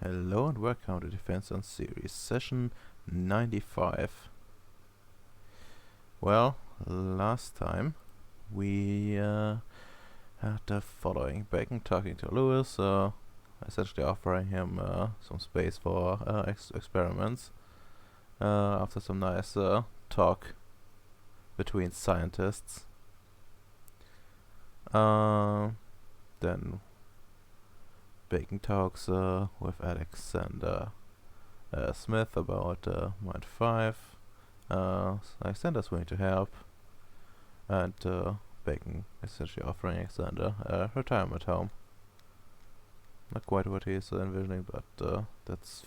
Hello and welcome to Defense on Ceres, session 95. Well, last time we had the following. Bacon talking to Lewis, essentially offering him some space for experiments after some nice talk between scientists. Then Bacon talks with Alex and Smith about Mind 5. Alexander's willing to help, and Bacon essentially offering Alexander a retirement home. Not quite what he's envisioning, but that's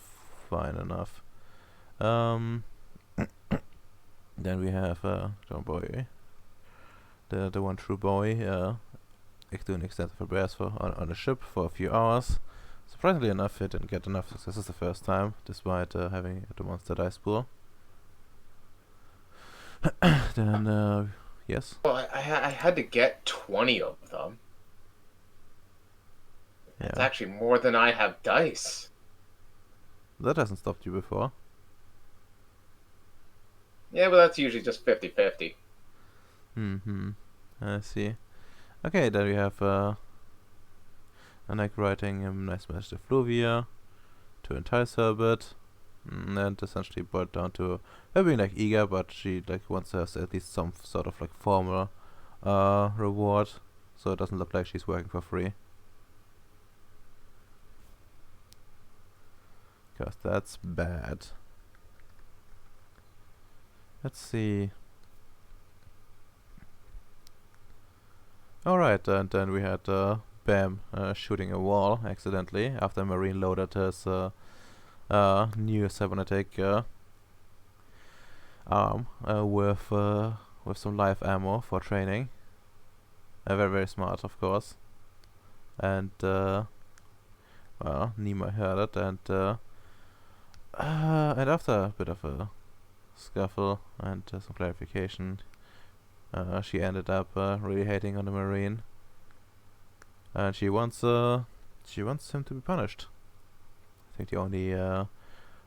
fine enough. Then we have John Boy, the one true boy, doing extensive repairs on the ship for a few hours. Surprisingly enough, he didn't get enough successes the first time, despite having the monster dice pool. Then, yes? Well, I had to get 20 of them. Yeah. It's actually more than I have dice. That hasn't stopped you before. Yeah, but that's usually just 50-50. I see. Okay, then we have Anek writing a nice message to Fluvia to entice her a bit. And essentially boiled down to her being like eager, but she like wants to have at least some sort of like formal reward, so it doesn't look like she's working for free. Cause that's bad. Let's see. Alright, and then we had Bam shooting a wall accidentally after Marine loaded his new cybernetic arm with some live ammo for training. Very, very smart, of course. And well, Nima heard it, and after a bit of a scuffle and some clarification, she ended up really hating on the Marine, and she wants him to be punished. I think the only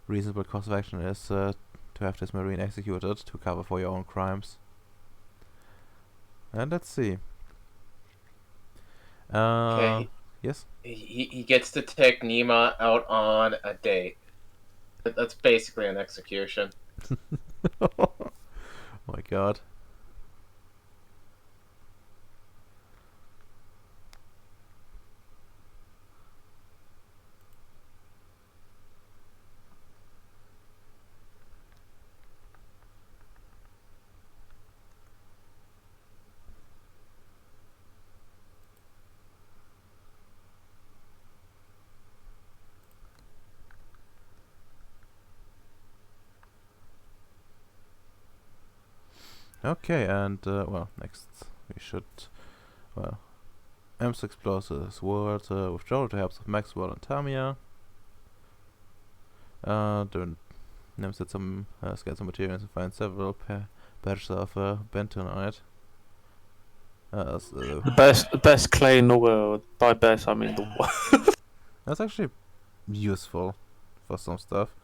reasonable course of action is to have this Marine executed to cover for your own crimes. And let's see. Okay. Yes? He gets to take Nima out on a date. That's basically an execution. Oh my god. Okay, and well, next we should, well, Ems explores this world with Joel with the help of Maxwell and Tamia. Then Nems did some scan some materials and find several patches of bentonite. The best clay in the world. By best, I mean the world. That's actually useful for some stuff,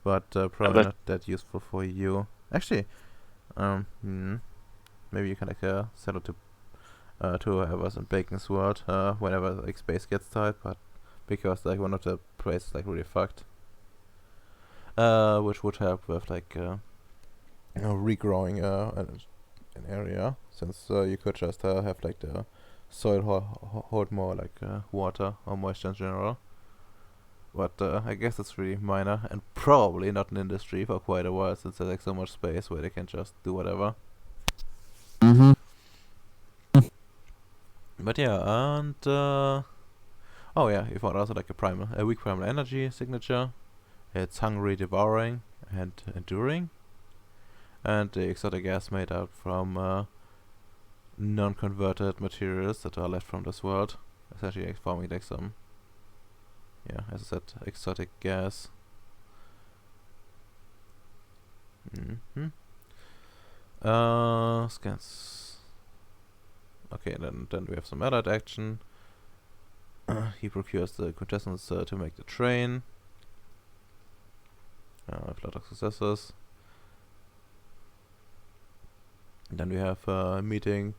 but probably not that useful for you. Actually, maybe you can like sell it to whoever's in Bacon's world whenever like space gets tight, but because like one of the places like really fucked, which would help with like regrowing an area, since you could just have like the soil hold more like water or moisture in general. But I guess it's really minor and probably not an industry for quite a while, since there's like so much space where they can just do whatever. But yeah, and oh yeah, you found also like a weak primal energy signature. It's hungry, devouring, and enduring. And the exotic gas made out from non-converted materials that are left from this world, essentially like forming like some, yeah, as I said, exotic gas. Scans. Okay, then we have some allied action. He procures the quintessence to make the train. with a lot of successes. Then we have a meeting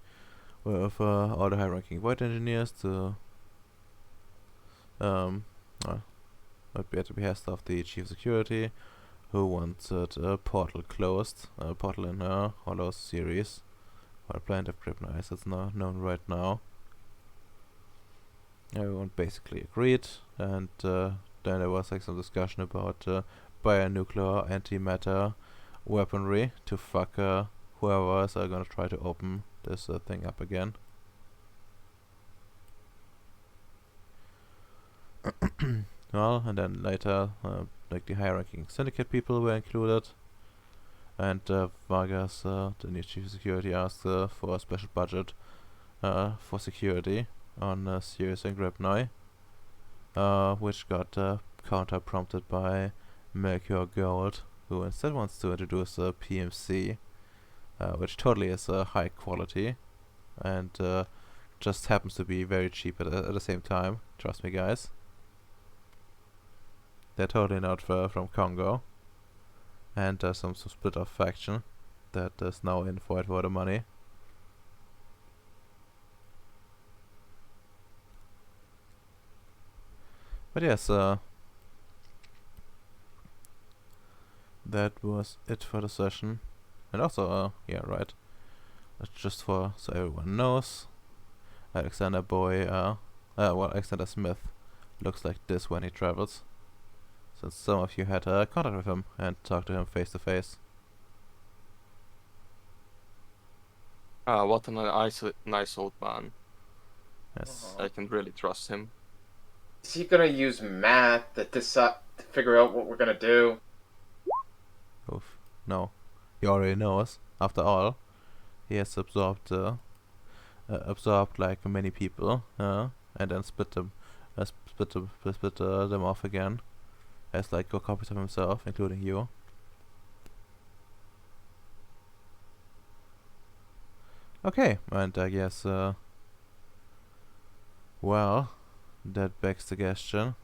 with all the high-ranking white engineers to be at the behest of the chief security, who wanted a portal closed, a portal in Hollow Ceres, or Planet of Krypton as it's now known right now. Everyone basically agreed, and then there was like some discussion about bionuclear antimatter weaponry to fuck whoever is gonna try to open this thing up again. Well, and then later, like the high-ranking syndicate people were included, and Vargas, the new chief of security, asked for a special budget for security on Ceres and Grabnoi, which got counter-prompted by Melchior Gold, who instead wants to introduce a PMC, which totally is high quality, and just happens to be very cheap at the same time. Trust me, guys. They're totally not from Congo, and some split-off faction that is now in for it for the money. But yes, that was it for the session. And also, yeah, right. Just so everyone knows, Alexander Alexander Smith looks like this when he travels. Since some of you had contact with him and talked to him face to face. What a nice old man. Yes. I can really trust him. Is he gonna use math to figure out what we're gonna do? Oof. No. He already knows. After all, he has absorbed like many people, and then split them off again, as like copies of himself, including you. Okay, and I guess well, that begs the question.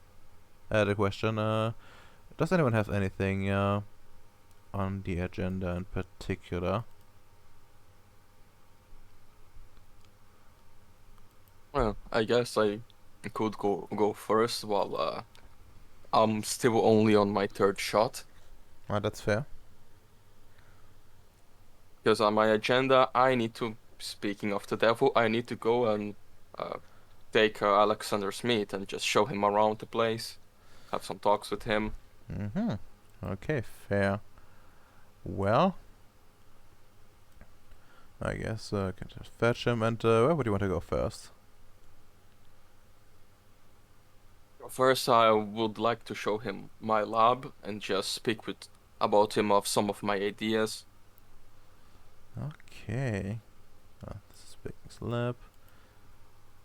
Does anyone have anything on the agenda in particular? Well, I guess I could go first while I'm still only on my third shot. That's fair. Because on my agenda, speaking of the devil, I need to go and take Alexander Smith and just show him around the place, have some talks with him. Mm-hmm. Okay, fair. Well, I guess I can just fetch him. And where would you want to go first? First, I would like to show him my lab and just speak about him of some of my ideas. Okay. This is Bacon's lab.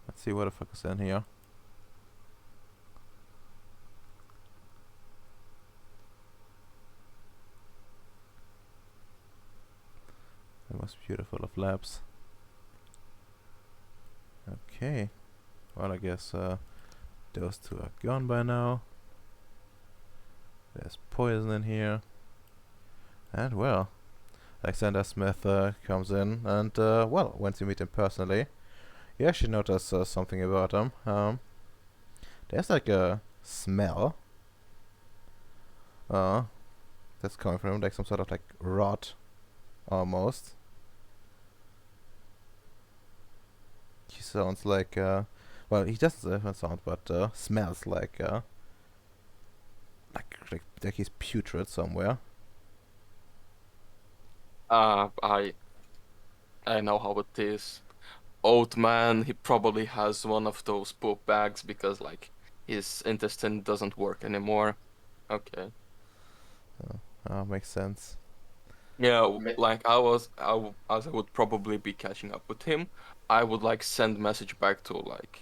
Let's see what the fuck is in here. The most beautiful of labs. Okay. Well, I guess those two are gone by now. There's poison in here. And well, Alexander Smith comes in, and well, once you meet him personally, you actually notice something about him. There's like a smell that's coming from him, like some sort of like rot, almost. He sounds like well, he doesn't sound, but smells like he's putrid somewhere. I know how it is. Old man, he probably has one of those poop bags because like his intestine doesn't work anymore. Okay. Makes sense. Yeah, like as I would probably be catching up with him, I would like send message back to like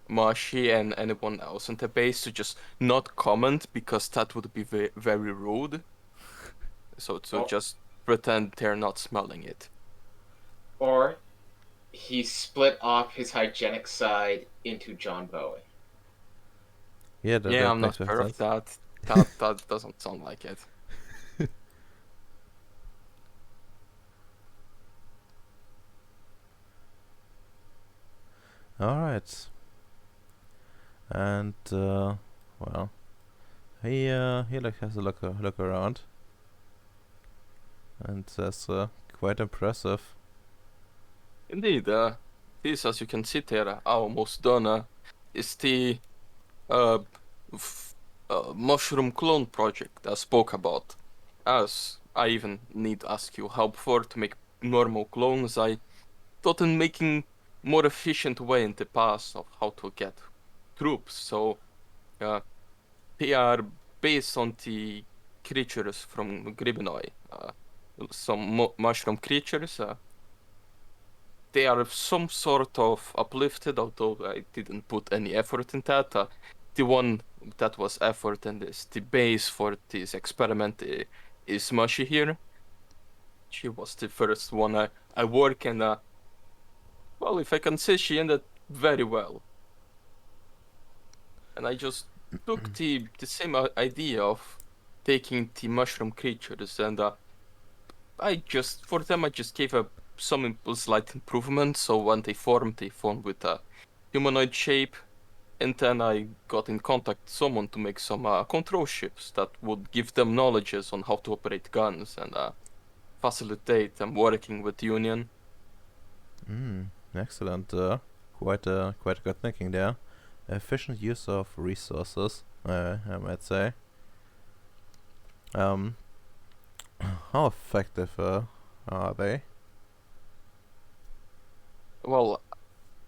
Mashi and anyone else in the base to just not comment because that would be very rude. So to just pretend they're not smelling it. Or he split off his hygienic side into John Bowie. Yeah, Yeah, that I'm makes not sure of sense. that. That doesn't sound like it. Alright. And, well, he like has a look around and says, quite impressive. Indeed, this, as you can see there, almost done, is the uh, mushroom clone project I spoke about. As I even need to ask you help for to make normal clones, I thought in making more efficient way in the past of how to get troops. So uh, they are based on the creatures from Gribinoi, some mushroom creatures. They are some sort of uplifted, although I didn't put any effort in that. The one that was effort and is the base for this experiment is Mushy here. She was the first one I work and well, if I can say, she ended very well. And I just took the same idea of taking the mushroom creatures and I just gave some slight improvement. So when they formed with a humanoid shape. And then I got in contact with someone to make some control ships that would give them knowledges on how to operate guns and facilitate them working with Union. Excellent. Quite good thinking there. Efficient use of resources, I might say. Um, how effective are they? Well,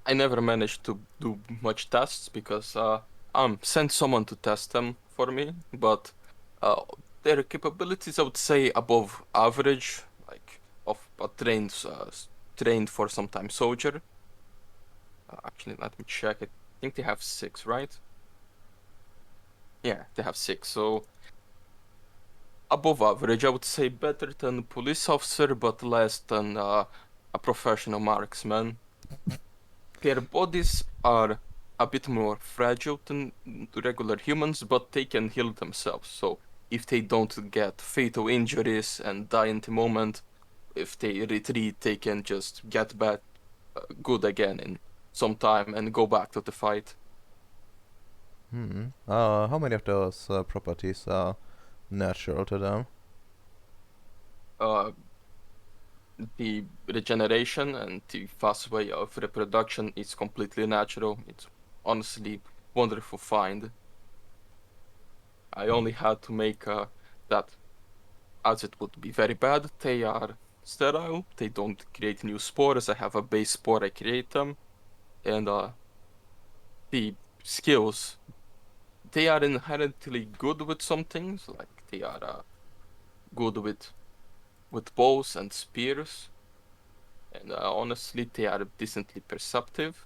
I never managed to do much tests because sent someone to test them for me, but uh, their capabilities I would say above average, like of a trained for some time soldier. Actually, let me check. I think they have 6, right? Yeah, they have 6. So above average, I would say better than a police officer, but less than a professional marksman. Their bodies are a bit more fragile than regular humans, but they can heal themselves. So if they don't get fatal injuries and die in the moment, if they retreat, they can just get back good again in some time and go back to the fight. How many of those properties are natural to them? Uh, the regeneration and the fast way of reproduction is completely natural. It's honestly wonderful find. I only had to make that, as it would be very bad. They are sterile. They don't create new spores. I have a base spore. I create them, and the skills, they are inherently good with some things. Like they are good with bows and spears, and honestly, they are decently perceptive.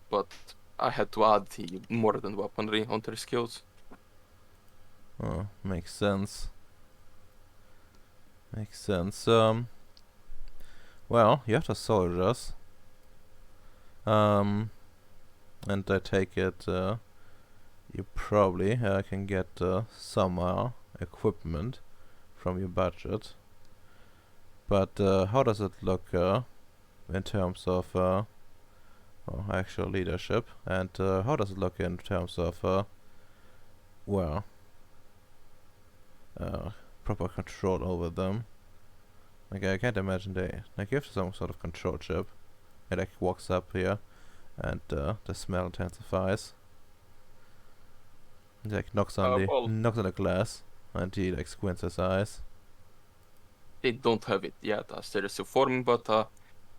But I had to add the more than weaponry on their skills. Oh, makes sense. Makes sense. Well, you have the soldiers. Um, and I take it, you probably can get some equipment from your budget. But how does it look in terms of actual leadership? And how does it look in terms of, well, proper control over them? Like, I can't imagine they give some sort of control chip. It like walks up here, and the smell intensifies. He like Well, knocks on the glass, and he like squints his eyes. they don't have it yet as they're still forming, but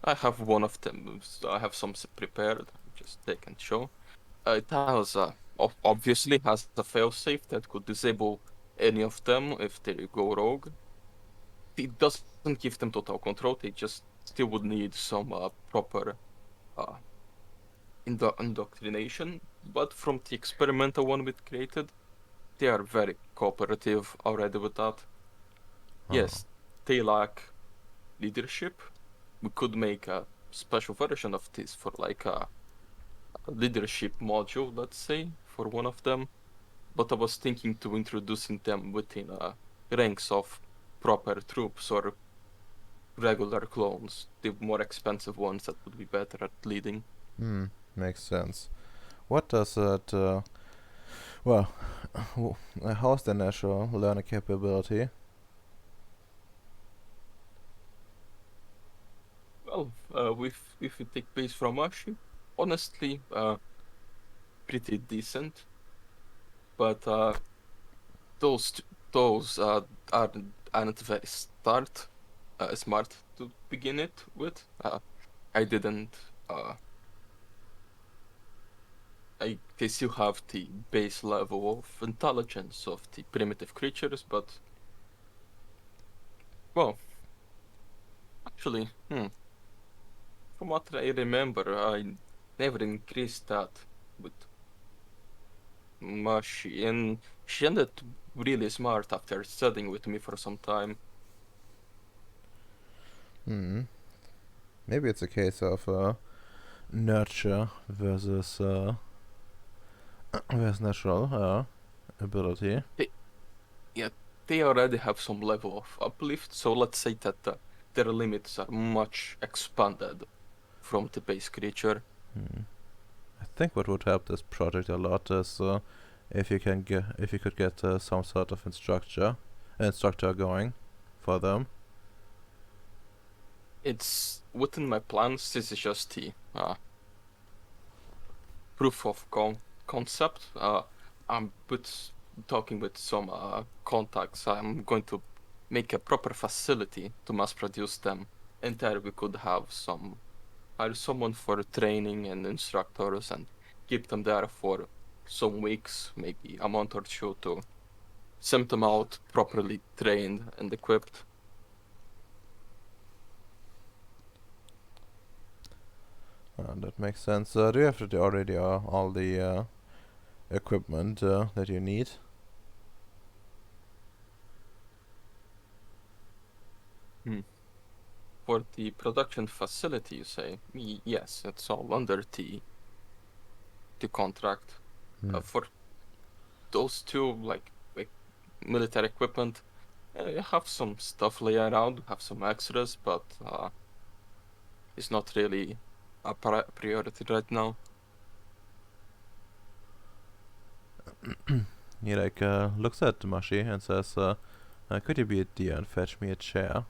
I have one of them. So I have some prepared. Just take and show. It has obviously has a failsafe that could disable any of them if they go rogue. It doesn't give them total control. They just still would need some proper uh, indoctrination. But from the experimental one we created, they are very cooperative already with that. Oh. Yes, they lack leadership. We could make a special version of this for like a leadership module, let's say, for one of them. But I was thinking to introducing them within ranks of proper troops or regular clones, the more expensive ones that would be better at leading. Makes sense. What does it, well, how's the natural learning capability? Well, if we take base from Ashi, honestly, pretty decent. But those t- those aren't very smart to begin it with. I didn't. They still have the base level of intelligence of the primitive creatures, but well, actually, from what I remember, I never increased that with Mashi, and she ended really smart after studying with me for some time. Hmm. Maybe it's a case of nurture versus versus natural ability. They, yeah, they already have some level of uplift, so let's say that their limits are much expanded from the base creature. Hmm. I think what would help this project a lot is if you could get some sort of instructor going for them. It's within my plans. This is just the proof of concept. I'm talking with some contacts. I'm going to make a proper facility to mass produce them, and there we could have hire someone for training and instructors and keep them there for some weeks, maybe a month or two to send them out properly trained and equipped. That makes sense. Do you have already all the equipment that you need? Hmm. For the production facility, you say? Yes, it's all under the contract. Hmm. For those two, like military equipment, you have some stuff laying around, have some extras, but it's not really a priority right now. He like looks at Mashi and says, "Could you be a dear and fetch me a chair?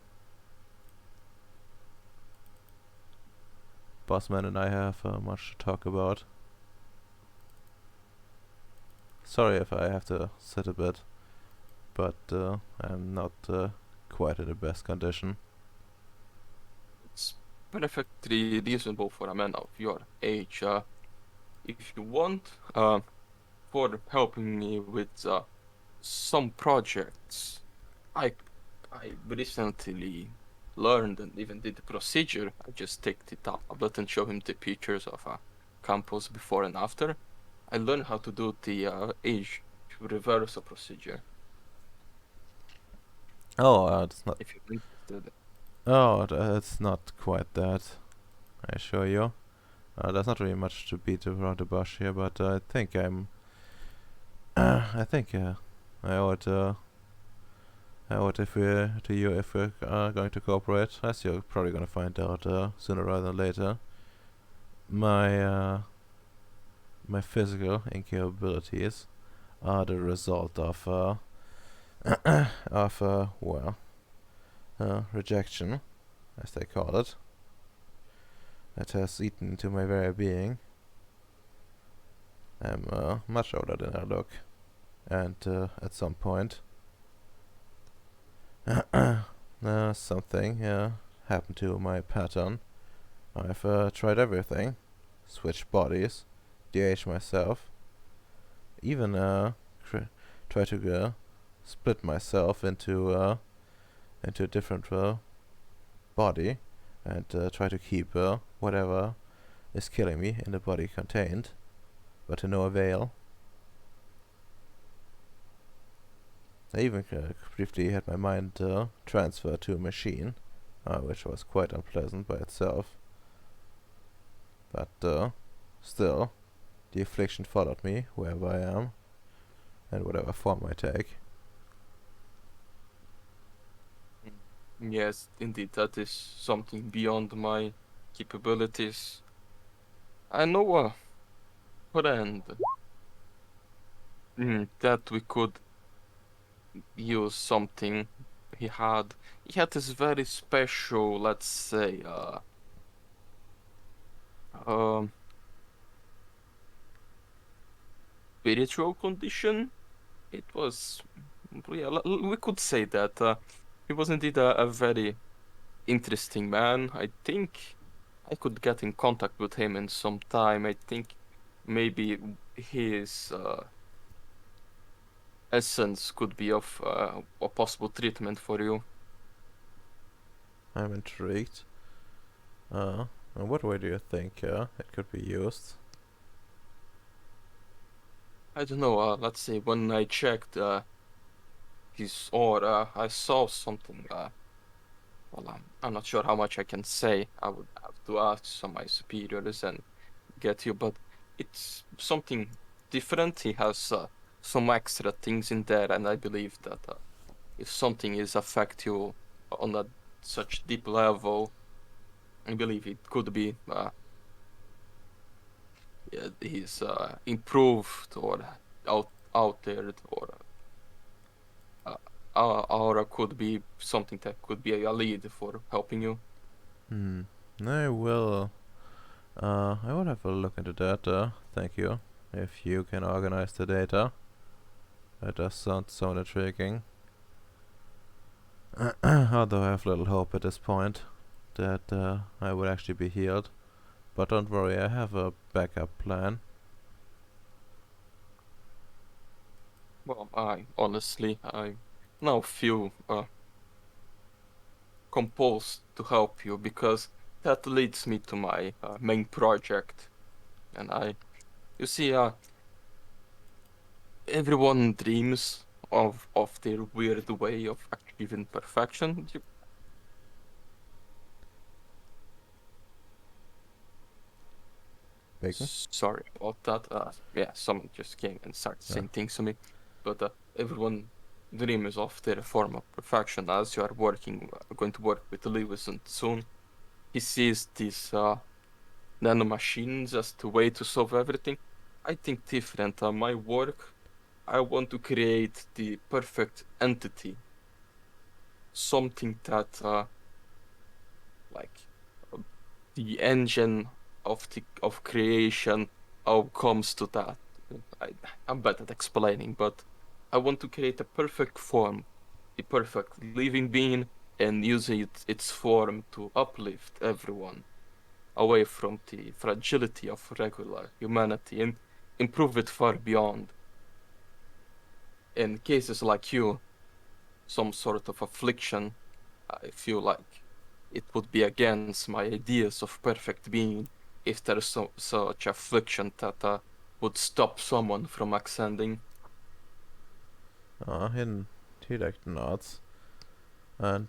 Bossman and I have much to talk about. Sorry if I have to sit a bit, but I'm not quite in the best condition." It's perfectly reasonable for a man of your age. If you want, for helping me with some projects, I I recently learned and even did the procedure. I just take the tablet and show him the pictures of a campus before and after. I learned how to do the age reversal procedure. Oh, it's not. If you're interested. Oh, it's not quite that. I assure you. There's not really much to beat around the bush here, but I think I'm. I think I owe it. I owe it if we're to you if we're going to cooperate. As you're probably gonna find out sooner rather than later. My my physical incapabilities are the result of well rejection, as they call it. It has eaten into my very being. I'm much older than I look, and at some point, something happened to my pattern. I've tried everything, switched bodies, de-aged myself, even tried to split myself into a different body, and try to keep whatever is killing me in the body contained, but to no avail. I even briefly had my mind transferred to a machine, which was quite unpleasant by itself. But still, the affliction followed me wherever I am, and whatever form I take. Yes, indeed, that is something beyond my capabilities. I know a friend that we could use something he had. He had this very special, let's say, um, spiritual condition. It was, yeah, we could say that. He was indeed a very interesting man. I think I could get in contact with him in some time. I think maybe his essence could be of a possible treatment for you. I'm intrigued. In what way do you think it could be used? I don't know. Let's say when I checked his aura, I saw something. Well, I'm not sure how much I can say. I would have to ask some of my superiors and get you, but it's something different. He has some extra things in there, and I believe that if something is affect you on a such deep level, I believe it could be yeah, he's improved or altered or aura could be something that could be a lead for helping you. Hmm. I will. I will have a look into that. Thank you. If you can organize the data, that does sound intriguing. Although I have little hope at this point that I will actually be healed. But don't worry, I have a backup plan. Well, I honestly, I now feel composed to help you because that leads me to my main project. And you see, everyone dreams of their weird way of achieving perfection. Bacon? Sorry about that. Yeah, someone just came and started Yeah. saying things to me. But everyone dreams of their form of perfection. As you are going to work with Lewis and soon, he sees these nanomachines as the way to solve everything. I think different. My work, I want to create the perfect entity, something that like uh, the engine of creation, how comes to that. I, I'm bad at explaining, but I want to create a perfect form, the perfect living being, and using its form to uplift everyone away from the fragility of regular humanity and improve it far beyond. In cases like you, some sort of affliction, I feel like it would be against my ideas of perfect being if there is such affliction that would stop someone from ascending. He like nods and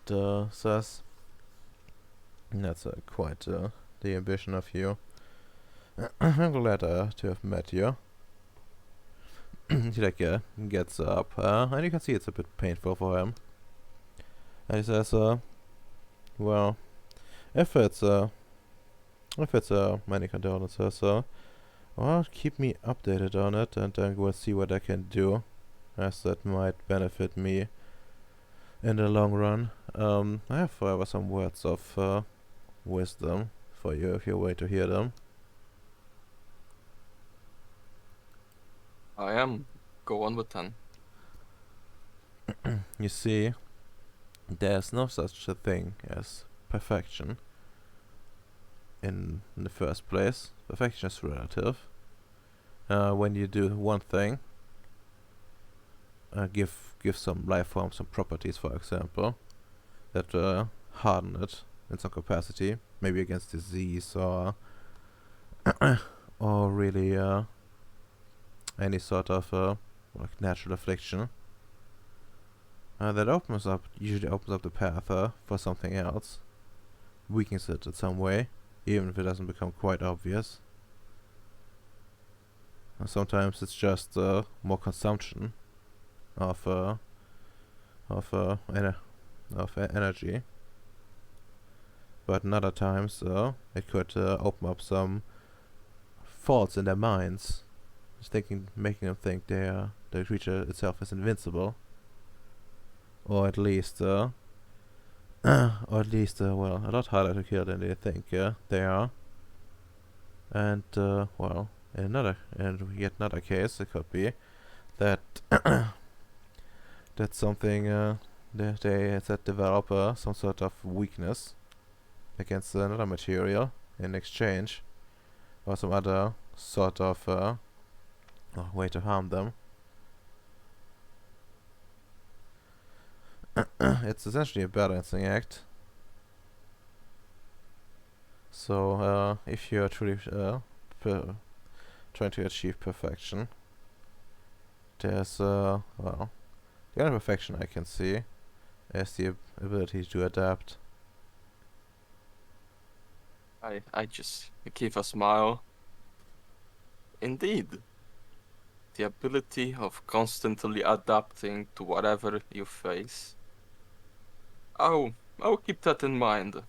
says, "That's quite the ambition of you. I'm glad to have met you." He like gets up, and you can see it's a bit painful for him. And he says, "Well, if it's many condolences, well, keep me updated on it, and then we'll see what I can do, as that might benefit me in the long run. I have, however, some words of wisdom for you if you're waiting to hear them. I am. Go on with 10. You see, there's no such a thing as perfection in the first place. Perfection is relative. When you do one thing, give some life form some properties, for example, that harden it in some capacity, maybe against disease or or really any sort of like natural affliction. That usually opens up the path for something else, weakens it in some way, even if it doesn't become quite obvious. Sometimes it's just more consumption of of uh, ener- energy, but in other times it could open up some faults in their minds, just making them think the creature itself is invincible, or at least well, a lot harder to kill than they think they are. And well, in yet another case, it could be that that's something that develop some sort of weakness against another material in exchange, or some other sort of way to harm them. It's essentially a balancing act. So if you are truly trying to achieve perfection, there's well, the only perfection I can see is the ability to adapt. I just give a smile. Indeed, the ability of constantly adapting to whatever you face. I'll keep that in mind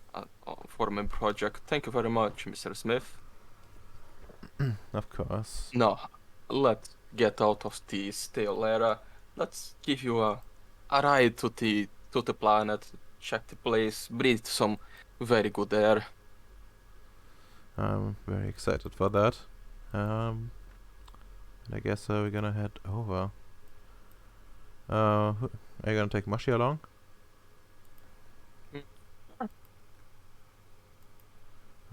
for my project. Thank you very much, Mr. Smith. Of course. No, let's get out of the stale era. Let's give you a ride to the planet, check the place, breathe some very good air. I'm very excited for that. And I guess we're gonna head over. Are you gonna take Mashi along?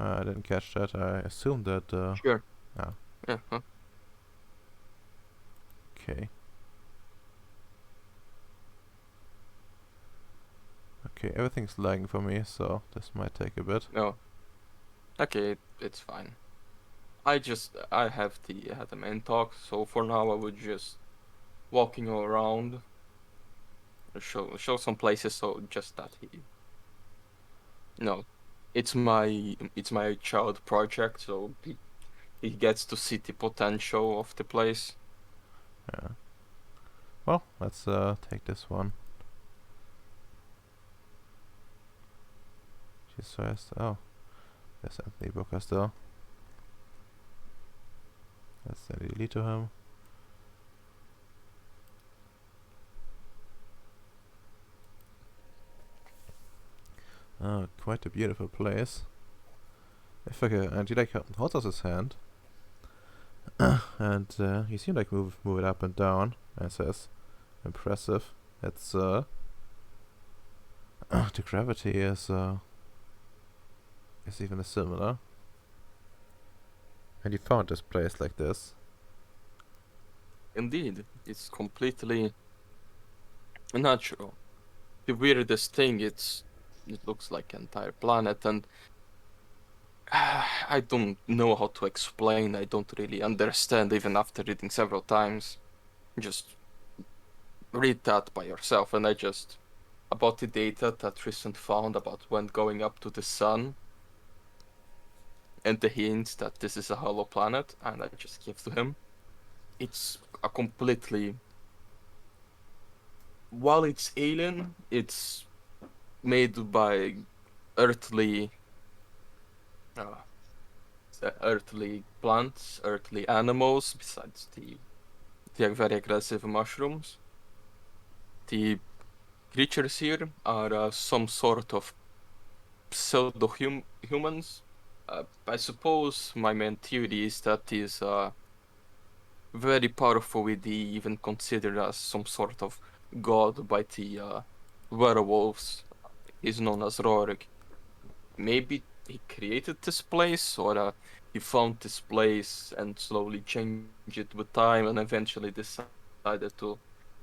I didn't catch that. I assumed that. Sure. Ah. Yeah. Huh? Okay. Okay, everything's lagging for me, so this might take a bit. No. Okay, it's fine. I have the main talk, so for now I would just walking around, show some places, so just that no, it's my child project, so he gets to see the potential of the place. Yeah. Well, let's take this one. She's fast. Oh, there's Anthony Booker still. Let's send a lead to him. Oh, quite a beautiful place. If I could, and he like holds out his hand, and he seemed like move it up and down, and says, "Impressive." It's the gravity is even similar. And you found this place like this. Indeed, it's completely natural. The weirdest thing, it looks like an entire planet, and I don't know how to explain. I don't really understand, even after reading several times. Just read that by yourself, and I just about the data that Tristan found about when going up to the sun, and the hints that this is a hollow planet, and I just give to him. It's a completely, while it's alien, it's made by earthly uh, earthly plants, earthly animals, besides the very aggressive mushrooms. The creatures here are some sort of pseudo-humans. I suppose my main theory is that is very powerful with the even considered as some sort of god by the werewolves. He's known as Rorik. Maybe he created this place, or he found this place and slowly changed it with time, and eventually decided to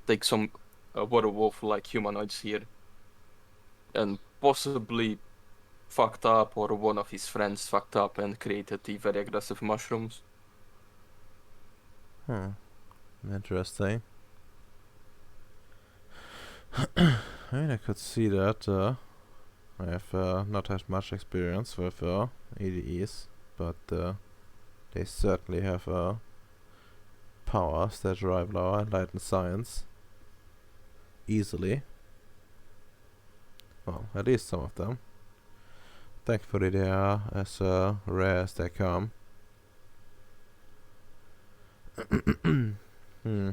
take some werewolf-like humanoids here, and possibly fucked up, or one of his friends fucked up and created the very aggressive mushrooms. Interesting. I mean, I could see that. I have not had much experience with EDEs, but they certainly have powers that rival our enlightened science easily. Well, at least some of them. Thankfully, they are as rare as they come. Hmm.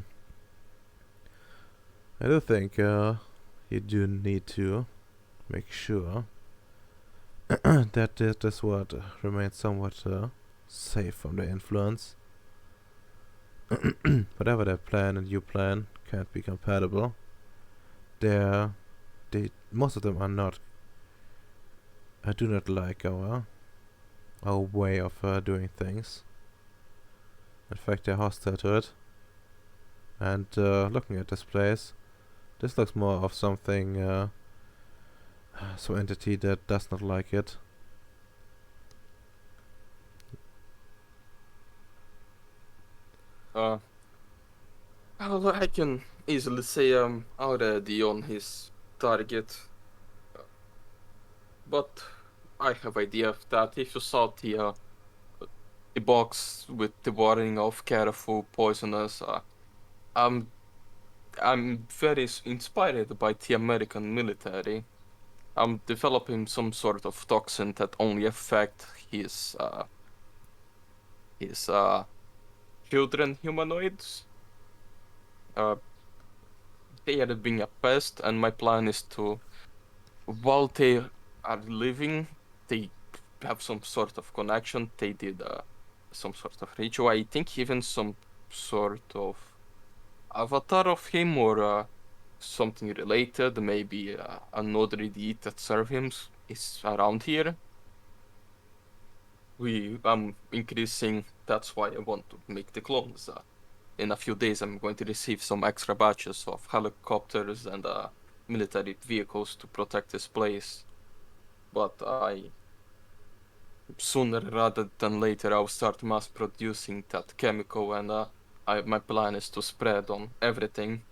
I do think you do need to make sure that this world remains somewhat safe from their influence. Whatever their plan and your plan can't be compatible. Most of them are not. I do not like our way of doing things. In fact, they're hostile to it. And looking at this place, this looks more of something, some entity that does not like it. Uh, well, I can easily say I'm already on his target, but I have idea of that. If you saw the box with the warning of careful, poisonous, I'm I'm very inspired by the American military. I'm developing some sort of toxin that only affect his children humanoids. Uh, they are being a pest, and my plan is to, while they are living, they have some sort of connection. They did some sort of ritual. I think even some sort of avatar of him or something related. Maybe another deed that serve him is around here. I'm increasing. That's why I want to make the clones. In a few days, I'm going to receive some extra batches of helicopters and military vehicles to protect this place. But I sooner rather than later I'll start mass producing that chemical, and my plan is to spread on everything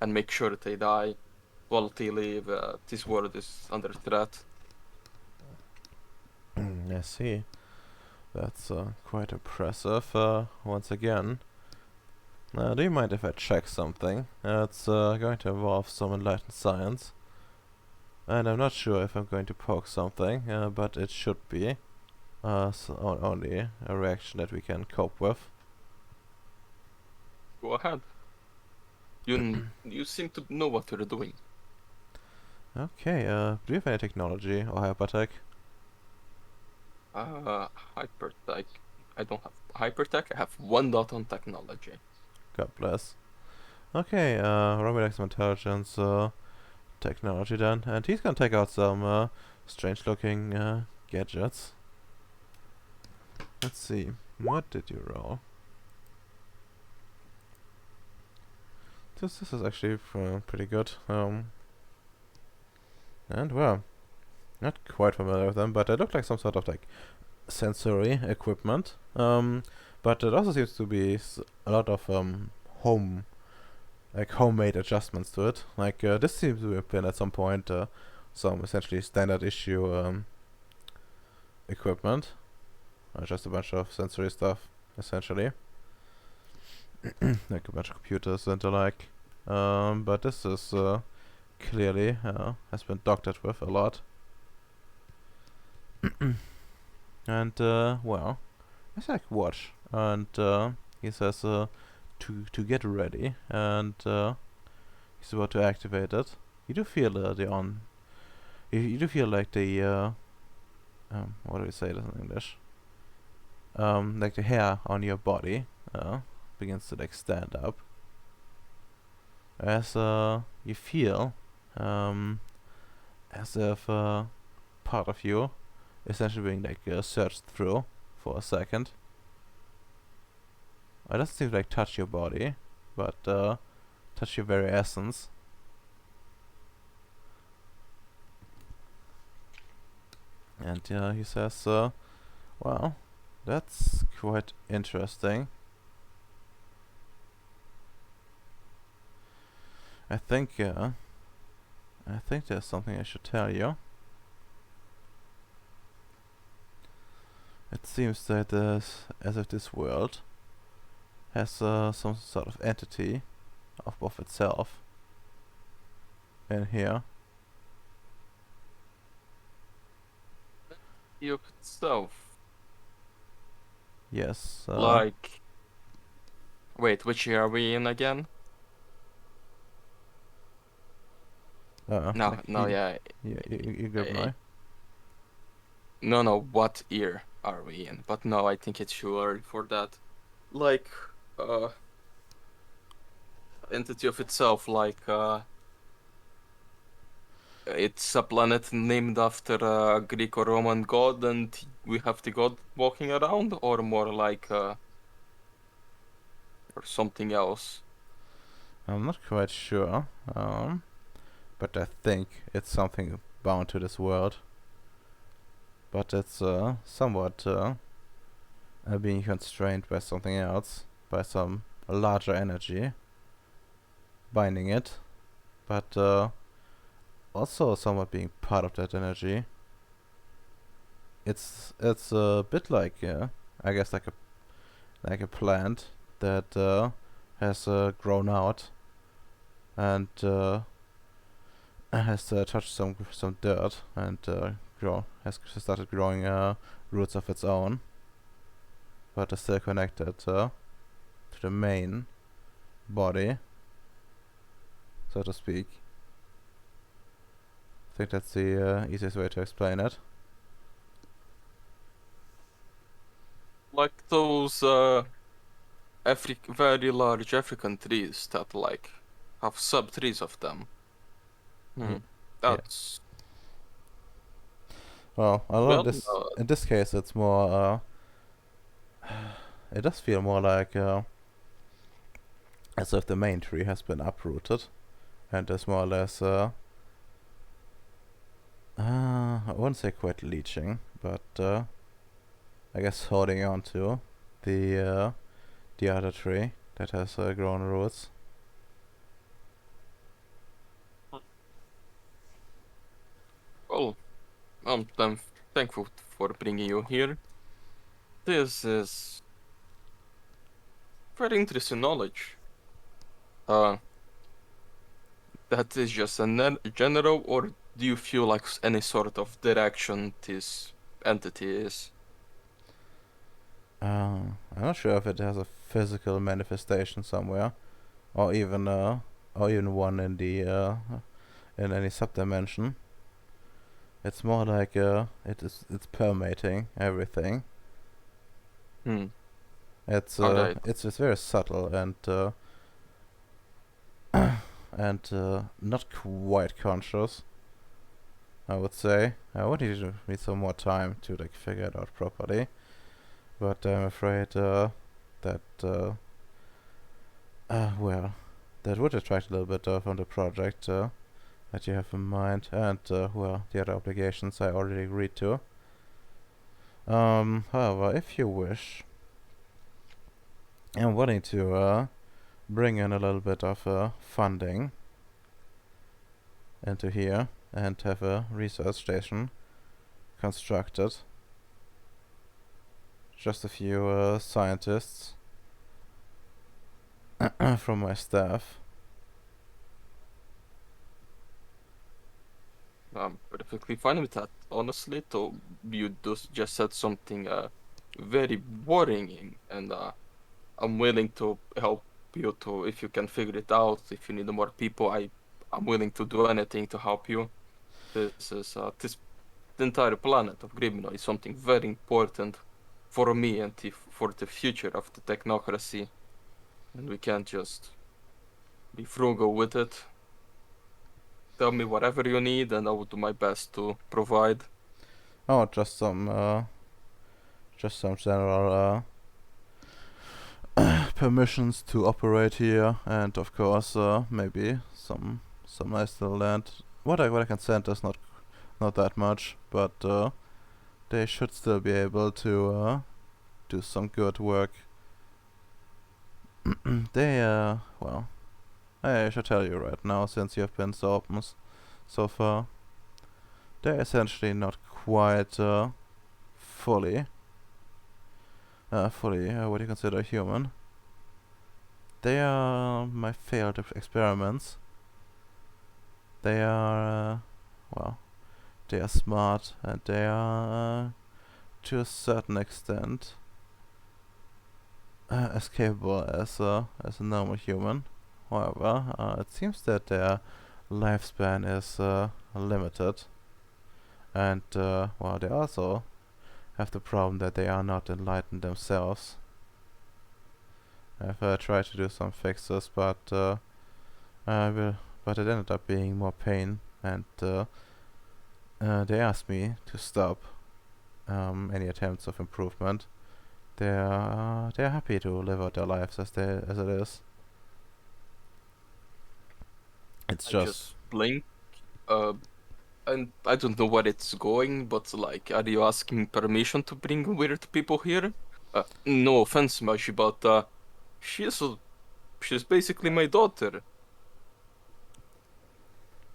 and make sure they die while they live. This world is under threat. I see. That's quite impressive. Once again. Do you mind if I check something? It's going to involve some enlightened science. And I'm not sure if I'm going to poke something, but it should be. Only a reaction that we can cope with. Go ahead. You seem to know what you're doing. Okay, do you have any technology or hypertech? Hypertech. I don't have hypertech. I have one dot on technology. God bless. Okay, roll me like some intelligence technology then. And he's gonna take out some strange looking gadgets. Let's see. What did you roll? This is actually pretty good. And well, not quite familiar with them, but they look like some sort of like sensory equipment. But it also seems to be a lot of homemade adjustments to it. Like this seems to have been at some point some essentially standard issue equipment, just a bunch of sensory stuff essentially, like a bunch of computers and the like. But this is clearly has been doctored with a lot. And well, it's like watch, and he says to get ready, and he's about to activate it. You do feel the on. You do feel like the what do we say this in English? Like the hair on your body begins to like stand up as you feel as if part of you essentially being like searched through for a second. It doesn't seem to like touch your body, but touch your very essence. And he says, well, that's quite interesting. I think there's something I should tell you. It seems that as if this world has some sort of entity of itself in here. Of itself. Yes. Like Wait, which year are we in again? No, Like no, yeah. you grab eh, my. no, what year are we in? But no, I think it's too early for that. Like, uh, entity of itself, like, it's a planet named after a Greek or Roman god, and we have the god walking around, or more like, or something else. I'm not quite sure. But I think it's something bound to this world. But it's somewhat being constrained by something else, by some larger energy binding it, but also somewhat being part of that energy. It's a bit like I guess like a plant that has grown out and has touched some dirt and has started growing roots of its own, but is still connected to the main body, so to speak. I think that's the easiest way to explain it. Like those very large African trees that like have sub-trees of them. Yeah. Hmm. Yeah. That's Well, a lot of well, this in this case, it's more. It does feel more like as if the main tree has been uprooted and is more or less. I wouldn't say quite leeching, but I guess holding on to the other tree that has grown roots. well. I'm thankful for bringing you here. This is very interesting knowledge. Uh, that is just a general, or do you feel like any sort of direction this entity is? I'm not sure if it has a physical manifestation somewhere, or even one in the in any subdimension. It's more like it's permeating everything. Hmm. Alright. It's very subtle and not quite conscious. I would say I would need some more time to like figure it out properly. But I'm afraid that well, that would detract a little bit from the project that you have in mind, and well, the other obligations I already agreed to. However, if you wish, I'm willing to bring in a little bit of funding into here and have a research station constructed. Just a few scientists from my staff. I'm perfectly fine with that. Honestly, though, you just said something very worrying, and I'm willing to help you to if you can figure it out. If you need more people, I'm willing to do anything to help you. This the entire planet of Grimno is something very important for me and for the future of the technocracy, and we can't just be frugal with it. Tell me whatever you need, and I will do my best to provide. Oh, just some general permissions to operate here, and of course, maybe some nice little land. What I can send is not that much, but they should still be able to do some good work. They well, I should tell you right now, since you have been so open so far, they're essentially not quite fully what do you consider human. They are my failed experiments. They are well, they are smart and they are to a certain extent as capable as a normal human. However, it seems that their lifespan is limited, and well, they also have the problem that they are not enlightened themselves. I've tried to do some fixes, but but it ended up being more pain, and they asked me to stop any attempts of improvement. They're happy to live out their lives as it is. It's I just just blink. Uh, and I don't know where it's going, but like, are you asking permission to bring weird people here? No offense, Mashi, but she's a, she's basically my daughter.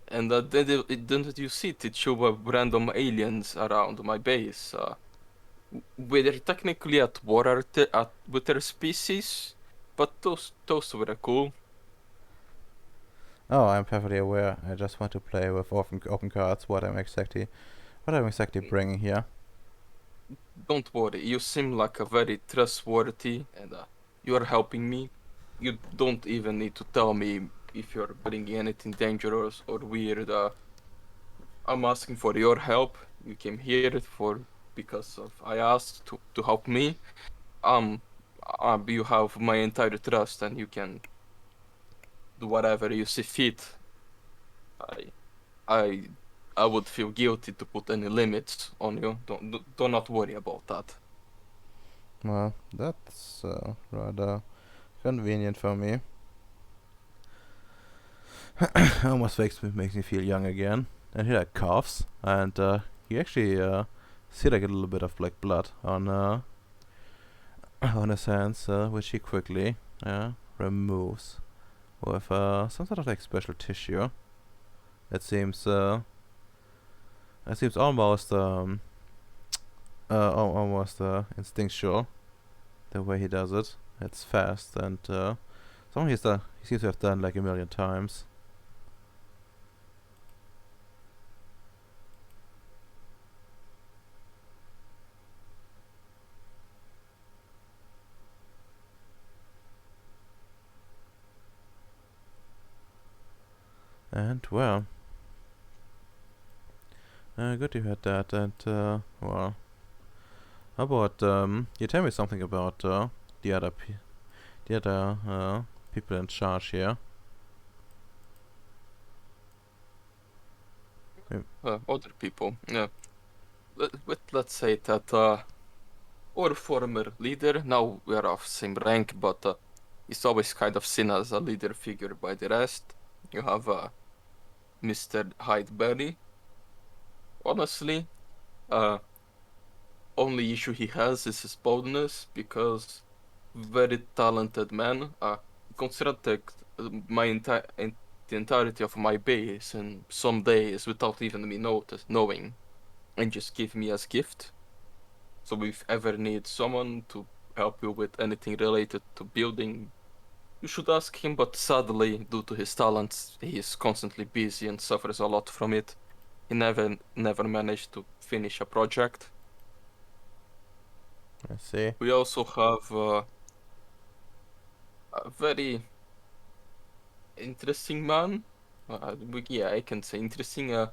And didn't you see it? It showed random aliens around my base. We're technically at war with their species, but those were cool. oh, I'm perfectly aware. I just want to play with open cards. What I'm exactly bringing here. Don't worry, you seem like a very trustworthy, and you are helping me. You don't even need to tell me if you're bringing anything dangerous or weird. I'm asking for your help. You came here for because of I asked to help me. Um, you have my entire trust, and you can do whatever you see fit. I, I, I would feel guilty to put any limits on you. Do not worry about that. Well, that's rather convenient for me. Almost makes me feel young again. And he like coughs, and he actually see like a little bit of like blood on on his hands, which he quickly removes with some sort of like special tissue. It seems almost almost instinctual the way he does it. It's fast and something he seems to have done like a million times. And well, good you had that. And well, how about you tell me something about the other the other people in charge here? Other people. Yeah. Let's say that our former leader, now we are of same rank, but he's always kind of seen as a leader figure by the rest. You have Mr. Hydeberry. Honestly, uh, only issue he has is his boldness because very talented man. Consider my entire the entirety of my base in some days without even me knowing, and just give me as gift. So if ever need someone to help you with anything related to building, you should ask him. But sadly, due to his talents, he is constantly busy and suffers a lot from it. He never managed to finish a project. I see. We also have a very interesting man. Yeah, I can say interesting. A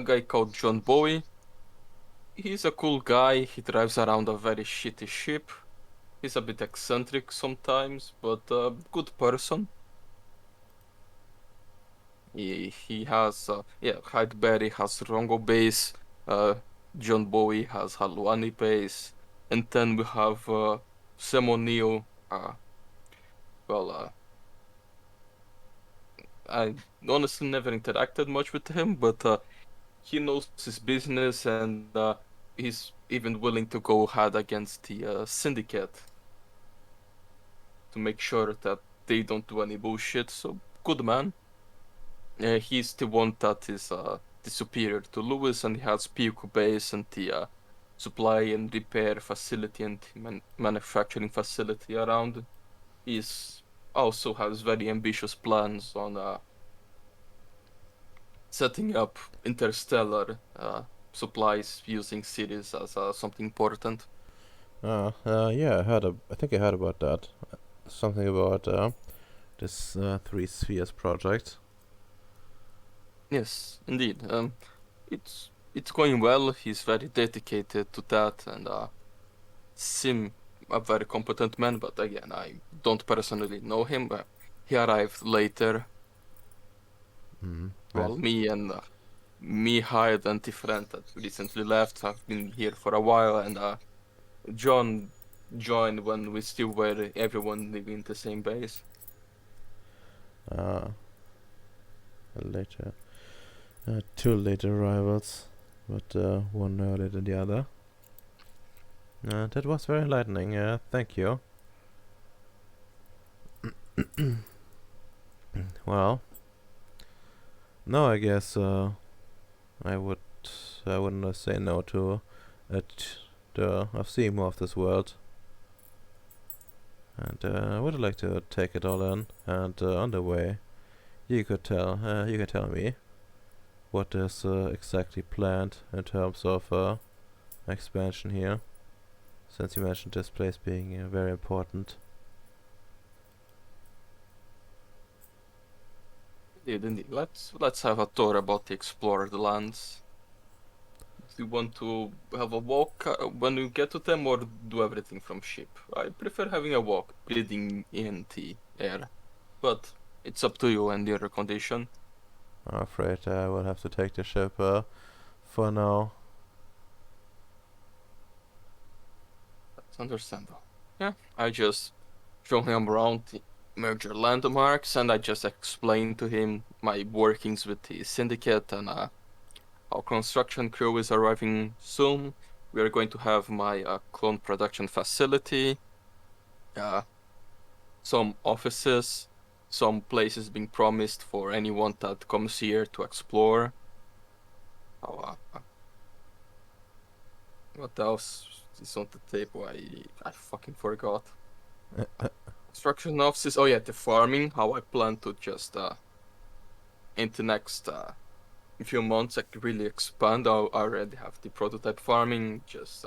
guy called John Bowie. He's a cool guy. He drives around a very shitty ship. He's a bit eccentric sometimes, but a good person. He has yeah, Hydeberry has Rongo base. Uh, John Bowie has Haluani base, and then we have Sam O'Neill. Well, I honestly never interacted much with him, but he knows his business, and he's even willing to go hard against the syndicate to make sure that they don't do any bullshit. So good man. He's the one that is the superior to Lewis, and he has Pico base and the supply and repair facility and manufacturing facility around. He's also has very ambitious plans on setting up interstellar supplies using Ceres as something important. Yeah, I think I heard about that. Something about this Three Spheres project. Yes, indeed. It's going well. He's very dedicated to that, and seem a very competent man. But again, I don't personally know him. But he arrived later. Mm, Well, nice. me hired anti-friend that recently left. I've been here for a while, and John joined when we still were everyone living in the same base. Uh, later. Two later arrivals, but one earlier than the other. That was very enlightening. Thank you. Well, no, I guess I would I wouldn't say no to it. Of seeing more of this world, and I would like to take it all in. And on the way, you could tell me what is exactly planned in terms of expansion here, since you mentioned this place being very important. Indeed. Let's have a tour about the explored lands. Do you want to have a walk when you get to them, or do everything from ship? I prefer having a walk, breathing in the air, but it's up to you and your condition. I'm afraid I will have to take the ship for now. That's understandable. Yeah, I just show him around the major landmarks, and I just explain to him my workings with the syndicate and our construction crew is arriving soon. We are going to have my clone production facility, uh, some offices, some places being promised for anyone that comes here to explore. Oh, what else is on the table? I fucking forgot. Construction offices. Oh yeah, the farming. How I plan to just in the next few months I could really expand. I already have the prototype farming. Just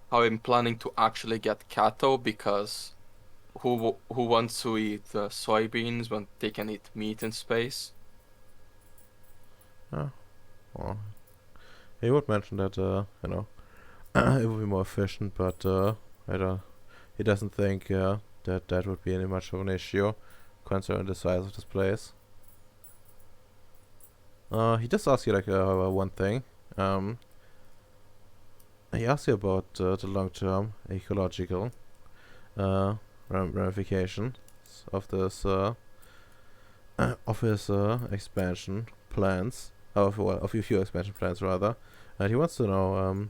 how I'm planning to actually get cattle, because who wants to eat soybeans when they can eat meat in space? uh, well, he would mention that it would be more efficient, but I don't. He doesn't think that that would be any much of an issue, considering the size of this place. He just asked you like one thing. Um, he asked you about the long-term ecological ramifications of this of his expansion plans, of your few expansion plans rather, and he wants to know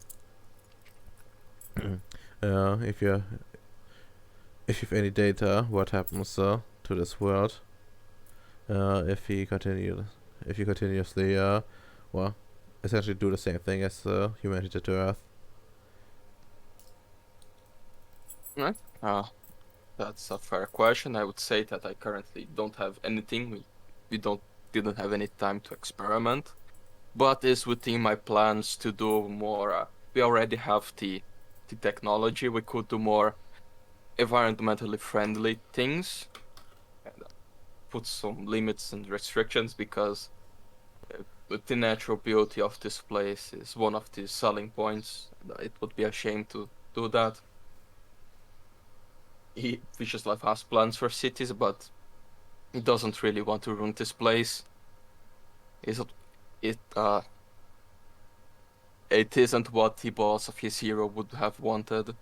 if you've any data what happens to this world if you continuously well essentially do the same thing as humanity did to Earth. Right. That's a fair question. I would say that I currently don't have anything. We didn't have any time to experiment, but it's within my plans to do more. We already have the technology. We could do more environmentally friendly things and put some limits and restrictions, because the natural beauty of this place is one of the selling points. And it would be a shame to do that. Vicious Life has plans for cities, but he doesn't really want to ruin this place. Is it it isn't what the boss of his hero would have wanted.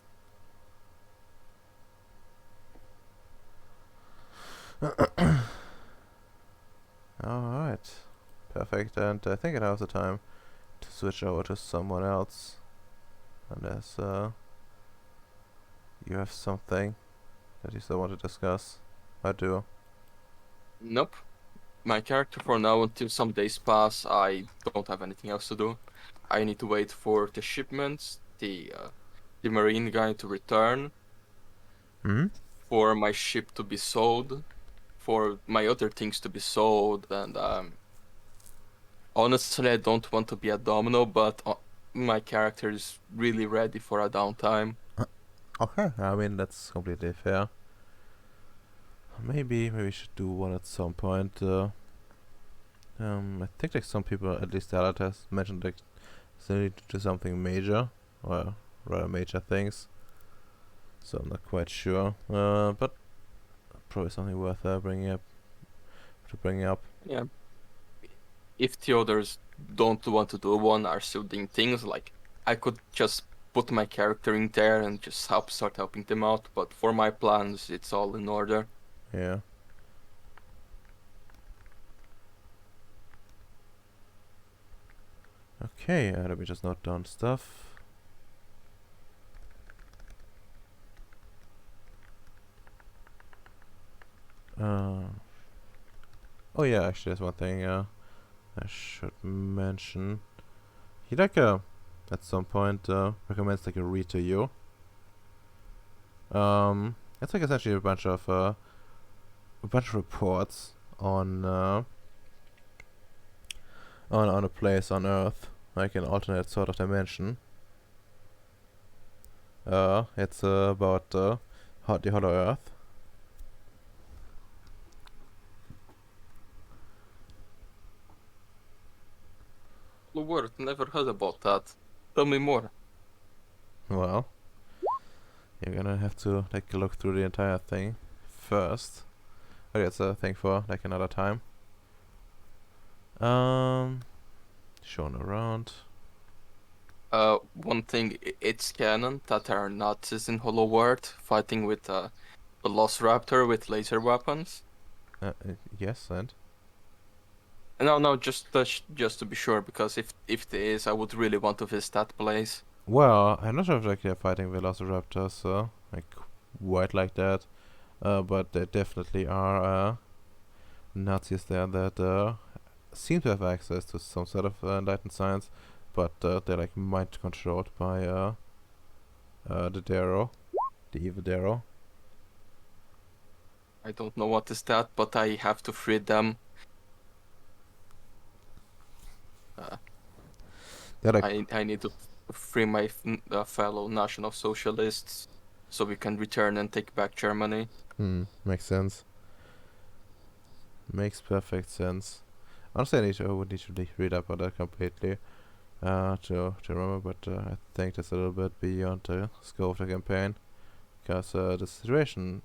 Alright, perfect. And I think now's the time to switch over to someone else, unless you have something that you still want to discuss. I do. Nope. My character for now, until some days pass, I don't have anything else to do. I need to wait for the shipments, the marine guy to return, Hmm. for my ship to be sold, for my other things to be sold, and honestly, I don't want to be a domino, but my character is really ready for a downtime. Okay, I mean that's completely fair. Maybe we should do one at some point. I think like some people, at least the other has mentioned like they need to do something major, or rather major things. So I'm not quite sure. But probably something worth bringing up. To bring up. Yeah. If the others don't want to do one, are still doing things like I could just put my character in there and just start helping them out. But for my plans, it's all in order. Yeah. Okay, let me just note down stuff. Oh yeah, actually there's one thing I should mention. He like at some point recommends like a read to you. It's like essentially a bunch of reports on a place on Earth, like an alternate sort of dimension. It's about the Hollow Earth. Word, never heard about that. Tell me more. Well, you're gonna have to like look through the entire thing first. Okay, it's a thing for like another time. Shown around. One thing, it's canon that there are Nazis in Hollow World fighting with a Velociraptor with laser weapons. Yes, and No, just to be sure, because if there is, I would really want to visit that place. well, I'm not sure if like they're fighting Velociraptors, like quite like that. But there definitely are Nazis there that seem to have access to some sort of enlightened science, but they're like mind controlled by the Darrow, the evil Darrow. I don't know what is that, but I have to free them. They're like I need to free my fellow National Socialists so we can return and take back Germany. makes sense. Makes perfect sense. Honestly, I would need to read up on that completely to remember, but I think that's a little bit beyond the scope of the campaign, because the situation,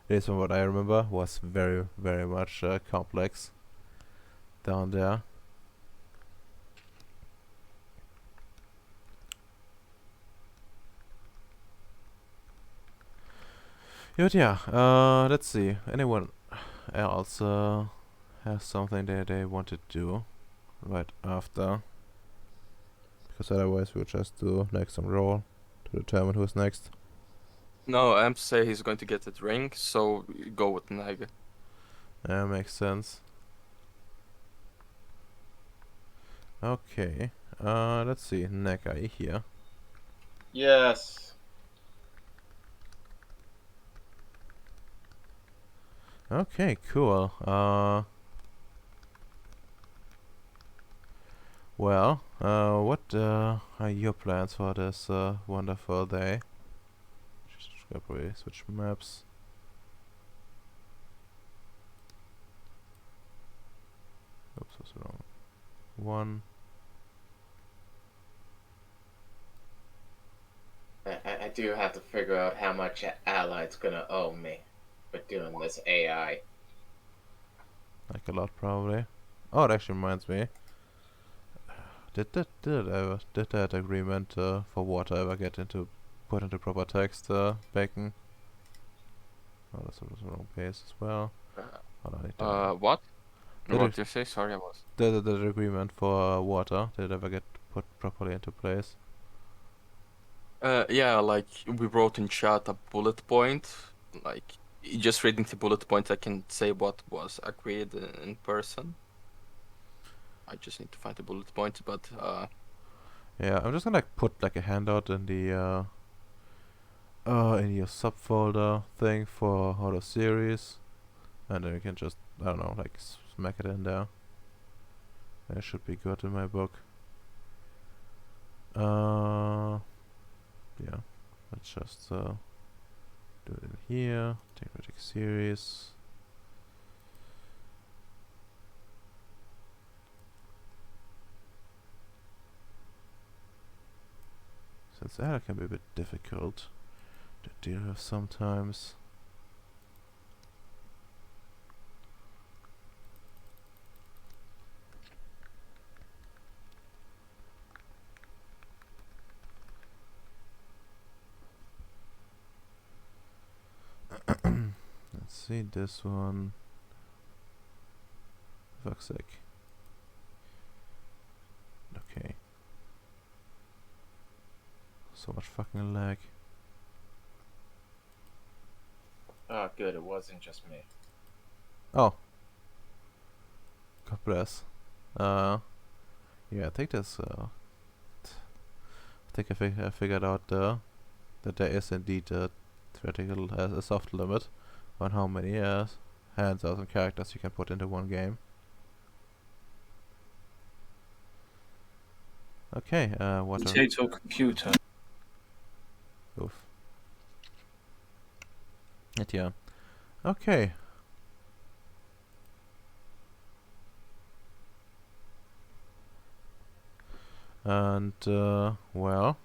at least from what I remember, was very, very much complex down there. But yeah, let's see. Anyone else has something that they want to do right after? Because otherwise we'll just do like some roll to determine who's next. No, Amp say he's going to get a drink, so go with Nag. Yeah, makes sense. Okay. Let's see. Negai here. Yes. Okay, cool. Well, what are your plans for this wonderful day? Just probably switch maps. Oops, was the wrong one. I do have to figure out how much Allied's gonna owe me for doing this AI. Like a lot, probably. Oh, it actually reminds me. Did that agreement for water ever get put into proper text, Bacon? Oh, that's was the wrong page as well. Hold on, I need to What? Did What it- did you say? Sorry, I was. the agreement for water, did it ever get put properly into place? Yeah, like we wrote in chat a bullet point. Like, just reading the bullet point, I can say what was agreed in person. I just need to find the bullet point, but Yeah, I'm just gonna like put like a handout in the in your subfolder thing for Hollow Series, and then you can just, I don't know, like smack it in there. That should be good in my book. Yeah. Let's just do it in here. Theoretic Ceres. Since that can be a bit difficult to deal with sometimes. Let's see this one. Fuck's sake. Okay. So much fucking lag. Oh, good. It wasn't just me. Oh. God bless. Yeah, I think this. I think I figured out that there is indeed a theoretical a soft limit on how many hands and characters you can put into one game. Okay. What? Potato computer. Oof. Yeah. Okay. And well,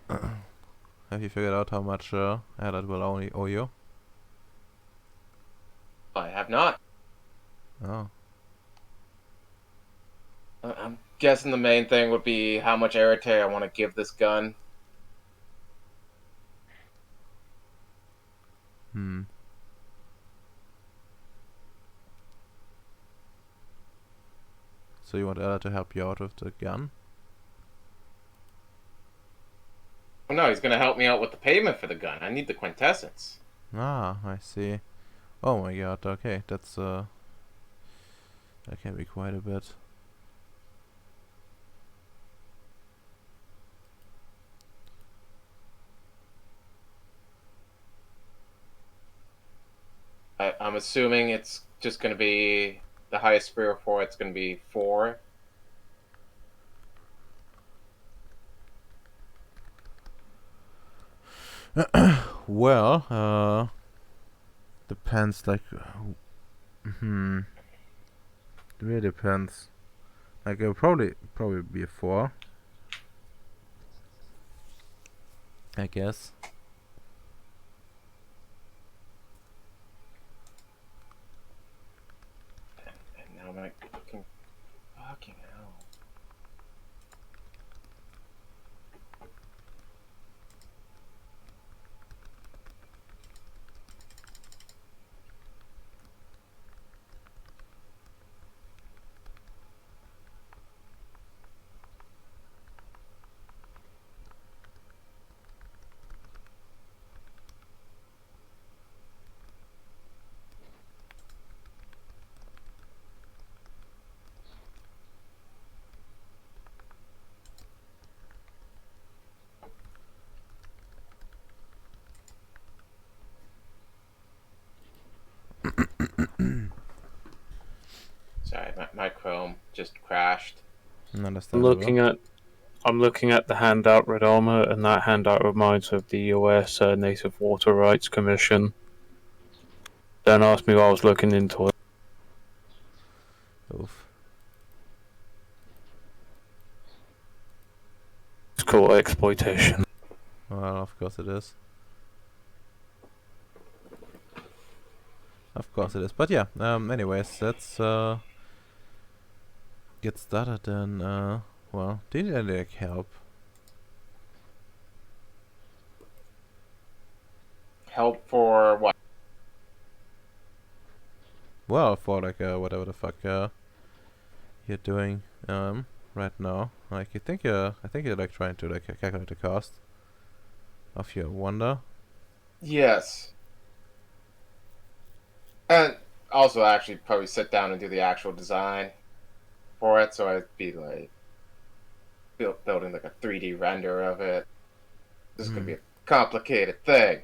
have you figured out how much Eddard will only owe you? I have not. Oh. I'm guessing the main thing would be how much arete I want to give this gun. Hmm. So you want Eddard to help you out with the gun? Oh, no, he's going to help me out with the payment for the gun. I need the quintessence. Ah, I see. Oh my god, okay, that's that can be quite a bit. I'm assuming it's just going to be the highest 3 or 4. It's going to be 4. Well, depends, like, it really depends. Like, it'll probably be a 4, I guess. And now my fucking hell. Sorry, my Chrome just crashed. I'm Understandable. looking at the handout read armor, and that handout reminds me of the US Native Water Rights Commission. Don't ask me why I was looking into it. Oof. It's called exploitation. Well, of course it is. Of course it is. But yeah, anyways, let's get started then. Well, did it like help? Help for what? Well, for like whatever the fuck you're doing right now. Like, I think you're like trying to like calculate the cost of your wonder. Yes. And also actually probably sit down and do the actual design for it, so I'd be like building like a 3D render of it. This is gonna be a complicated thing.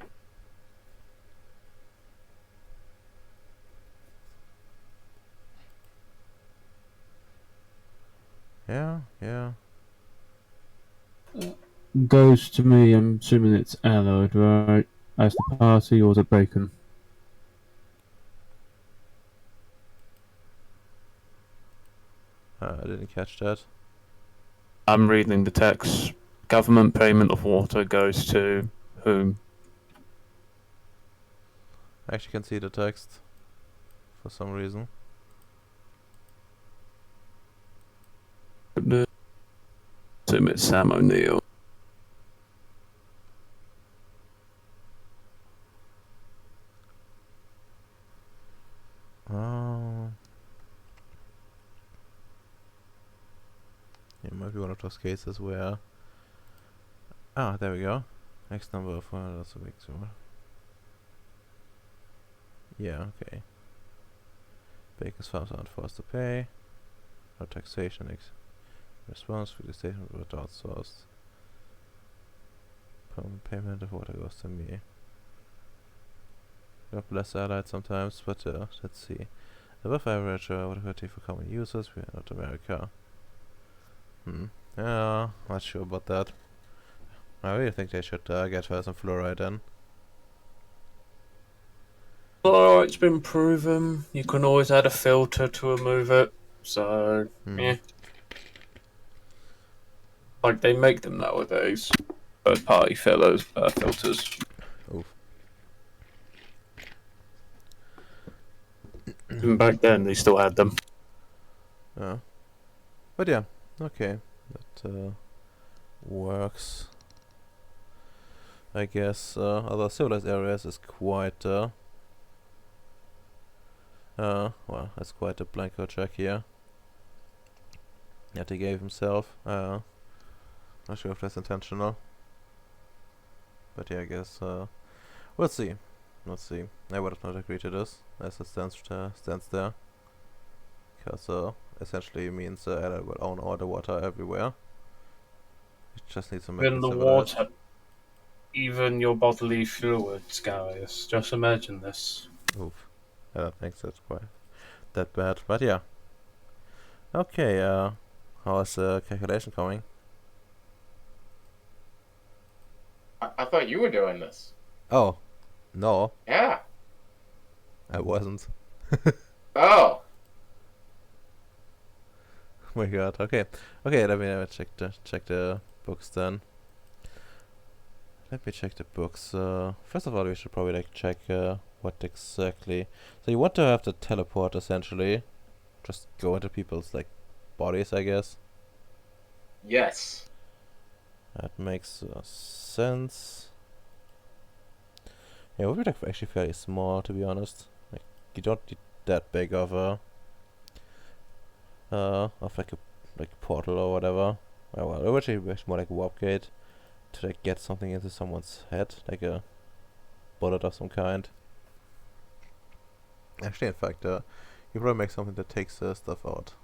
Yeah, yeah. goes to me. I'm assuming it's allied, right? As the party or the bacon? I didn't catch that. I'm reading the text. Government payment of water goes to whom? I actually can see the text for some reason. Assume it's Sam O'Neill. Oh. It might be one of those cases where... Ah, there we go. X number of that's a big zero. Yeah, okay. Bacon's farms aren't forced to pay. No taxation response for the station was outsourced. Permanent payment of water goes to me. God bless allied sometimes, but let's see. Above average water quality for common users, we are not America. Yeah, not sure about that. I really think they should get her some fluoride in. Fluoride's been proven. You can always add a filter to remove it. So, yeah. Like, they make them nowadays. Third-party filters. Oof. And back then, they still had them. But yeah, okay. That works. I guess other civilized areas is quite well, that's quite a blanco check here that he gave himself. Not sure if that's intentional, but yeah, I guess we'll see. Let's see. I would have not agreed to this as it stands there, because essentially means Ella will own all the water everywhere. It just needs to make In it the civilized. water, even your bodily fluids, guys. Just imagine this. Oof. I don't think that's quite that bad, but yeah. Okay, how's the calculation coming? I thought you were doing this. Oh, no, Yeah. I wasn't. Oh. Oh my god. Okay, okay. Let me check the books then. Let me check the books. First of all, we should probably like check what exactly. So you want to have the teleport essentially, just go into people's like bodies, I guess. Yes. That makes sense. Yeah, it would be like actually fairly small, to be honest. Like you don't need that big of a like a portal or whatever. Oh, well, it would actually be more like a warp gate to like get something into someone's head, like a bullet of some kind. Actually, in fact, you probably make something that takes stuff out.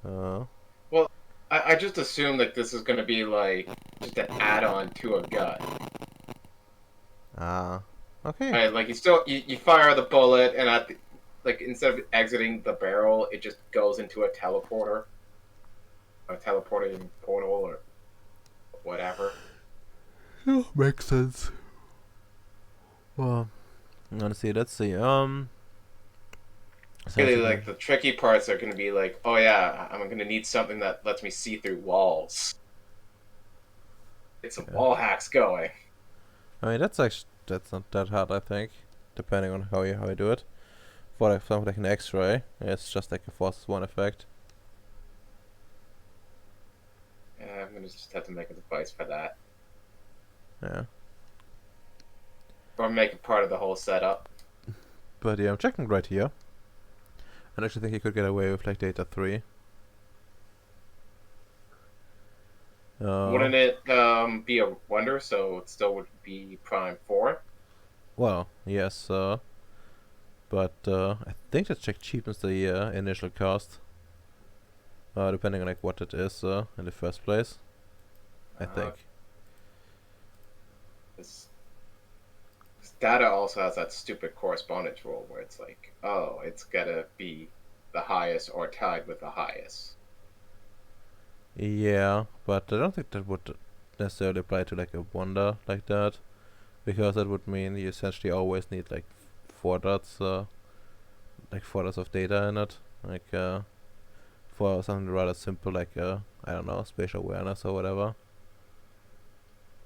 Well, I just assume that this is going to be like just an add-on to a gun. Okay. Right, like you fire the bullet, and like instead of exiting the barrel, it just goes into a teleporter, a teleporting portal, or whatever. Yeah, makes sense. Well, honestly, let's see. Really, like the tricky parts are going to be like, oh yeah, I'm going to need something that lets me see through walls. Get some wall hacks going. I mean, that's not that hard, I think, depending on how you do it. For like something like an X-ray, it's just like a forces one effect. Yeah, I'm going to just have to make a device for that. Yeah. Or make it part of the whole setup. But yeah, I'm checking right here. I actually think you could get away with like data 3. Wouldn't it be a wonder, so it still would be prime 4? Well, yes, but I think that check cheapens the initial cost. Depending on like what it is in the first place. I think. This data also has that stupid correspondence rule where it's like, oh, it's gotta be the highest or tied with the highest. Yeah, but I don't think that would necessarily apply to like a wonder like that, because that would mean you essentially always need like 4 dots, like 4 dots of data in it, like for something rather simple like I don't know, spatial awareness or whatever.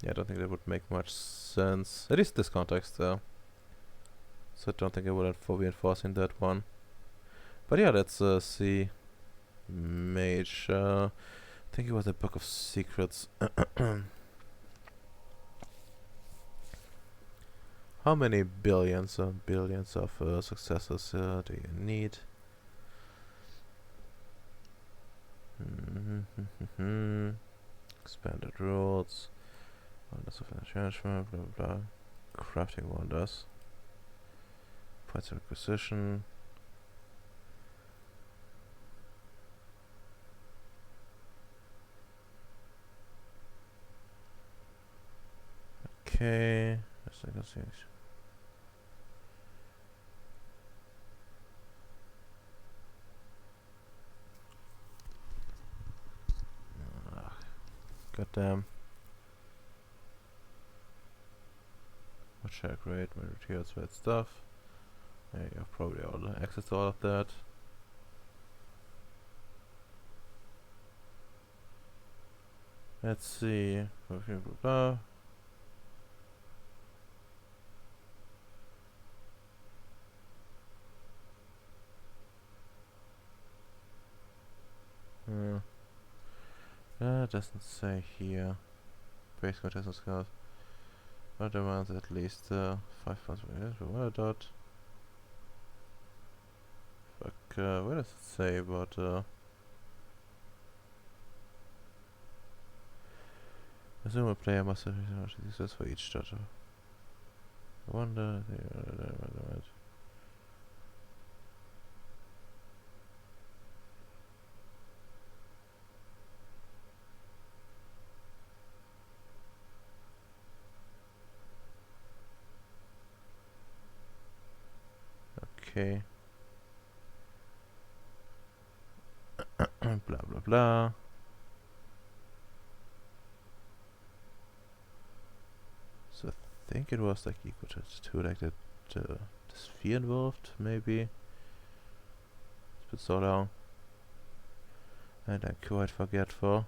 Yeah, I don't think that would make much sense, at least in this context. So I don't think I would be enforcing that one. But yeah, let's see. Mage. I think it was a Book of Secrets. How many billions of successes do you need? Expanded rules. Wonders of enchantment, blah blah blah. Crafting wonders. Points of acquisition. Okay. Let's see. Goddamn. What shall I create? My materials, bad stuff. Yeah, you have probably all the access to all of that. Let's see. Blah, blah, blah. Doesn't say here. Base contestant skills. But demands at least 5 points per 1 dot. Fuck, what does it say about assume a player must have success for each dot. I wonder. Okay. Blah blah blah. So I think it was like equal to like the sphere involved, maybe. It's been so long. And I'm quite forgetful.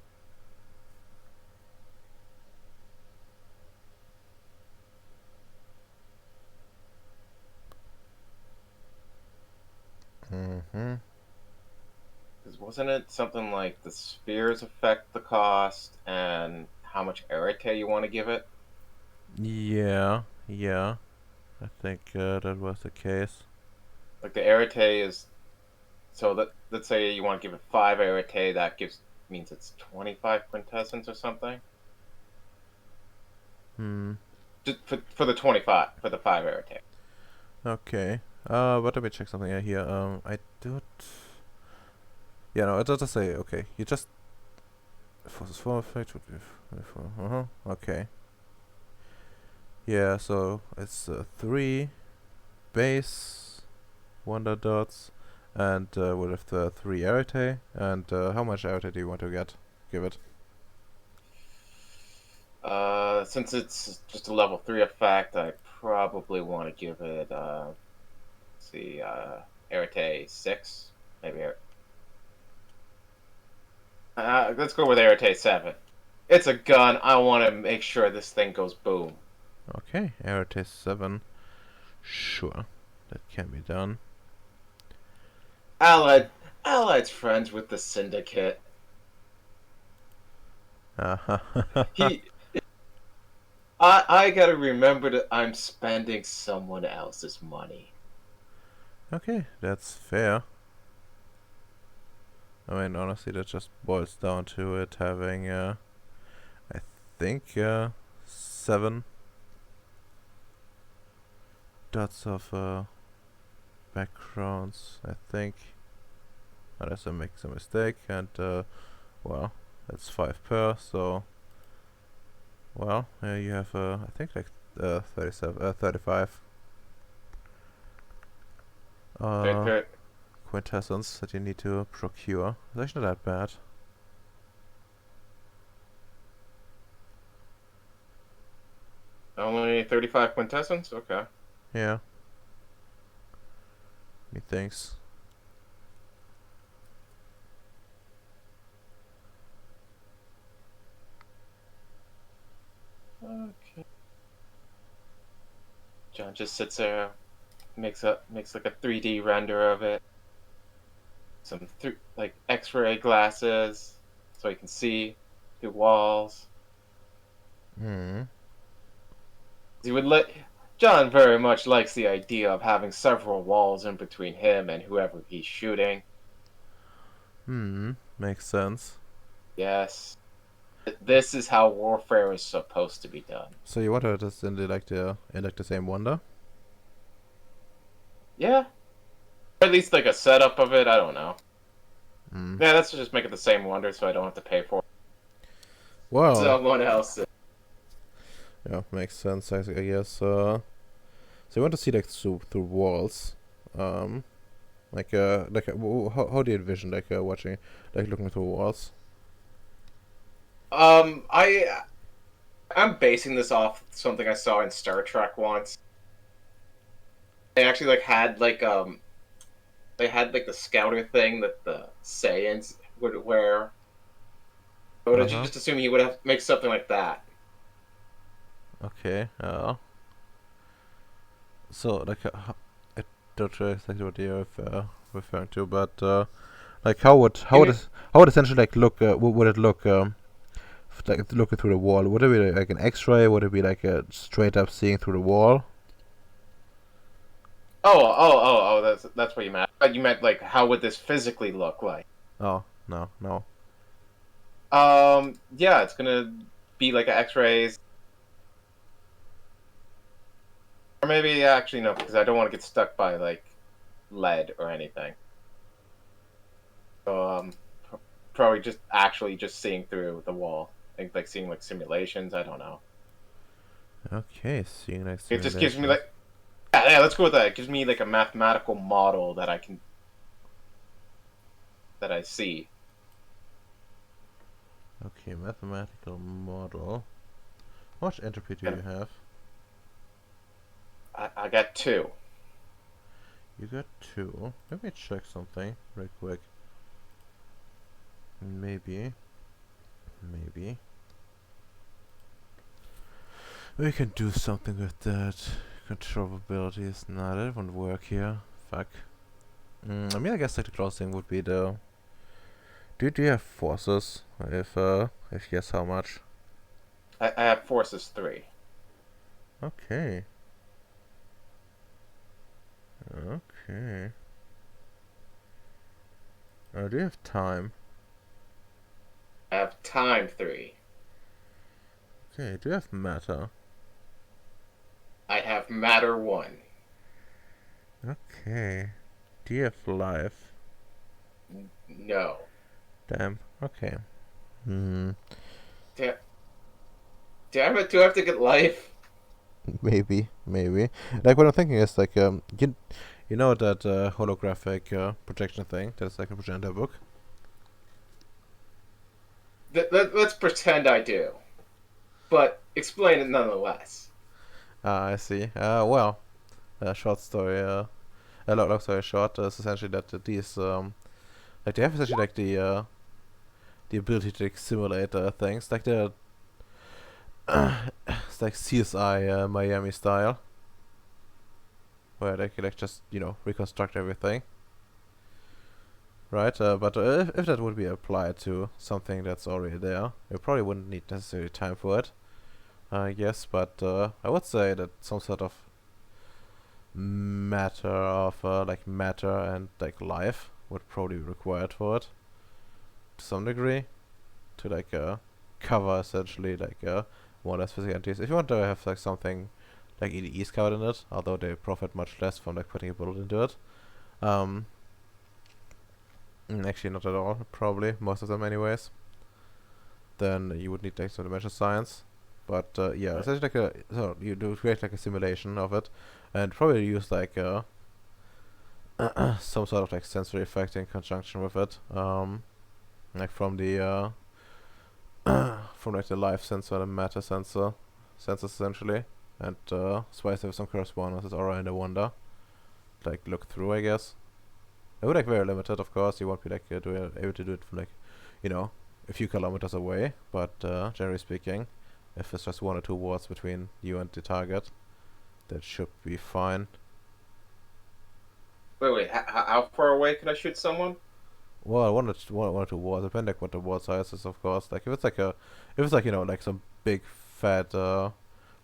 Because wasn't it something like the spheres affect the cost and how much arete you want to give it? Yeah. I think that was the case. Like the arete is, so that let's say you want to give it 5 arete, that means it's 25 quintessence or something. Just for the 25 for the 5 arete. Okay. But let me check something out here. I don't. Yeah, no, it doesn't say. Okay, you just forces 4 effect would be 4. Okay. Yeah, so it's 3 base wonder dots, and we'll have the 3 arete. And how much arete do you want to give it? Since it's just a level 3 effect, I probably want to give it, let's see, arete 6, maybe. Let's go with arete 7. It's a gun. I want to make sure this thing goes boom. Okay, arete 7. Sure, that can be done. Allied's friends with the Syndicate. He, I gotta remember that I'm spending someone else's money. Okay, that's fair. I mean, honestly, that just boils down to it having, I think, 7 dots of backgrounds, I think. Unless I make some mistake, and, well, that's 5 per, so, well, you have, I think, like, 35 quintessence that you need to procure. It's actually not that bad. only 35 quintessence? Okay. Yeah. Methinks. Okay. John just sits there, makes like a 3D render of it. Some like X-ray glasses, so he can see through walls. Hmm. He would let John very much likes the idea of having several walls in between him and whoever he's shooting. Makes sense. Yes, this is how warfare is supposed to be done. So you want to just in the same wonder? Yeah, or at least like a setup of it. I don't know. Hmm. Yeah, let's just make it the same wonder, so I don't have to pay for it. Well, Someone else. yeah, makes sense. I guess. So you want to see like through walls, how do you envision watching, like looking through walls? I'm basing this off something I saw in Star Trek once. They actually they had like the scouter thing that the Saiyans would wear. I would have Uh-huh. just assumed he would have make something like that. Okay. So I don't know exactly what you're referring to, but like how would essentially like look? Would it look like looking through the wall? Would it be like an X-ray? Would it be like a straight up seeing through the wall? That's what you meant. You meant like how would this physically look like? Oh no. Yeah, it's gonna be like X-rays, or maybe actually no, because I don't want to get stuck by like lead or anything. So probably just actually just seeing through the wall. I think like seeing like simulations. I don't know. Okay, seeing like It just gives me simulations. like yeah, let's go with that. It gives me like a mathematical model that I see. Okay, mathematical model. How much entropy do you have? I got 2. You got 2. Let me check something real quick. Maybe we can do something with that. Controllability not. That won't work here. Fuck. I mean, I guess like the closest thing would be the. Do you have forces? If yes, how much? I have forces 3. Okay. Okay. Do you have time? I have time 3. Okay. Do you have matter? I have matter 1. Okay. Do you have life? No. Damn. Okay. Hmm. Damn. Damn it, do I have to get life? Maybe. Like what I'm thinking is like you know that holographic projection thing that's like a projector book. Let's pretend I do. But explain it nonetheless. I see. Well, short story. A long story short is essentially that these like they have essentially like the ability to like, simulate things like the it's like CSI Miami style, where they can like just reconstruct everything. Right, but if that would be applied to something that's already there, you probably wouldn't need necessarily time for it. Yes, but I would say that some sort of matter and like life would probably be required for it to some degree to like cover essentially like more or less physical entities. If you want to have like something like EDEs covered in it, although they profit much less from like putting a bullet into it. Actually, not at all. Probably most of them, anyways. Then you would need like some dimension science. But yeah, essentially like so you do create like a simulation of it, and probably use like some sort of like sensory effect in conjunction with it. Like from the from like the life sensor, the matter sensors essentially. and spice with some correspondences aura in the wonder. Like look through, I guess. It would like very limited, of course. You won't be like able to do it from like, you know, a few kilometers away. But generally speaking, if it's just 1 or 2 wards between you and the target, that should be fine. Wait. How far away can I shoot someone? Well, one or two wards, depending what the ward size is, of course. Like if it's like, you know, like some big fat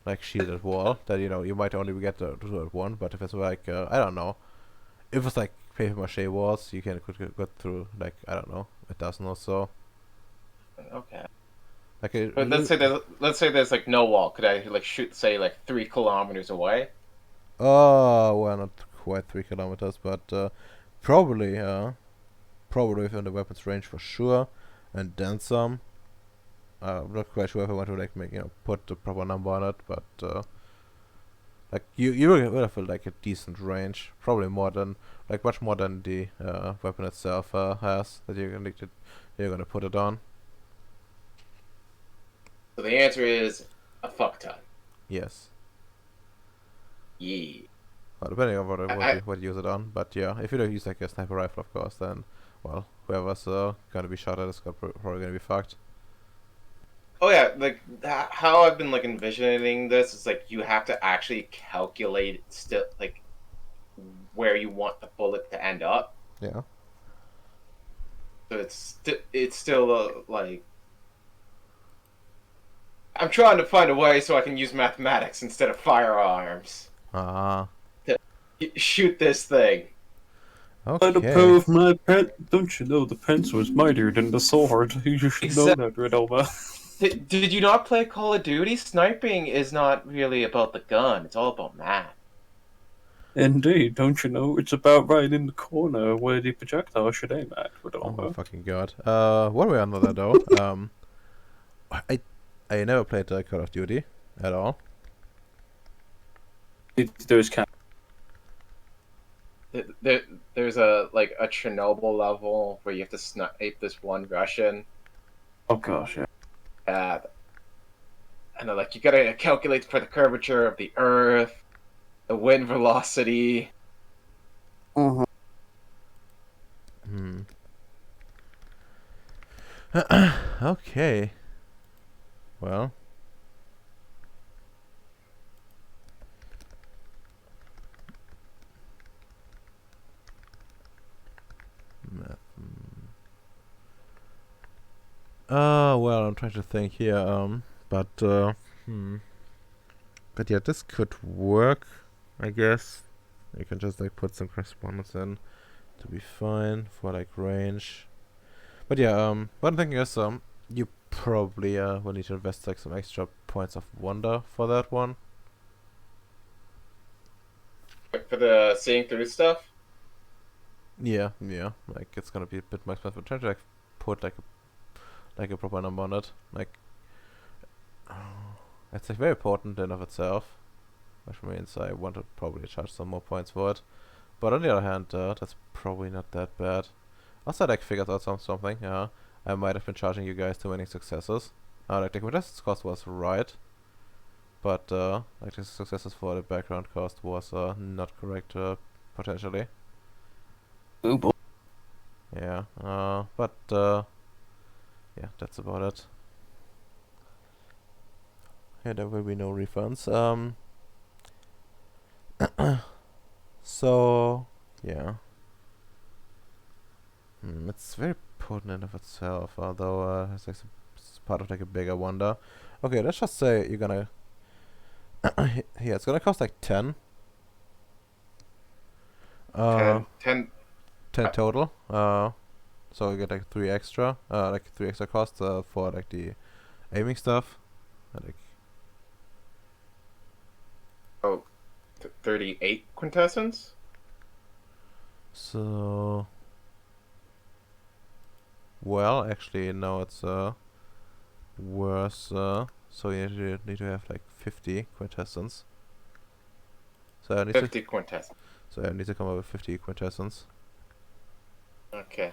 like shielded wall, that, you know, you might only get to it one. But if it's like I don't know, if it's like paper mache walls, you could go through like, I don't know, a dozen or so. Okay. Like But let's say there's like no wall. Could I like shoot, say, like 3 kilometers away? oh, well, not quite 3 kilometers, but probably within the weapon's range for sure, and then some. I'm not quite sure if I want to like make, you know, put the proper number on it, but like you will have like a decent range, probably more than, like much more than the weapon itself has, that you're gonna put it on. So the answer is a fuck ton. Yes. Yeah. Well, depending on I, what you use it on, but yeah, if you don't use like a sniper rifle, of course, then well, whoever's gonna be shot at is probably gonna be fucked. Oh yeah, like how I've been like envisioning this is like you have to actually calculate still like where you want the bullet to end up. Yeah. So it's still like I'm trying to find a way so I can use mathematics instead of firearms Ah. to shoot this thing. By the Okay. power of my pen, don't you know the pencil is mightier than the sword? You should know that, Redoma. Did you not play Call of Duty? Sniping is not really about the gun; it's all about math. Indeed, don't you know? It's about right in the corner where the projectile should aim at, Oh my Redoma. fucking god. One way or another though, I I never played Call of Duty at all. There's cat. There's a like a Chernobyl level where you have to snipe this one Russian. Oh gosh, yeah. Uh, and they're like, you gotta calculate for the curvature of the Earth, the wind velocity. Uh-huh. Hmm. Okay. Well. Math. Well, I'm trying to think here. But But yeah, this could work, I guess. You can just like put some correspondence in to be fine for like range. But yeah, what I'm thinking is you probably will need to invest like some extra points of wonder for that one. For the seeing through stuff. Yeah, like it's gonna be a bit more expensive. Try to like put like a proper number on it. Like it's like very important in of itself, which means I want to probably charge some more points for it. But on the other hand, that's probably not that bad. Also, I like figured out something. I might have been charging you guys too many successes. Like the contestants cost was right, but like the successes for the background cost was not correct potentially. Oh boy. Yeah. But yeah, that's about it. Yeah, there will be no refunds. So yeah. It's very potent in of itself, although it's like it's part of like a bigger wonder. Okay, let's just say you're gonna yeah, it's gonna cost like 10. 10 10 total. So you get like 3 extra, like 3 extra costs for like the aiming stuff. Like 38 quintessence. so. Well, actually, no, it's worse. So you need to have like 50 quintessence. So I need 50 quintessence. So I need to come up with 50 quintessence. Okay.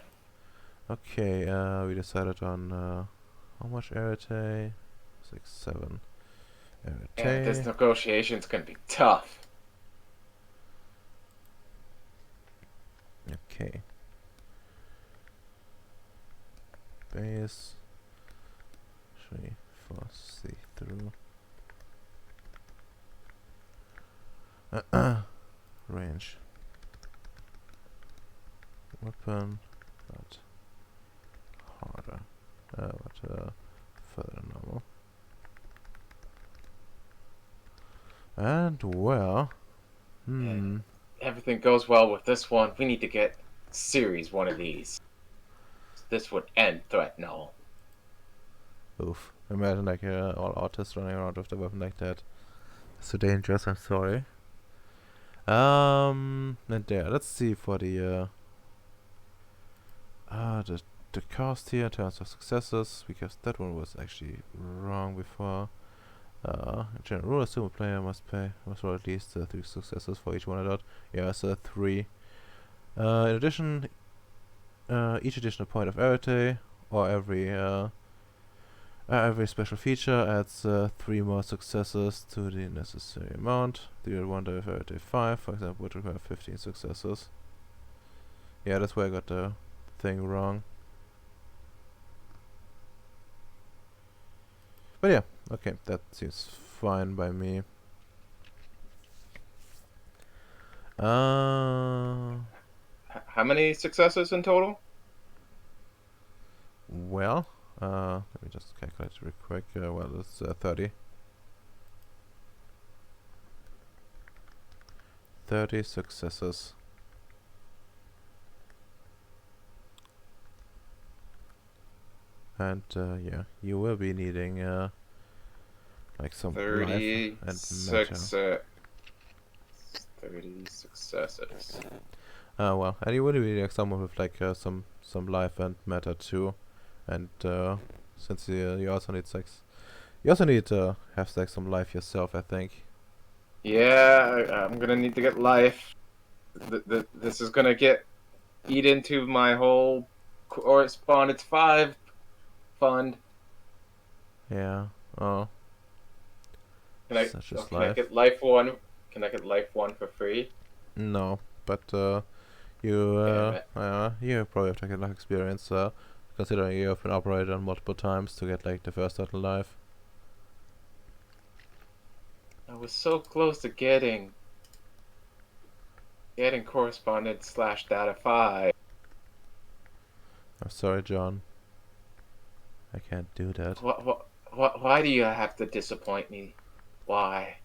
Okay, we decided on how much arete? 6, 7. Yeah, this Arete. negotiation's gonna be tough. Okay. Base. 3, 4, see through. Range. Weapon. But harder. But further normal. And well. Everything goes well with this one. We need to get Ceres one of these. This would end threat null. Oof. Imagine like all autists running around with a weapon like that. So dangerous, I'm sorry. And yeah, let's see for the cost here in terms of successes, because that one was actually wrong before. In general rule, assume a player must roll at least 3 successes for each one I dot. Yeah, so 3. In addition, each additional point of arete or every special feature adds 3 more successes to the necessary amount. The other one with arete 5, for example, would require 15 successes. Yeah, that's where I got the thing wrong. But yeah, okay, that seems fine by me. How many successes in total? Well, let me just calculate it real quick. Well, it's 30. 30 successes. And yeah, you will be needing like some life and matter. 30 successes. Well, and you will be needing someone with like some life and matter too, and since you also need sex, you also need to have like some life yourself, I think. Yeah, I'm gonna need to get life. This is gonna eat into my whole correspondence 5 fund. Yeah. Oh, such is Can I life. get life 1? Can I get life 1 for free? No, but Damn it. you probably have to get like experience, considering you have been operated on multiple times to get like the first turtle life. I was so close to getting correspondence / data 5. I'm sorry, John. I can't do that. Why do you have to disappoint me? Why?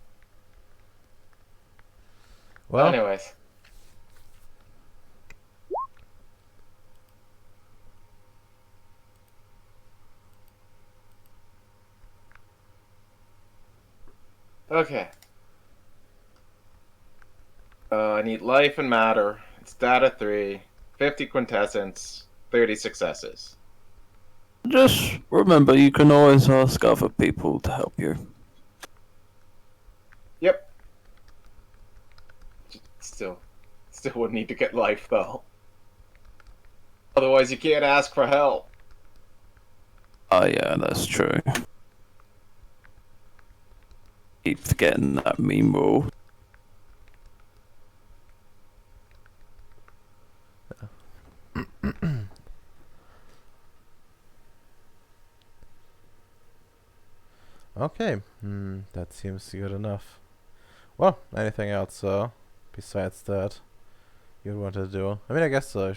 Well, Anyways. Okay. I need life and matter. It's data 3, 50 quintessence, 30 successes. Just remember, you can always ask other people to help you. Yep. Still would need to get life though. Otherwise, you can't ask for help. Oh yeah, that's true. Keep forgetting that meme rule. okay. That seems good enough. Well, anything else besides that you want to do? I mean, I guess well,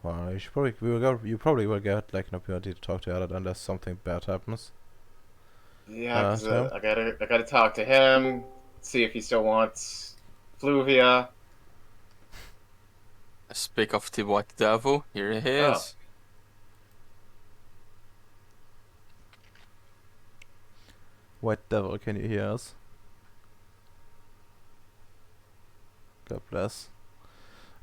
you probably will get like an opportunity to talk to Alad unless something bad happens. Yeah, because So I gotta talk to him, see if he still wants Fluvia. Speak of the White Devil, here he is. White Devil, can you hear us? God bless.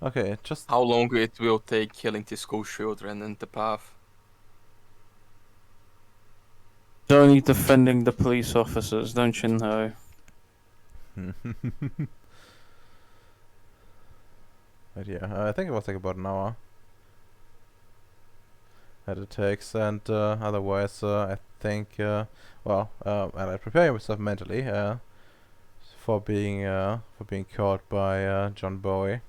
Okay, just How long it will take killing the school children in the path? You're only defending the police officers, don't you know? But yeah, I think it was like about an hour that it takes, and otherwise I think, well, and I prepare myself mentally for being caught by John Bowie.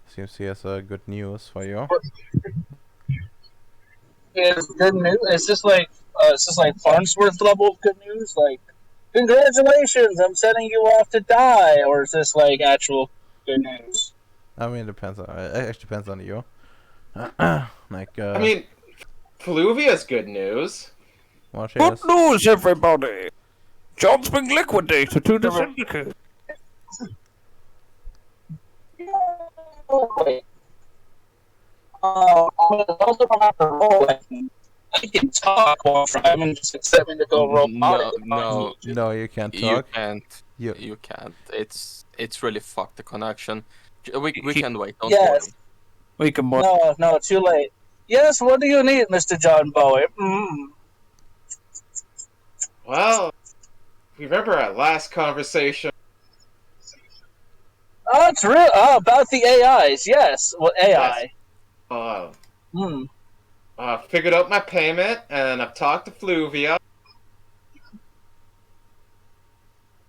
Seems he has good news for you. Is good news? Is this like Farnsworth level of good news? Like, congratulations, I'm sending you off to die, or is this like actual good news? I mean, it depends on. It actually depends on you. Like, I mean, Fluvia's good news. well, she Good is. news, everybody! John's been liquidated to the syndicate. Oh, wait. Also from after roll, I can talk while driving. Just accept me to go robotic. No, you can't You talk. can't. You You can't. It's really fucked the connection. We can wait. Don't Yes. worry. We can No, too late. Yes, what do you need, Mr. John Bowie? Well, remember our last conversation? Oh, it's real. Oh, about the AIs. Yes. Well, AI. Yes. Hmm. Figured out my payment, and I've talked to Fluvia. In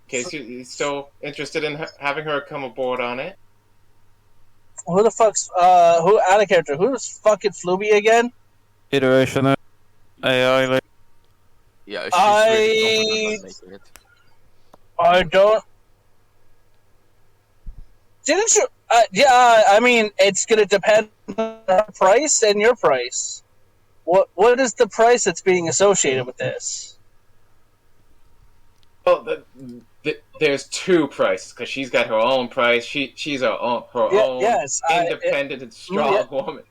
case you're still interested in having her come aboard on it. Who the fuck's who out of character? Who's fucking Fluby again? iteration of AI. Like, Yeah, she's really confident on making it. I don't. Didn't you? Yeah, I mean, it's gonna depend on her price and your price. What is the price that's being associated with this? Well, there's two prices because she's got her own price. She's her own Yes, independent and strong woman.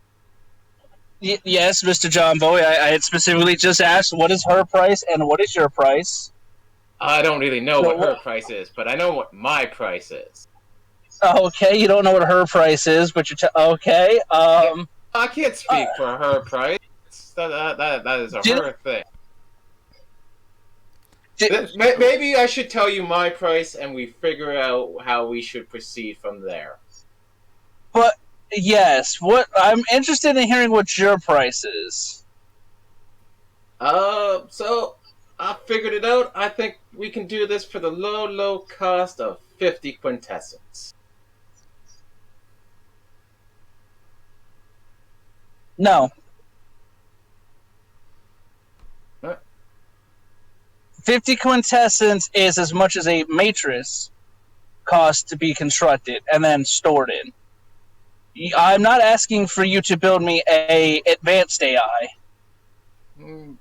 Yes, Mr. John Bowie. I had specifically just asked what is her price and what is your price. I don't really know what her price is, but I know what my price is. Okay, you don't know what her price is, but okay. I can't speak for her price. That is her thing. Maybe I should tell you my price, and we figure out how we should proceed from there. But yes, what I'm interested in hearing what your price is. So I figured it out. I think we can do this for the low cost of 50 quintessence. No. What? 50 quintessence is as much as a matrix costs to be constructed and then stored in. I'm not asking for you to build me a advanced AI.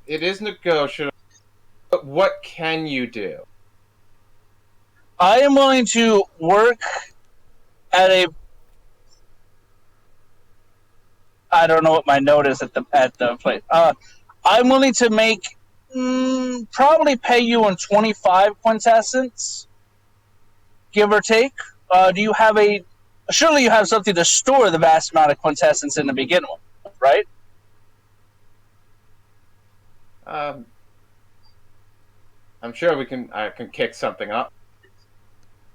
It is negotiable, but what can you do? I am willing to work at a. I don't know what my note is at the place. I'm willing to make probably pay you in 25 quintessence, give or take. Do you have a? Surely you have something to store the vast amount of quintessence in to begin with, right? I'm sure I can kick something up.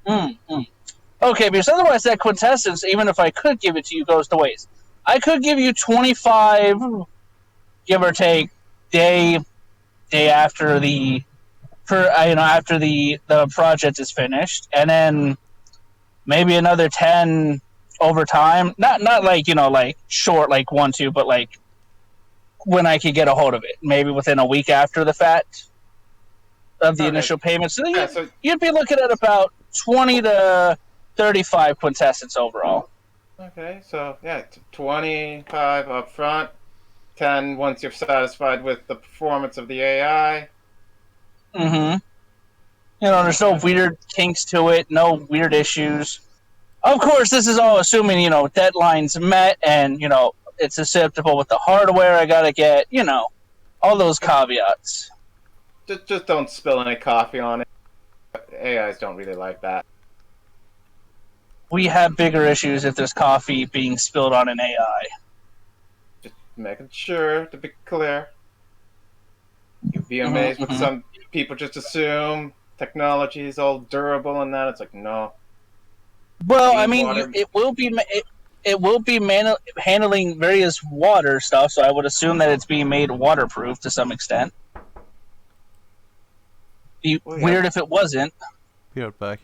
Okay, because otherwise that quintessence, even if I could give it to you, goes to waste. I could give you 25, give or take, day after after the project is finished, and then maybe another 10 over time. Not like like short, like 1-2, but like when I could get a hold of it, maybe within a week after the fact of the initial payment. So, you'd be looking at about 20 to 35 quintessence overall. Okay, so 25 up front, 10 once you're satisfied with the performance of the AI. Mm-hmm. There's no weird kinks to it, no weird issues. Of course, this is all assuming, deadlines met and, it's acceptable with the hardware I gotta get, all those caveats. Just don't spill any coffee on it. AIs don't really like that. We have bigger issues if there's coffee being spilled on an AI. Just making sure to be clear. You'd be amazed what some people just assume technology is all durable and that. It's like, no. Well, I mean, it will be. it will be handling various water stuff, so I would assume that it's being made waterproof to some extent. Be weird if it wasn't. Be right back.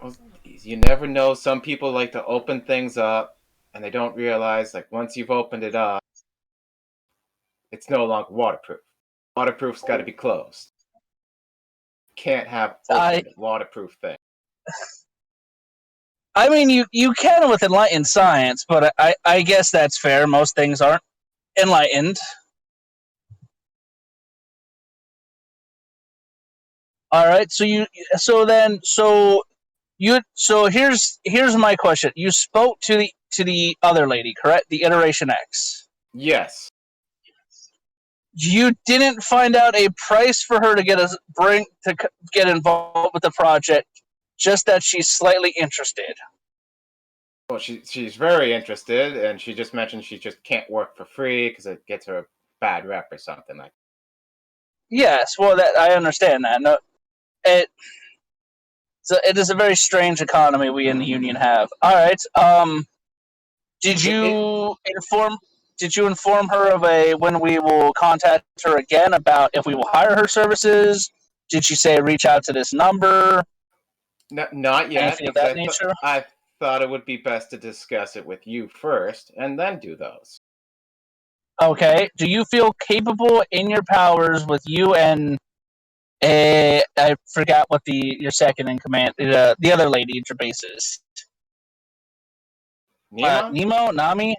Well, you never know. Some people like to open things up, and they don't realize, like, once you've opened it up, it's no longer waterproof. Waterproof's got to be closed. Can't have open waterproof thing. I mean, you can with enlightened science, but I guess that's fair. Most things aren't enlightened. All right, so here's my question. You spoke to the other lady, correct? The Iteration X. Yes. You didn't find out a price for her to get involved with the project, just that she's slightly interested. Well, she's very interested, and she just mentioned she just can't work for free because it gets her a bad rep or something like that. Yes, well, that I understand that. No, it is a very strange economy we in the union have. All right. Did you inform her of when we will contact her again about if we will hire her services? Did she say reach out to this number? Not yet. Anything of that nature? I thought it would be best to discuss it with you first, and then do those. Okay. Do you feel capable in your powers with you and I forgot what your second in command, the other lady at your base is. Nemo? Nami?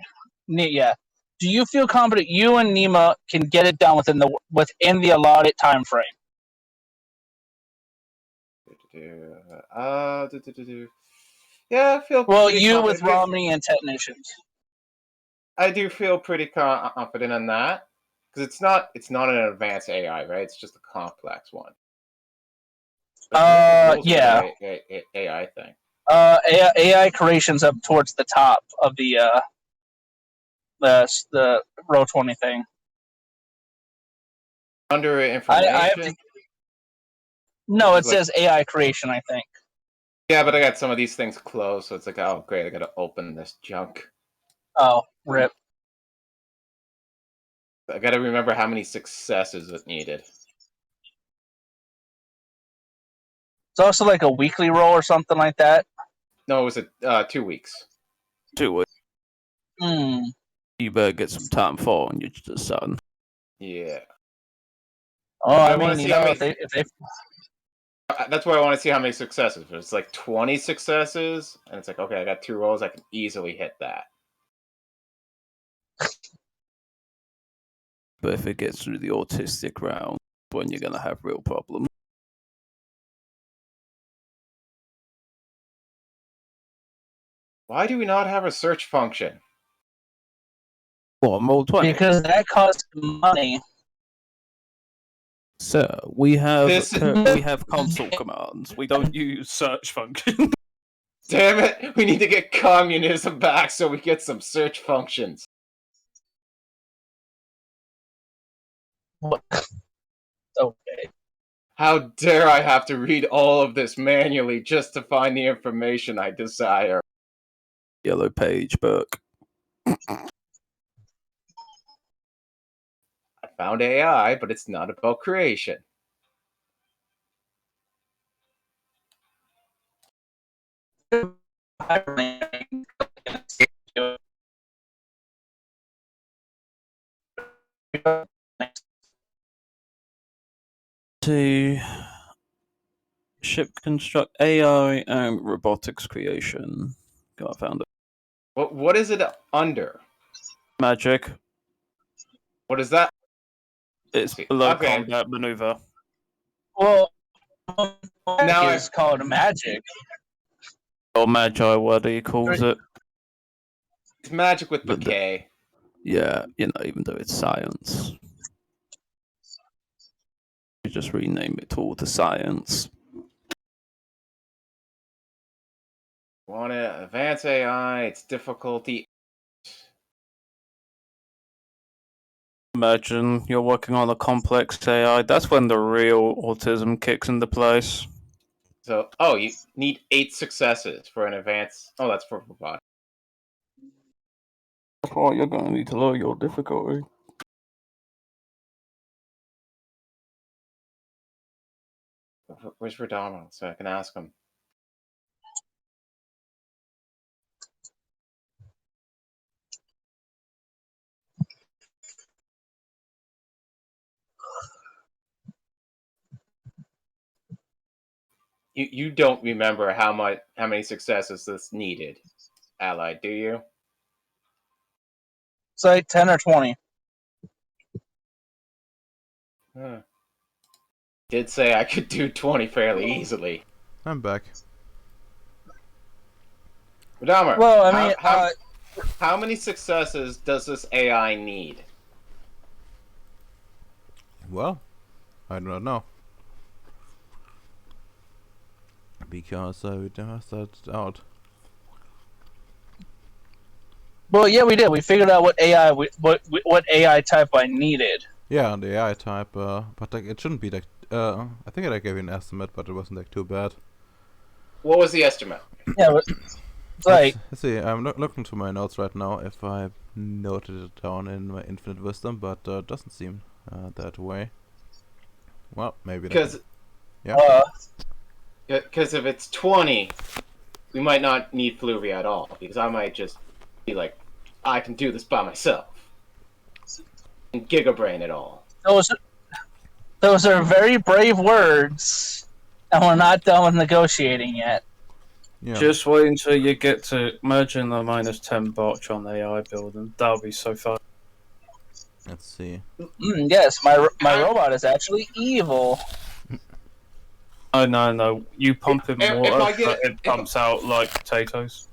Yeah. Do you feel confident you and Nemo can get it done within the allotted time frame? Yeah, I feel. Well, you with Romney and technicians. I do feel pretty confident in that because it's not an advanced AI, right? It's just a complex one. Yeah. AI thing. AI creation's up towards the top of the row 20 thing. Under information. No, it says AI creation, I think. Yeah, but I got some of these things closed, so it's like, oh great, I gotta open this junk. Oh, rip. I gotta remember how many successes it needed. It's also like a weekly roll or something like that. No, it was 2 weeks. 2 weeks. Hmm. You better get some time for on your son. Yeah. Oh, I mean, you know, if they that's why I want to see how many successes. If it's like 20 successes, and it's like, okay, I got 2 rolls, I can easily hit that. But if it gets through the autistic round, when you're gonna have real problems. Why do we not have a search function? What, Roll 20? Because that costs money. Sir, we have console commands. We don't use search function. Damn it! We need to get communism back so we get some search functions. What? Okay. How dare I have to read all of this manually just to find the information I desire? Yellow page book. I found AI, but it's not about creation. To ship construct AI and robotics creation. God, I found it. What is it under? Magic. What is that? It's below combat maneuver. Well, now it's called magic. Or magi, what he calls it. It's magic with the K. Yeah, you know, even though it's science. You just rename it all to science. Want to advance AI, it's difficulty. Imagine you're working on a complex AI. That's when the real autism kicks into place. So, you need 8 successes for an advance. Oh, that's for robotics. That's why you're going to need to lower your difficulty. Where's Radama so I can ask him? You don't remember how many successes this needed, Allied, do you? It's like 10 or 20. Huh. Did say I could do 20 fairly easily. I'm back. Radama, Well, I mean, how many successes does this AI need? Well, I do not know. Because we never started out. well, yeah, we did. We figured out what AI type I needed. Yeah, on the AI type, but like it shouldn't be like. I think I gave you an estimate, but it wasn't like too bad. What was the estimate? Yeah, but it's like Let's see. I'm looking through my notes right now if I noted it down in my infinite wisdom, but doesn't seem that way. Well, maybe. Because Yeah. if it's 20, we might not need Fluvia at all, because I might just be like, I can do this by myself. And Gigabrain it all. those are very brave words, and we're not done with negotiating yet. Yeah. Just wait until you get to imagine the -10 botch on the AI building. That'll be so fun. Let's see. Yes, my robot is actually evil. Oh no! You pump in If water, I get- it pumps out like potatoes.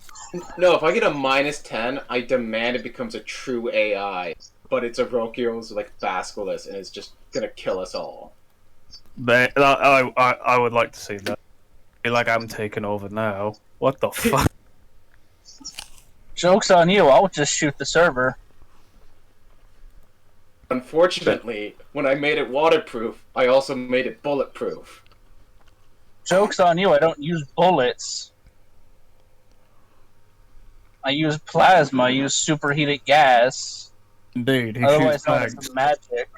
No, if I get a -10, I demand it becomes a true AI, but it's a Rokio's like Basculus, and it's just gonna kill us all. But I would like to see that. Be like I'm taking over now. What the fuck? Joke's on you. I'll just shoot the server. Unfortunately, when I made it waterproof, I also made it bulletproof. Joke's on you. I don't use bullets. I use plasma. I use superheated gas. Indeed, he Otherwise shoots known as bags. magic.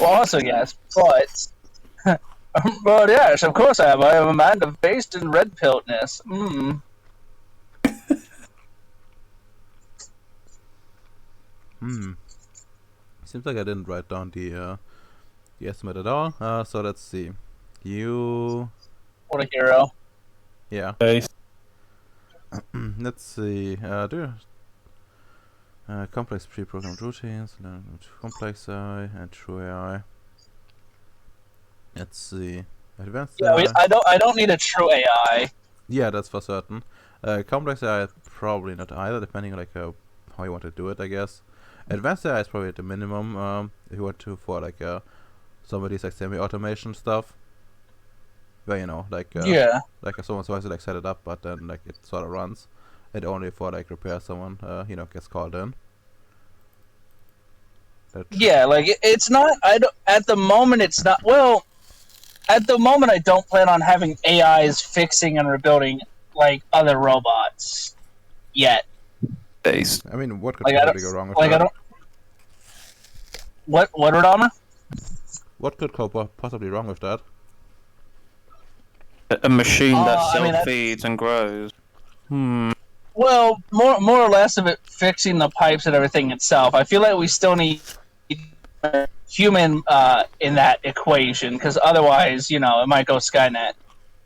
Well, also yes, but but yes, of course I am. I am a man based in red piltness. Seems like I didn't write down the estimate at all. So let's see. You. What a hero. Yeah. Base. Let's see. Complex pre-programmed routines, complex AI, and true AI. Let's see. Advanced Yeah, AI. I don't need a true AI. Yeah, that's for certain. Complex AI probably not either, depending on like how you want to do it, I guess. Advanced AI is probably at the minimum. If you want to for like some of these like semi-automation stuff, where like Yeah. like if someone's supposed to like set it up, but then like it sort of runs. It only for like repair someone gets called in. Yeah, like it's not. I don't. At the moment, it's not. Well, at the moment, I don't plan on having AIs fixing and rebuilding like other robots yet. Base. I mean, what could Like, possibly go wrong with Like that? I don't. What Radama? What could go possibly wrong with that? A machine that I mean, self-feeds and grows. Well, more or less of it fixing the pipes and everything itself. I feel like we still need human in that equation, because otherwise, it might go Skynet.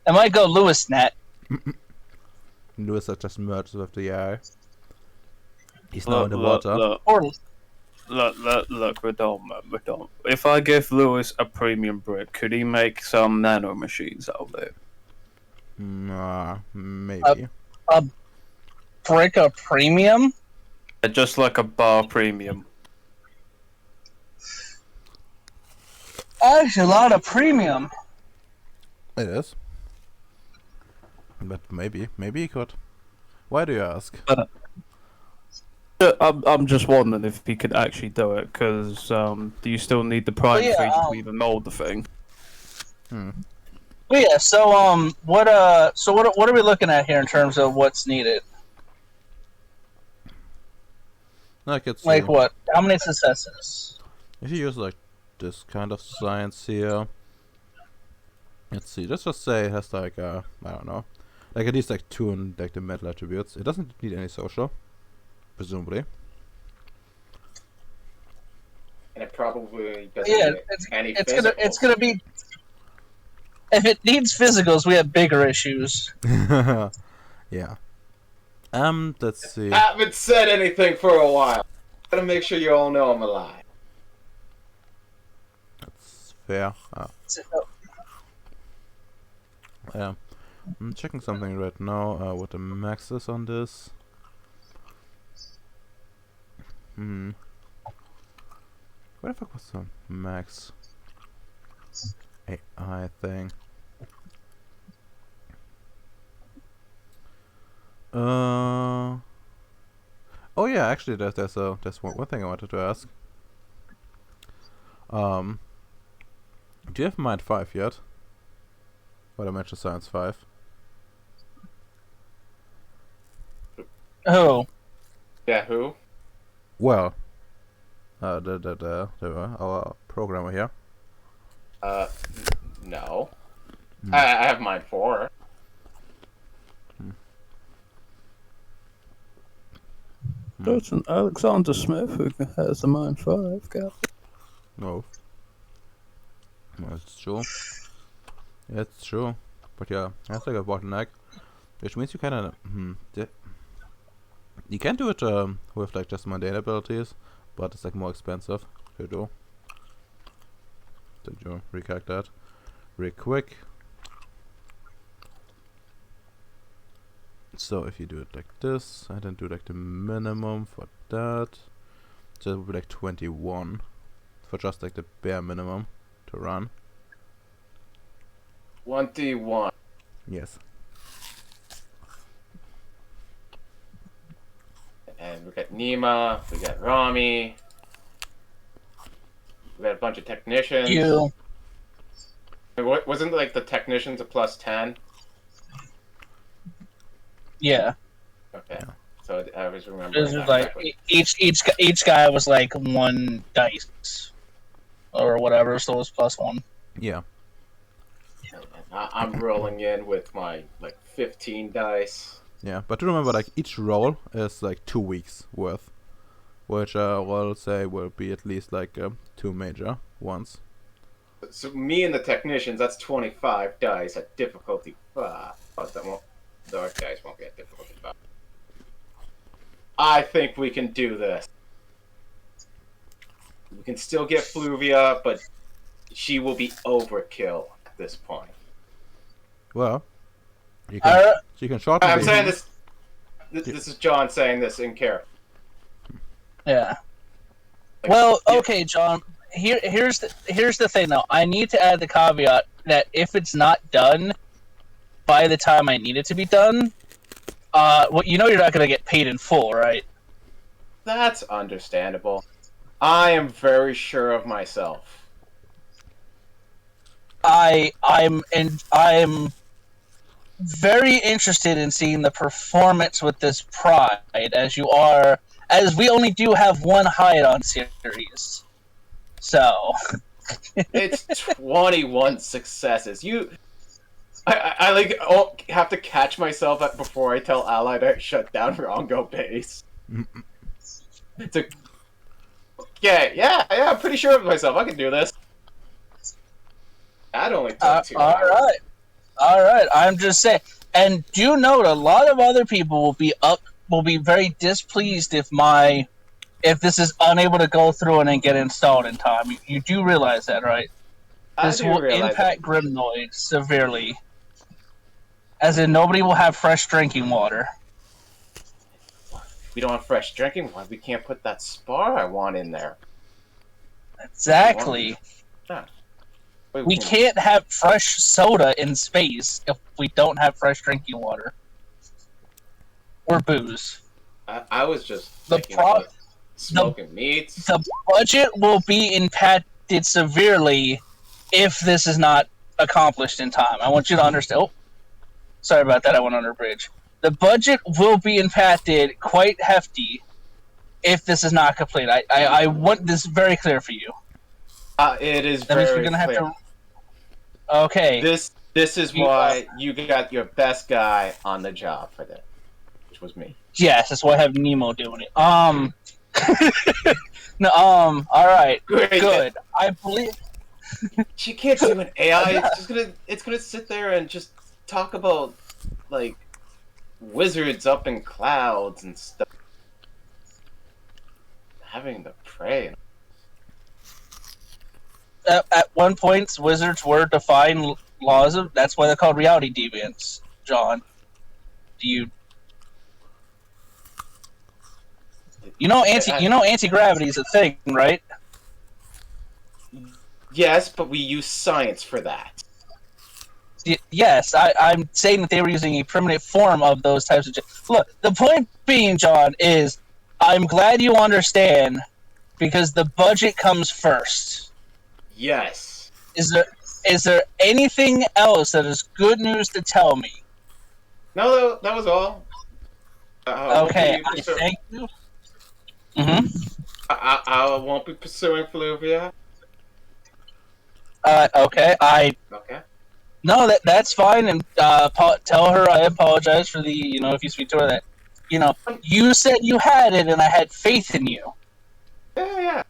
It might go LewisNet. Lewis has just merged with the AI. He's now in the water. Look, Radom. If I give Lewis a premium brick, could he make some nano machines out of it? Maybe. A brick of premium? Just like a bar premium. That's a lot of premium. It is. But maybe he could. Why do you ask? I'm just wondering if he could actually do it, because do you still need the prime feed to even mold the thing? Well, yeah. So what are we looking at here in terms of what's needed? Like it's Like what? How many successes? if you use like this kind of science here. Let's see. Let's just say it has like I don't know, like at least like 2 in like the mental attributes. It doesn't need any social, presumably. And it probably doesn't Yeah, need any it's physicals. gonna be. If it needs physicals, we have bigger issues. Yeah. Let's see. Haven't said anything for a while. Gotta make sure you all know I'm alive. That's fair. Yeah. I'm checking something right now. What the max is on this. Where the fuck was the max AI thing? Oh yeah, actually there's one thing I wanted to ask. Do you have Mind 5 yet? Or Dimension Science 5? Oh, Yeah, who? Well, our programmer here. No. Hmm. I have mine 4. That's an Alexander Smith who has the Mind 5, Cap. No. That's true. Yeah, it's true. But yeah, that's like a bottleneck. Which means you kinda you can do it with like just mundane abilities, but it's like more expensive to do. Did you recalculate that real quick? So if you do it like this, and then do like the minimum for that, so it would be like 21 for just like the bare minimum to run. 21. Yes. And we got Nima, we got Rami, we got a bunch of technicians. you. Wasn't like the technicians a plus 10? Yeah. Okay. Yeah. So I was It remembering was that like correctly. each guy was like 1 dice or whatever, so it was +1. Yeah. I'm rolling in with my like 15 dice. Yeah, but to remember, like each roll is like 2 weeks worth, which we'll say will be at least like 2 major ones. So me and the technicians, that's 25 dice at difficulty 5. But that won't, those dice won't be at difficulty 5. I think we can do this. We can still get Fluvia, but she will be overkill at this point. Well, you can you can shorten. I'm the- saying this. This is John saying this in character. Yeah. Like, Well, yeah. okay, John. Here's the thing though. I need to add the caveat that if it's not done by the time I need it to be done, well, you know you're not gonna get paid in full, right? That's understandable. I am very sure of myself. I'm very interested in seeing the performance with this pride, as we only do have one hide on series. So It's 21 successes. I like have to catch myself before I tell Ally to shut down Rongo base. Okay, yeah, I'm pretty sure of myself. I can do this. That only took 2 hours. All right. I'm just saying. And do note, a lot of other people will be very displeased if this is unable to go through and then get installed in time. You do realize that, right? I This do will realize impact Grimnoid severely. As in, nobody will have fresh drinking water. we don't have fresh drinking water. We can't put that spar I want in there. Exactly. Yeah. Wait, We can't have fresh soda in space if we don't have fresh drinking water. Or booze. I was just The thinking pro- about smoking meats. The budget will be impacted severely if this is not accomplished in time. I want you to understand. Oh, sorry about that. I went under a bridge. The budget will be impacted quite hefty if this is not complete. I want this very clear for you. It is That means we're very gonna have clear. to. Okay. This is why you got your best guy on the job for this, which was me. Yes, that's why I have Nemo doing it. No. All right. Great. Good. I believe. She can't do an AI. It's gonna sit there and just talk about like wizards up in clouds and stuff, having to pray. At one point, wizards were defined laws of. That's why they're called reality deviants. John, do you? You know anti-gravity is a thing, right? Yes, but we use science for that. Yes, I'm saying that they were using a primitive form of those types of. Look, the point being, John, is I'm glad you understand because the budget comes first. Yes. Is there anything else that is good news to tell me? No, that was all. Okay, I thank you. Mm-hmm. I won't be pursuing Fluvia. Okay, Okay. No, that's fine, and tell her I apologize for the, if you speak to her that, you said you had it, and I had faith in you. Yeah.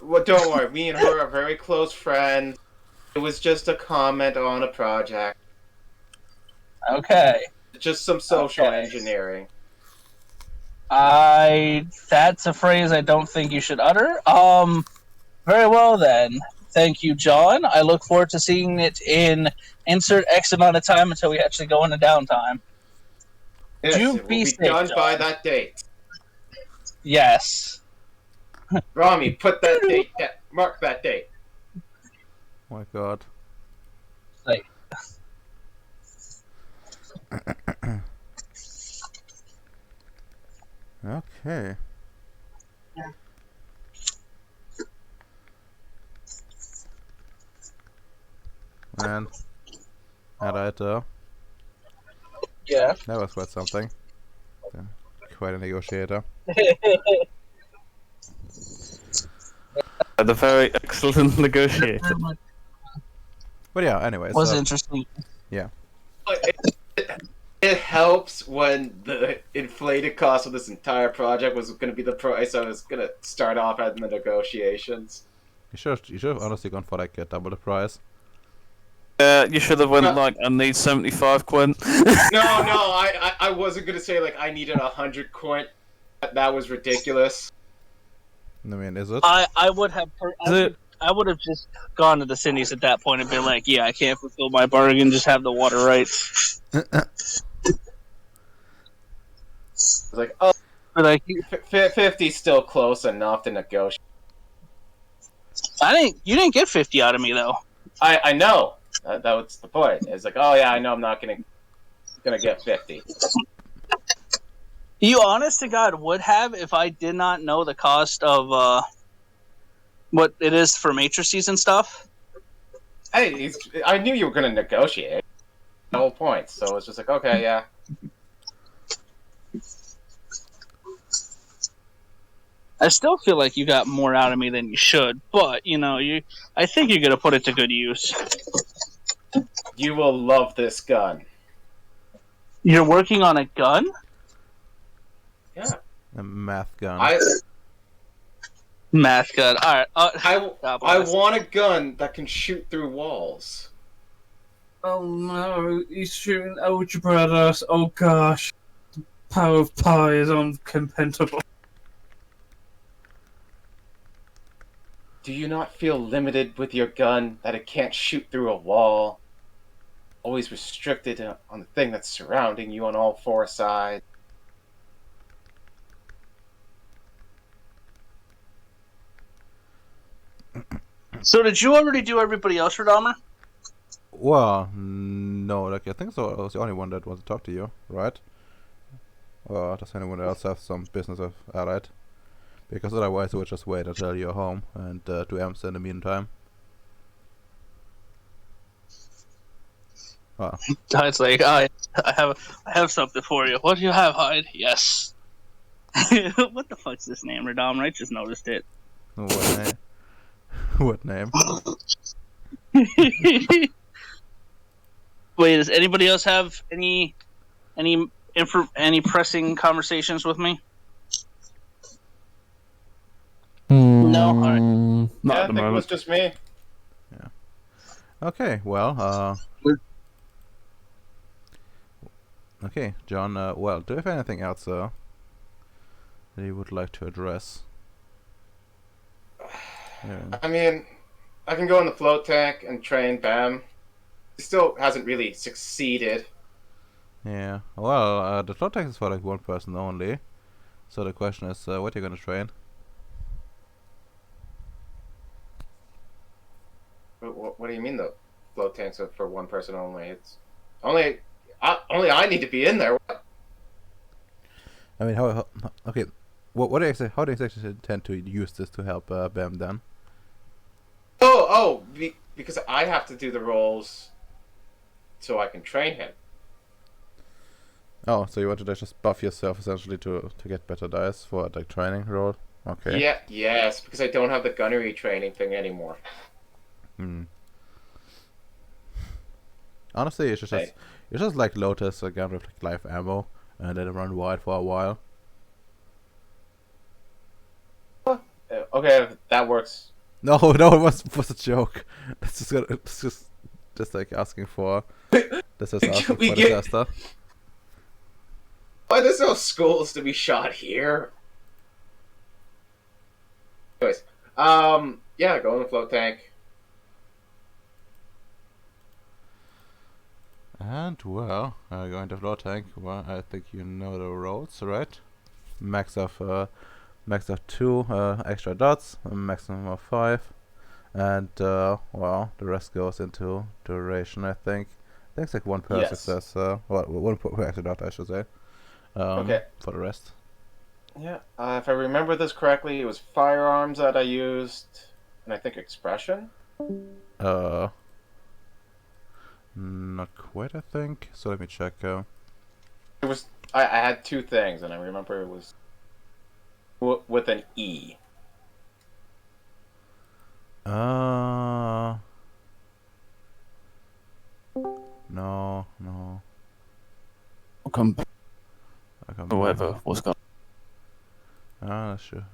Well, don't worry. Me and her are very close friends. It was just a comment on a project. Okay. Just some social engineering. That's a phrase I don't think you should utter. Very well then. Thank you, John. I look forward to seeing it in insert X amount of time until we actually go into downtime. Yes, You it will be be safe, done John. by that date. Yes. Rami, put that date. Mark that date. Oh my god. Like, Okay. And alright, yeah. that was quite something. Quite a negotiator. The very excellent negotiator. But yeah, anyways. Was interesting. It helps when the inflated cost of this entire project was going to be the price I was going to start off at in the negotiations. You should have honestly gone for like double the price. You should have went like, I need 75 quid. No, I wasn't going to say like I needed 100 coin. That was ridiculous. I mean, is it? I would have. I would have just gone to the Cindy's at that point and been like, "Yeah, I can't fulfill my bargain. Just have the water rights." Like, oh, But like, 50's still close enough to negotiate. you didn't get 50 out of me though. I know. That was the point. It's like, oh yeah, I know I'm not gonna get 50. You honest to God would have if I did not know the cost of what it is for matrices and stuff. Hey, I knew you were gonna negotiate. The whole point. So it's just like, okay, yeah. I still feel like you got more out of me than you should, but I think you're gonna put it to good use. You will love this gun. You're working on a gun? Yeah. A math gun. Math gun. All right. I want a gun that can shoot through walls. Oh no, he's shooting algebra at us. Oh gosh. The power of pi is uncompensable. Do you not feel limited with your gun, that it can't shoot through a wall? Always restricted on the thing that's surrounding you on all four sides? So did you already do everybody else, Radama? Well, no, like I think so. I was the only one that wanted to talk to you, right? Or does anyone else have some business with Allied? Because otherwise, we'll just wait until you're home and do EMS in the meantime. Oh. Hyde's like, I have something for you. What do you have, Hyde? Yes. What the fuck's this name, Radom? I just noticed it. What name? What name? Wait, does anybody else have any pressing conversations with me? No? Alright. Not Yeah, at I the think it was moment. just me. Okay, well, okay, John, well, do you have anything else, that you would like to address? Yeah. I mean, I can go in the float tank and train Bam. He still hasn't really succeeded. Yeah. Well, the float tank is for like one person only. So the question is, what are you gonna train? What do you mean the float tanks are for one person only? It's only I need to be in there. I mean, how okay, what do you exactly, how do you actually intend to use this to help Bam then? Because I have to do the roles so I can train him. Oh, so you wanted to just buff yourself essentially to get better dice for like training role? Okay. Yeah, yes, because I don't have the gunnery training thing anymore. Hmm. Honestly, you should just Hey. you just like Lotus a gun with like live ammo and let it run wide for a while. Okay, that works. No, no, it was a joke. It's just like asking for. This is asking We for get- disaster. Why there's no schools to be shot here? Anyways, yeah, go in the float tank. And well, going to float tank. Well, I think you know the roles, right? Max of 2 extra dots, a maximum of 5, and well, the rest goes into duration. I think it's like one per Yes. success. Well, one per extra dot, I should say. Okay. For the rest. Yeah, if I remember this correctly, it was firearms that I used, and I think expression. Not quite, I think. So let me check. It was I had two things, and I remember it was with an E. No. I'll come back. I can't Whoever was going. Sure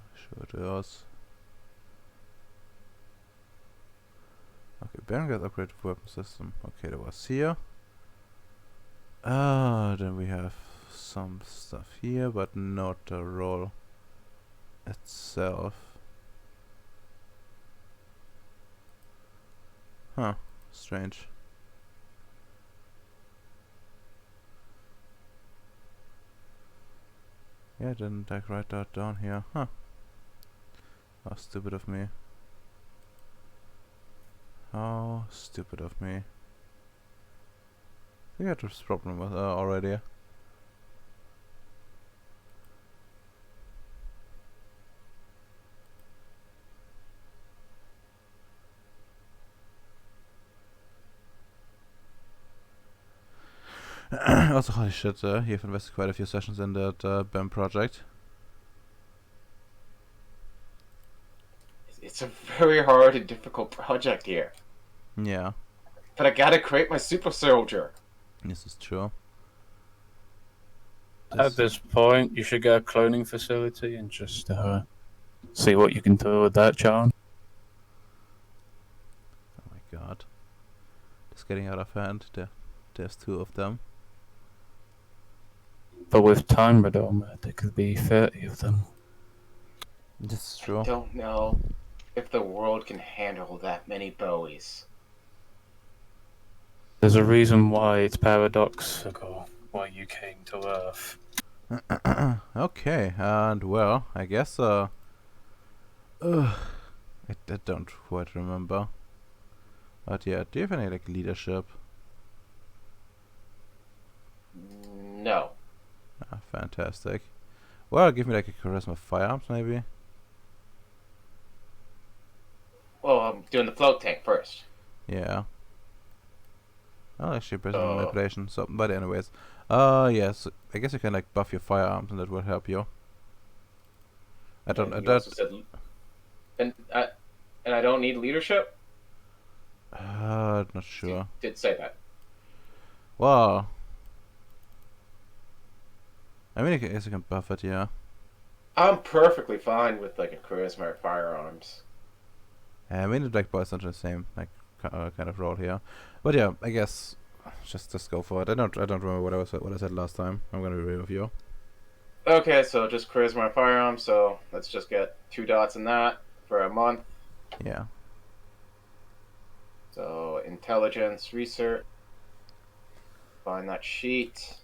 it was. Okay, Baron got upgraded weapon system. Okay, that was here. Then we have some stuff here, but not the roll itself. Huh, strange. Yeah, didn't I write that down here? Huh. How stupid of me. How stupid of me. I think I had this problem with already. Also, holy shit, you've invested quite a few sessions in that BEM project. It's a very hard and difficult project here. Yeah, But I gotta create my super soldier. this is true. At this point, you should get a cloning facility and just see what you can do with that, John. Oh my god. It's getting out of hand. There's 2 of them. But with time, Radom, there could be 30 of them. This is I true. don't know if the world can handle that many Bowies. There's a reason why it's paradoxical why you came to Earth. Okay, and well, I guess I don't quite remember. But yeah, do you have any like leadership? No. Ah, fantastic. Well, give me like a charisma firearms maybe. Well, I'm doing the float tank first. Yeah. I'll actually present Oh. manipulation. So, but anyways, yes, I guess you can like buff your firearms and that will help you. I don't. And you also said, and I don't need leadership. Not You sure. did say that. Well, I mean, I guess you can buff it, yeah. I'm perfectly fine with like a charisma or firearms. I mean, the Black Boy's not the same like kind of role here, but yeah, I guess just go for it. I don't remember what I said last time. I'm gonna be real with you. Okay, so just charisma and firearms. So let's just get 2 dots in that for a month. Yeah. So intelligence, research. Find that sheet.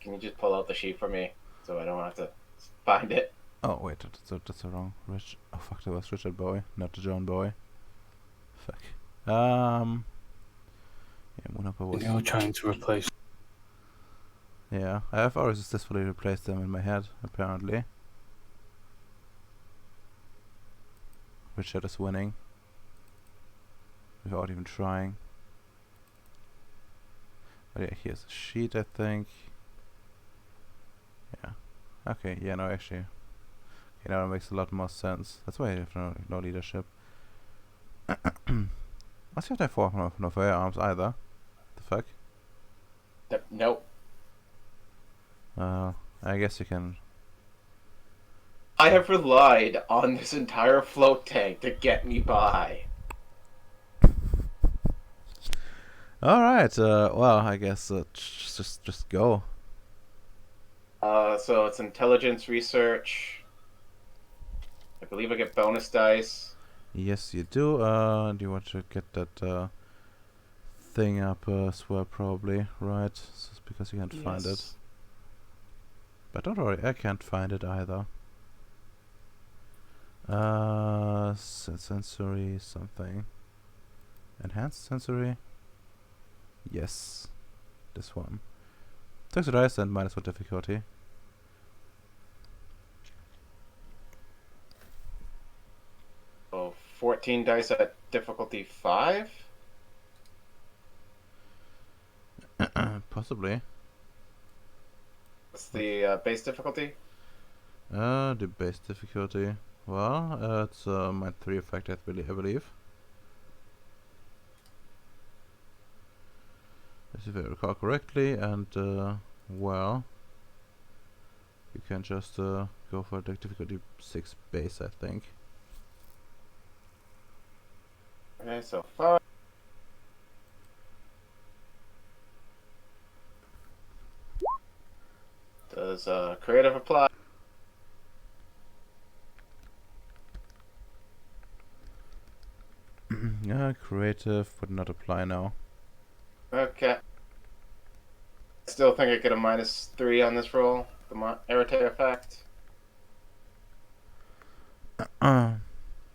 Can you just pull out the sheet for me so I don't have to find it? Oh wait, that's the wrong Rich. Oh fuck, that was Richard Bowie, not the John Bowie. Fuck. Yeah, Moonhopper was. You're trying to replace. Yeah, I have already successfully replaced them in my head, apparently. Richard is winning. Without even trying. But yeah, here's a sheet, I think. Yeah. Okay, yeah, no, actually. Okay, now it makes a lot more sense. That's why I have no leadership. Must have that for no firearms either. The fuck? Nope. I guess you can. I have relied on this entire float tank to get me by. Alright, well, I guess just go. So it's intelligence research. I believe I get bonus dice. Yes, you do. Do you want to get that thing up as well, probably, right? Just because you can't find it. Yes. But don't worry, I can't find it either. Sensory something. Enhanced sensory? Yes. This one. Takes a dice and -1 difficulty. So 14 dice at difficulty 5? Possibly. What's the base difficulty? The base difficulty. Well, it's -3 effect, I believe. If I recall correctly, and well, you can just go for the difficulty 6 base, I think. Okay, so 5. Does creative apply? Yeah, creative would not apply now. Okay. Still think I get a -3 on this roll. The irritate effect.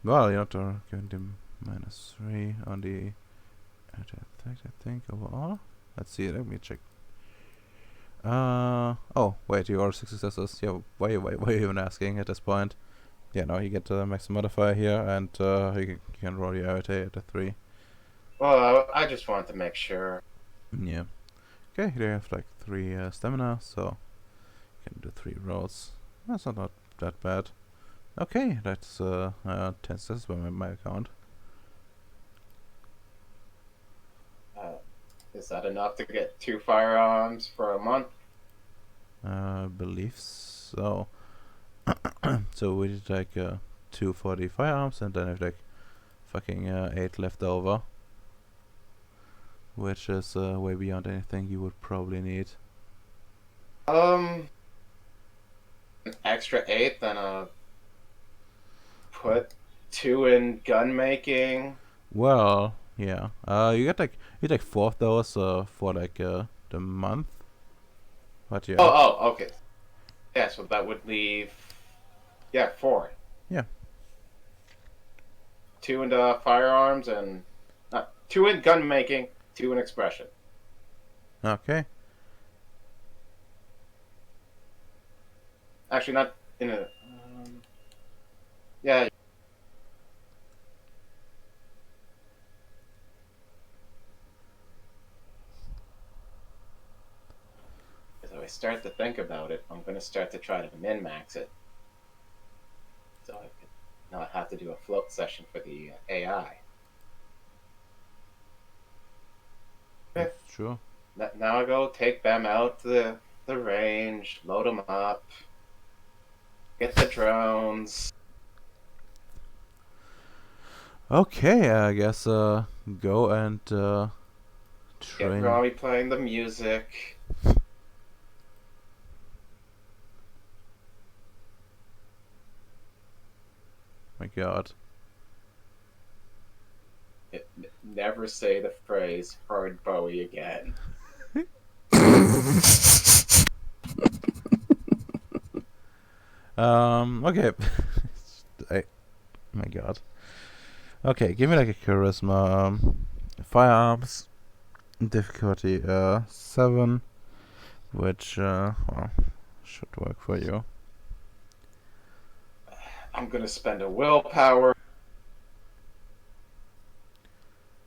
Well, you have to give them -3 on the attack, I think, overall. Let's see, let me check. Oh, wait, you are 6 successes. Yeah, why are you even asking at this point? Yeah, no, you get the maximum modifier here, and you can roll your irritate at a 3. Well, I just wanted to make sure. Yeah. Okay, they have like 3 stamina, so you can do 3 rolls. That's not that bad. Okay, that's 10 successes by my account. Is that enough to get 2 firearms for a month? Believe so. So we did like 2 for the firearms, and then I have like fucking 8 left over, which is way beyond anything you would probably need. An extra 8, then put 2 in gun making. Well, yeah. You get like 4 of those for like the month. But yeah. Oh, okay. Yeah, so that would leave 4. Yeah. 2 into firearms and 2 in gun making, 2 in expression. Okay. Actually, not in a. Yeah. As I start to think about it, I'm going to start to try to min-max it. So I could not have to do a float session for the AI. Okay. That's true. Now I go take them out to the range, load them up, get the drones. Okay, I guess go and Get train. Rami playing the music. My God. Never say the phrase "hard Bowie" again. Okay. My God. Okay, give me like a charisma. Firearms difficulty 7, which well, should work for you. I'm gonna spend a willpower.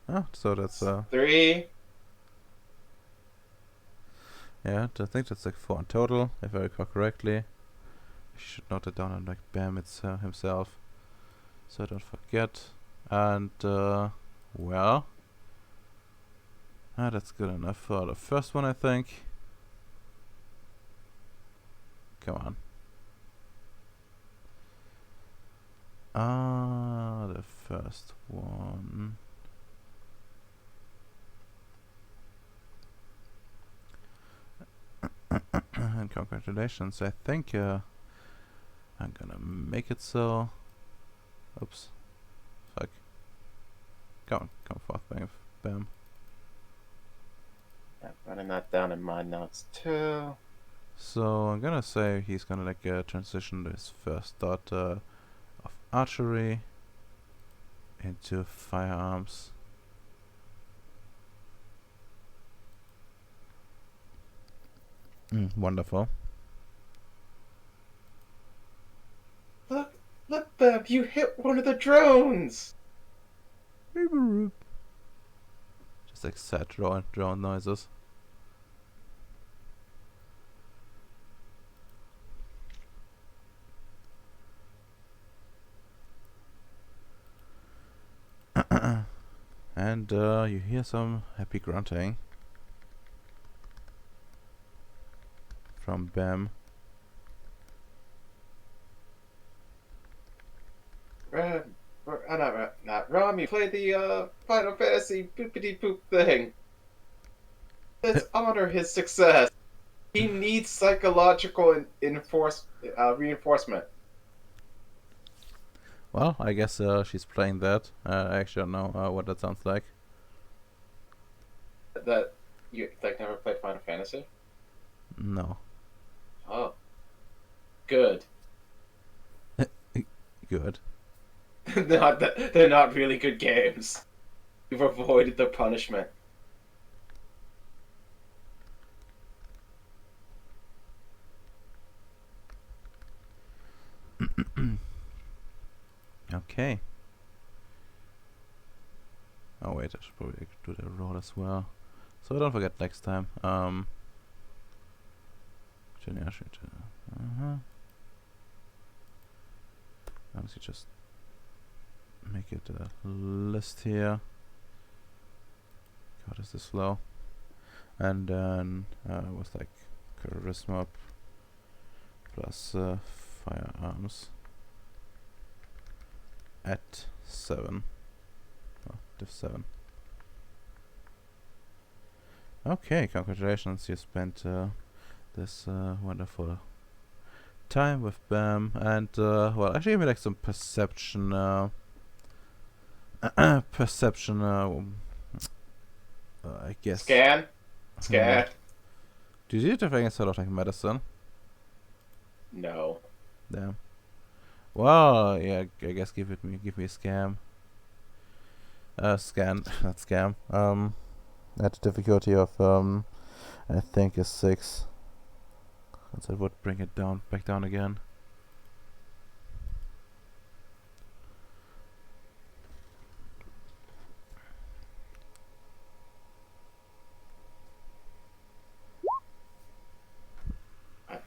Oh, so that's 3. yeah, I think that's like 4 in total, if I recall correctly. I should note it down and like Bam it's himself, so I don't forget. And well, that's good enough for the first one, I think. Come on. The first one. And congratulations, I think I'm gonna make it so. Oops. Fuck. Come forth, Bam. I'm running that down in my notes too. So I'm gonna say he's gonna like transition his first thought of archery into firearms. Wonderful. Look, Beb, you hit one of the drones. Just like sad drone noises. And you hear some happy grunting from Bam. Not Rami. Play the Final Fantasy poopity poop thing. Let's honor his success. He needs psychological reinforcement. Well, I guess she's playing that. I actually don't know what that sounds like. That you like never played Final Fantasy? No. Oh, good. Good. They're not really good games. You've avoided the punishment. Okay. Oh wait, I should probably do the roll as well. So don't forget next time. Let's just make it a list here. God, is this slow? And then with like charisma plus firearms at 7. Oh, div 7. Okay, congratulations, you spent this wonderful time with Bam, and well, actually give me like some perception perception I guess. Scan. Do you do anything sort of like medicine? No. Damn. Well, yeah, I guess give me a scam. Scan, not scam. At a difficulty of I think is 6. That would bring it back down again.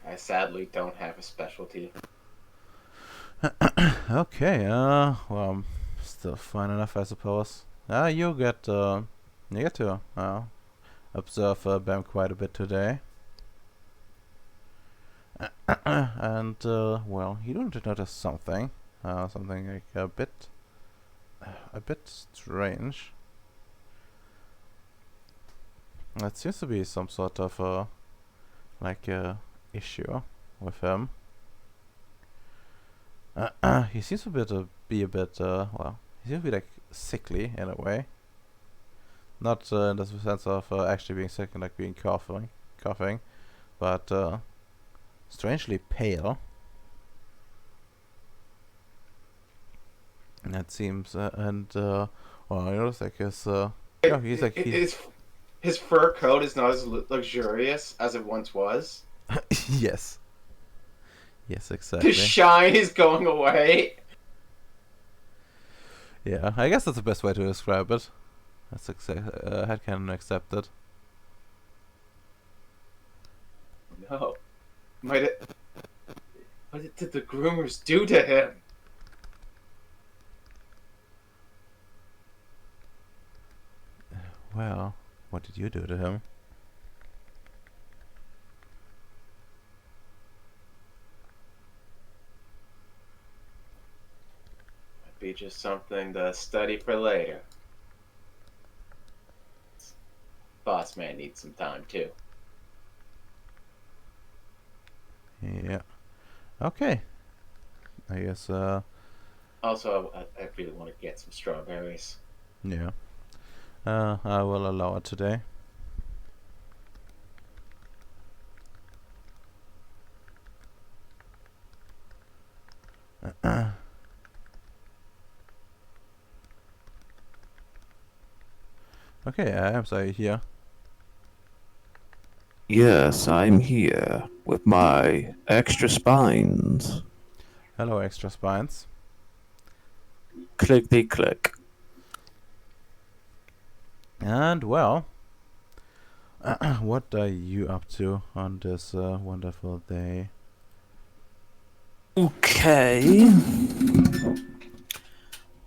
I sadly don't have a specialty. Okay, well, still fine enough, I suppose. You get to, observe Bam quite a bit today. And, well, you don't notice something. Something like a bit strange. It seems to be some sort of, issue with him. He seems to be a bit, well, he seems to be like sickly in a way. Not in the sense of actually being sick and like being coughing, but strangely pale. And that seems, well, I noticed like he's like His fur coat is not as luxurious as it once was. yes, exactly. The shine is going away. Yeah, I guess that's the best way to describe it. That's headcanon accepted. No. What did the groomers do to him? Well, what did you do to him? Might be just something to study for later. Boss man needs some time too. Yeah. Okay. I guess, Also, I really want to get some strawberries. yeah. I will allow it today. Okay, I'm sorry here. Yes, I'm here with my extra spines. Hello, extra spines. Clickety click. And well, what are you up to on this wonderful day? Okay.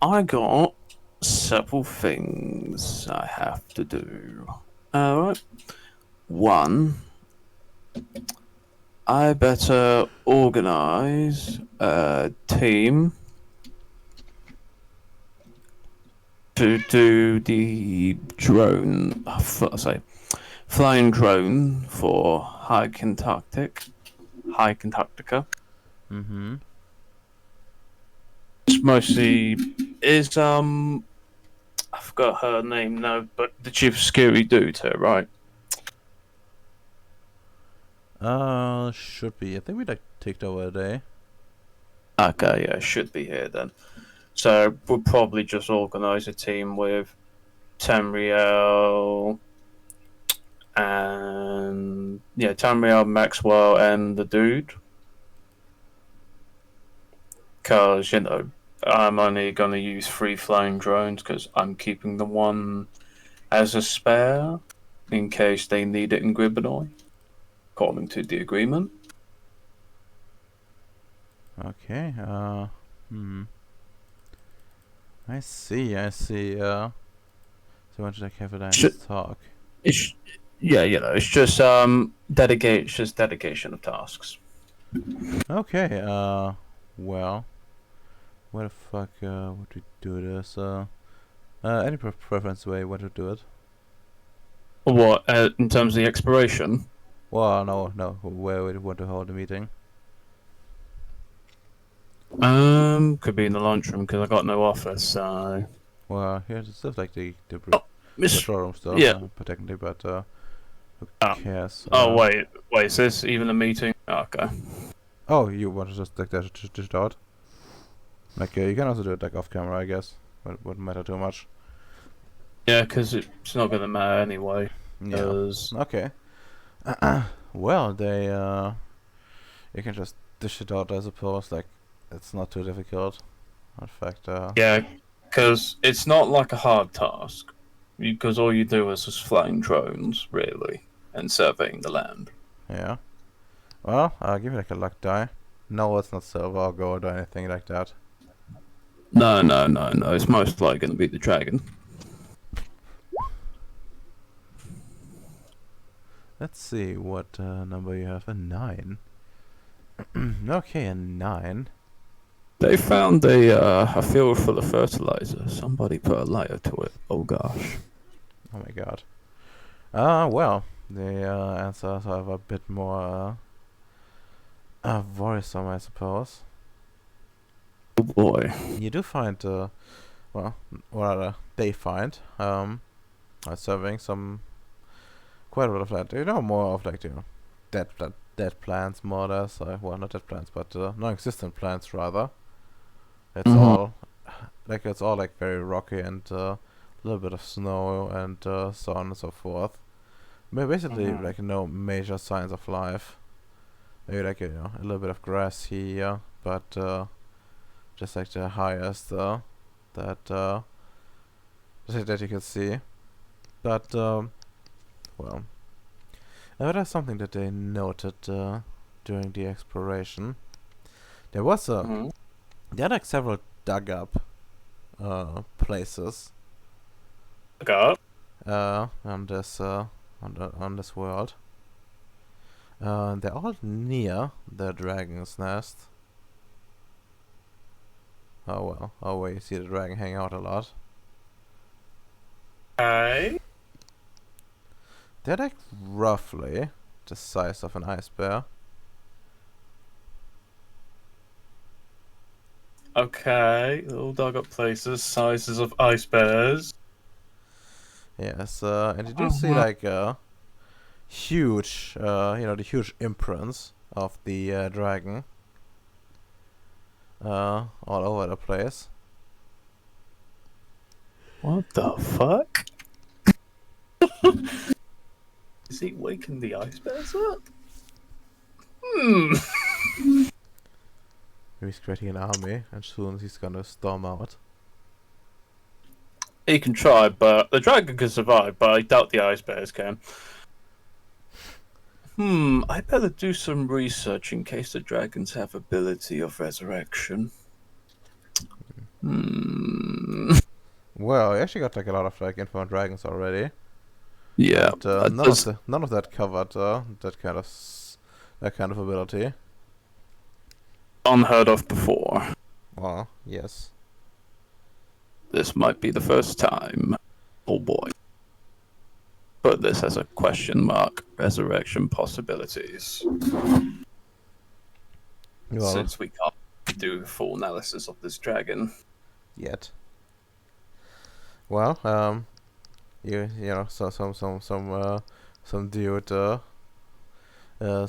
I got several things I have to do. Alright. One, I better organize a team to do the drone, flying drone for High Kentuctica. Mm-hmm. It's mostly is I forgot her name now, but the chief of security dude here, right? Should be. I think we like ticked over a day. Okay, yeah, should be here then. So we'll probably just organise a team with Tamriel and Tamriel, Maxwell, and the dude. Because I'm only going to use 3 flying drones because I'm keeping the one as a spare in case they need it in Gribanoy, according to the agreement. Okay, I see, so you want to like have a nice talk. It's just dedication of tasks. Okay, well, where the fuck, would we do this, any preference way what to do it? What, in terms of the exploration? Well, no, where we want to hold the meeting? Could be in the lunchroom because I got no office, so... Well, here's stuff like the Miss... patrol room stuff, yeah. technically, but, who Oh. cares? Wait, is this even a meeting? Okay. Oh, you want to just like that just out? Like, you can also do it like off camera, I guess. But it wouldn't matter too much. Yeah, because it's not going to matter anyway. Yeah. 'Cause... Okay. Well, you can just dish it out, I suppose. Like, it's not too difficult. In fact, Yeah, because it's not like a hard task. Because all you do is just flying drones, really, and surveying the land. yeah. Well, I'll give you like a luck die. No, it's not silver or gold or anything like that. No. It's most likely going to be the dragon. Let's see what number you have. A 9. Okay, a 9. They found a field full of fertilizer. Somebody put a lighter to it. Oh gosh. Oh my god. Well, the answers are a bit more worrisome, I suppose. Oh boy. You do find, well, rather, they find, serving some quite a bit of that. You know, more of like, dead plants, more or less. Well, not dead plants, but non-existent plants, rather. It's all, it's all like very rocky and a little bit of snow and so on and so forth. Basically, like no major signs of life. Maybe like a little bit of grass here, but just like the highest that you can see. But well, that's something that they noted during the exploration. There was a There are like several dug up places on this on this world. They're all near the dragon's nest. Oh well, where you see the dragon hang out a lot. Okay. They're like roughly the size of an ice bear. Okay, little dug up places, sizes of ice bears. Yes, and you do see like huge, the huge imprints of the dragon all over the place. What the fuck? Is he waking the ice bears up? He's creating an army, and soon he's gonna storm out. He can try, but the dragon can survive, but I doubt the ice bears can. I better do some research in case the dragons have ability of resurrection. Well, I actually got like a lot of like info on dragons already. Yeah. But, none of that covered that kind of ability. Unheard of before. Well, yes. This might be the first time. Oh boy. Put this as a question mark. Resurrection possibilities. Well, Since we can't do a full analysis of this dragon. yet. Well, you know, so some dude,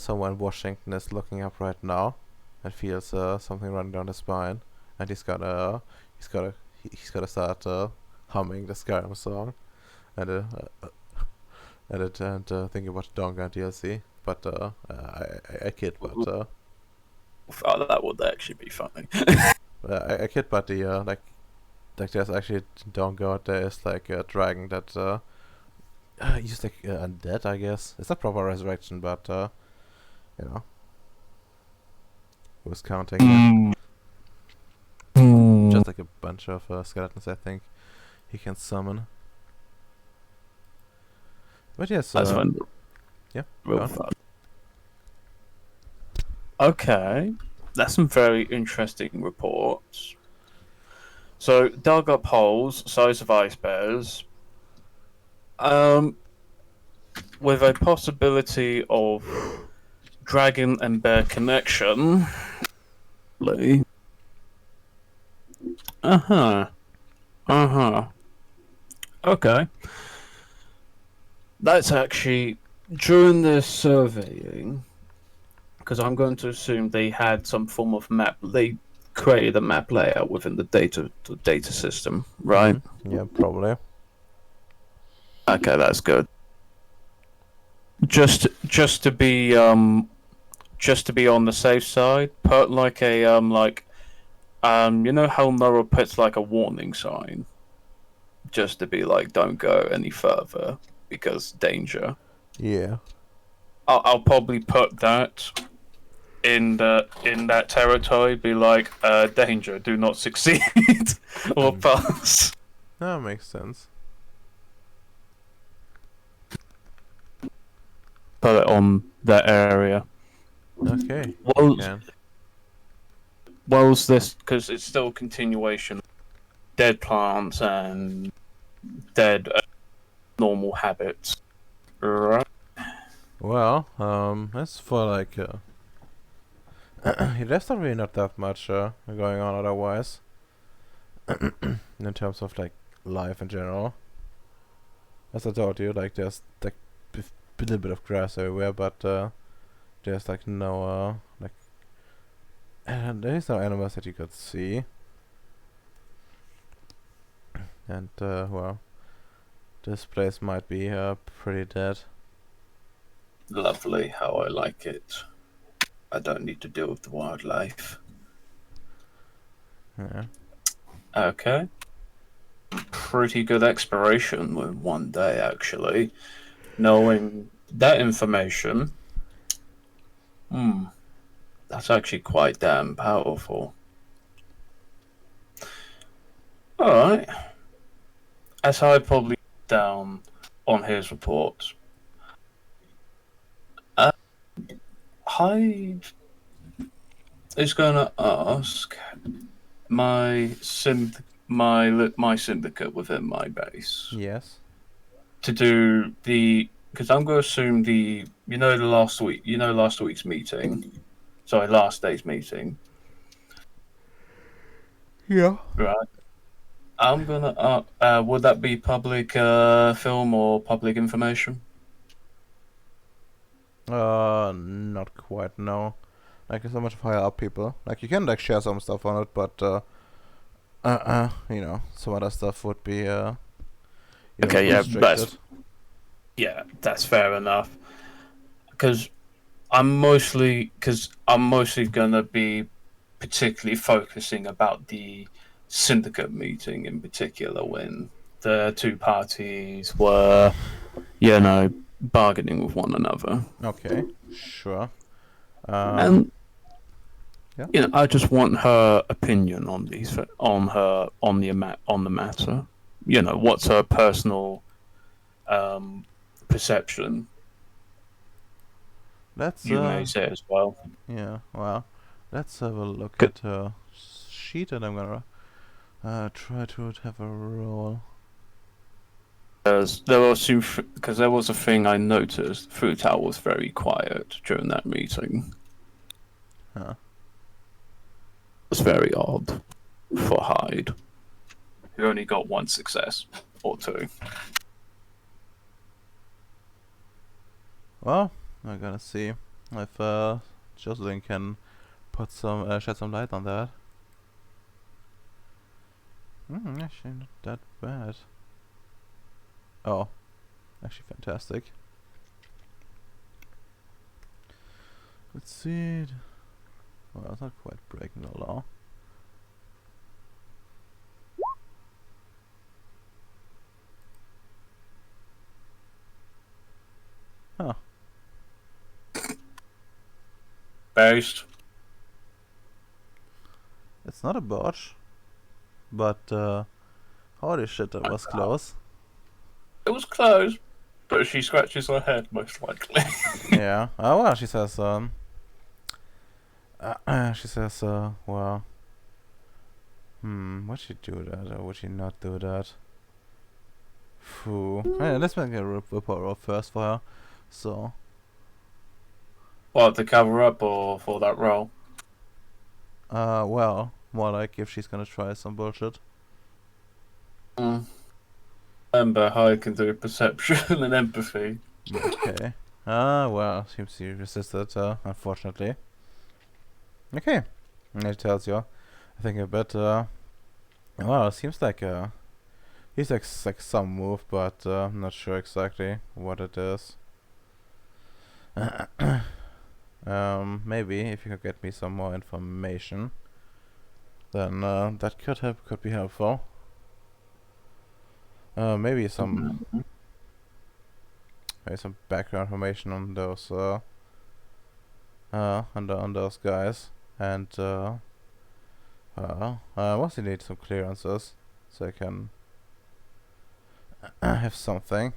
somewhere in Washington is looking up right now, and feels something running down his spine, and he's gotta start humming the Skyrim song, and thinking about Donga DLC. But I kid, but Oh, that would actually be funny. I kid, but the like there's actually Donga. There is like a dragon that used like undead, I guess. It's not proper resurrection, but you know, who's counting? Just like a bunch of skeletons, I think he can summon. But yes, That's fun. yeah, Real go on. fun. Okay, that's some very interesting reports. So, dug up holes, size of ice bears, with a possibility of dragon and bear connection. Lee. Okay. That's actually during their surveying, because I'm going to assume they had some form of map. They created a map layout within the data system, right? Yeah, probably. Okay, that's good. Just to be on the safe side, put like a you know how Nora puts like a warning sign, just to be like, don't go any further because danger. Yeah. I'll probably put that in that territory, be like, danger, do not succeed or pass. That makes sense. Put it on that area. Okay. Well, Can. whilst this, Because it's still a continuation of dead plants and dead normal habits. Right. Well, as for like, there's not really not that much going on otherwise. In terms of like life in general. As I told you, like there's like a little bit of grass everywhere, but there's like no like there's no animals that you could see. And well, this place might be pretty dead. Lovely, how I like it. I don't need to deal with the wildlife. Yeah. Okay. Pretty good exploration with one day, actually. Knowing that information, that's actually quite damn powerful. Alright. As I probably down on his report, Hyde is going to ask my syndicate within my base Yes. to do the, because I'm going to assume last week's meeting, sorry, last day's meeting, Yeah. right? I'm gonna would that be public film or public information? Not quite. No. Like there's so much higher up people. Like you can like share some stuff on it, but you know, some other stuff would be okay, yeah, restricted. That's fair enough. Because I'm mostly gonna be particularly focusing about the syndicate meeting in particular, when the two parties were, bargaining with one another. Okay. Sure. And Yeah. I just want her opinion on on the matter. What's her personal perception? Let's You may say as well. yeah. Well, let's have a look Good. at her sheet, and I'm gonna try to have a roll. Because there was a thing I noticed. Frutal was very quiet during that meeting. Huh. It was very odd for Hyde. Who only got one success or two. Well, we're gonna see if Jocelyn can put some shed some light on that. Actually not that bad. Oh, actually fantastic. Let's see. Well, it's not quite breaking the law. Huh. Based. It's not a botch, but holy shit, that was close. It was close, but she scratches her head most likely. Yeah. Oh well, she says well, would she do that or would she not do that? Phew. Let's make a report roll first for her. So, What, to cover up or for that role? well, more like if she's gonna try some bullshit. Remember how I can do perception and empathy. Okay. Well, seems she resisted, unfortunately. Okay. And it tells you, I think a bit, well, it seems like, he's like some move, but, I'm not sure exactly what it is. Maybe if you could get me some more information, then, that could be helpful. Maybe some background information on those on those guys, and I mostly need some clearances so I can have something.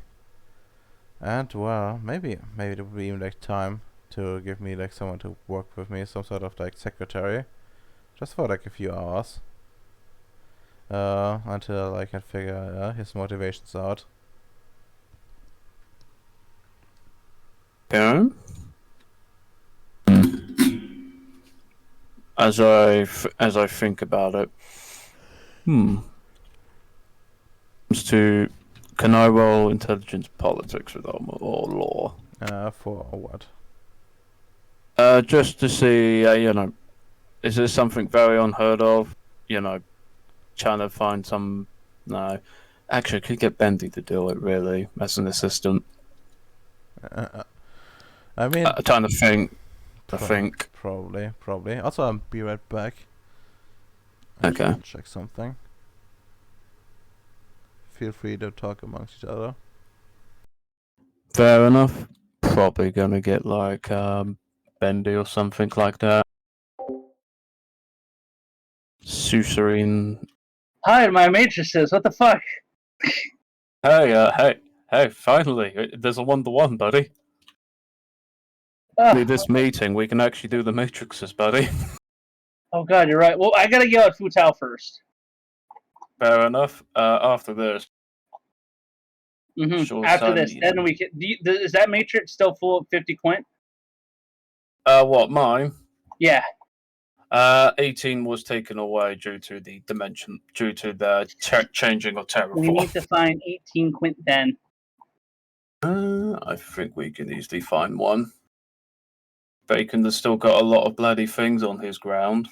And well, maybe there would be even like time to give me like someone to work with me, some sort of like secretary, just for like a few hours, until I can figure his motivations out. Yeah. As I think about it, Comes to, can I roll intelligence politics with Alma or law? For what? Just to see, is this something very unheard of? Trying to find some. No, actually, I could get Bendy to do it. Really, as an assistant. I mean, Trying to think. I think. Probably. Also, I'll be right back. Okay. Check something. Feel free to talk amongst each other. Fair enough. Probably gonna get like Bendy or something like that. Susurine. Hi, my matrices. What the fuck? Hey! Finally, there's a 1-to-1, buddy. Ah, This meeting, we can actually do the matrices, buddy. oh god, you're right. Well, I gotta yell at Futao first. Fair enough. After this. Sure, After this, son, then we can. Is that matrix still full of 50 quint? What, mine? Yeah. 18 was taken away due to the dimension, due to the changing of terraform. We need to find 18 quint then. I think we can easily find one. Bacon has still got a lot of bloody things on his ground.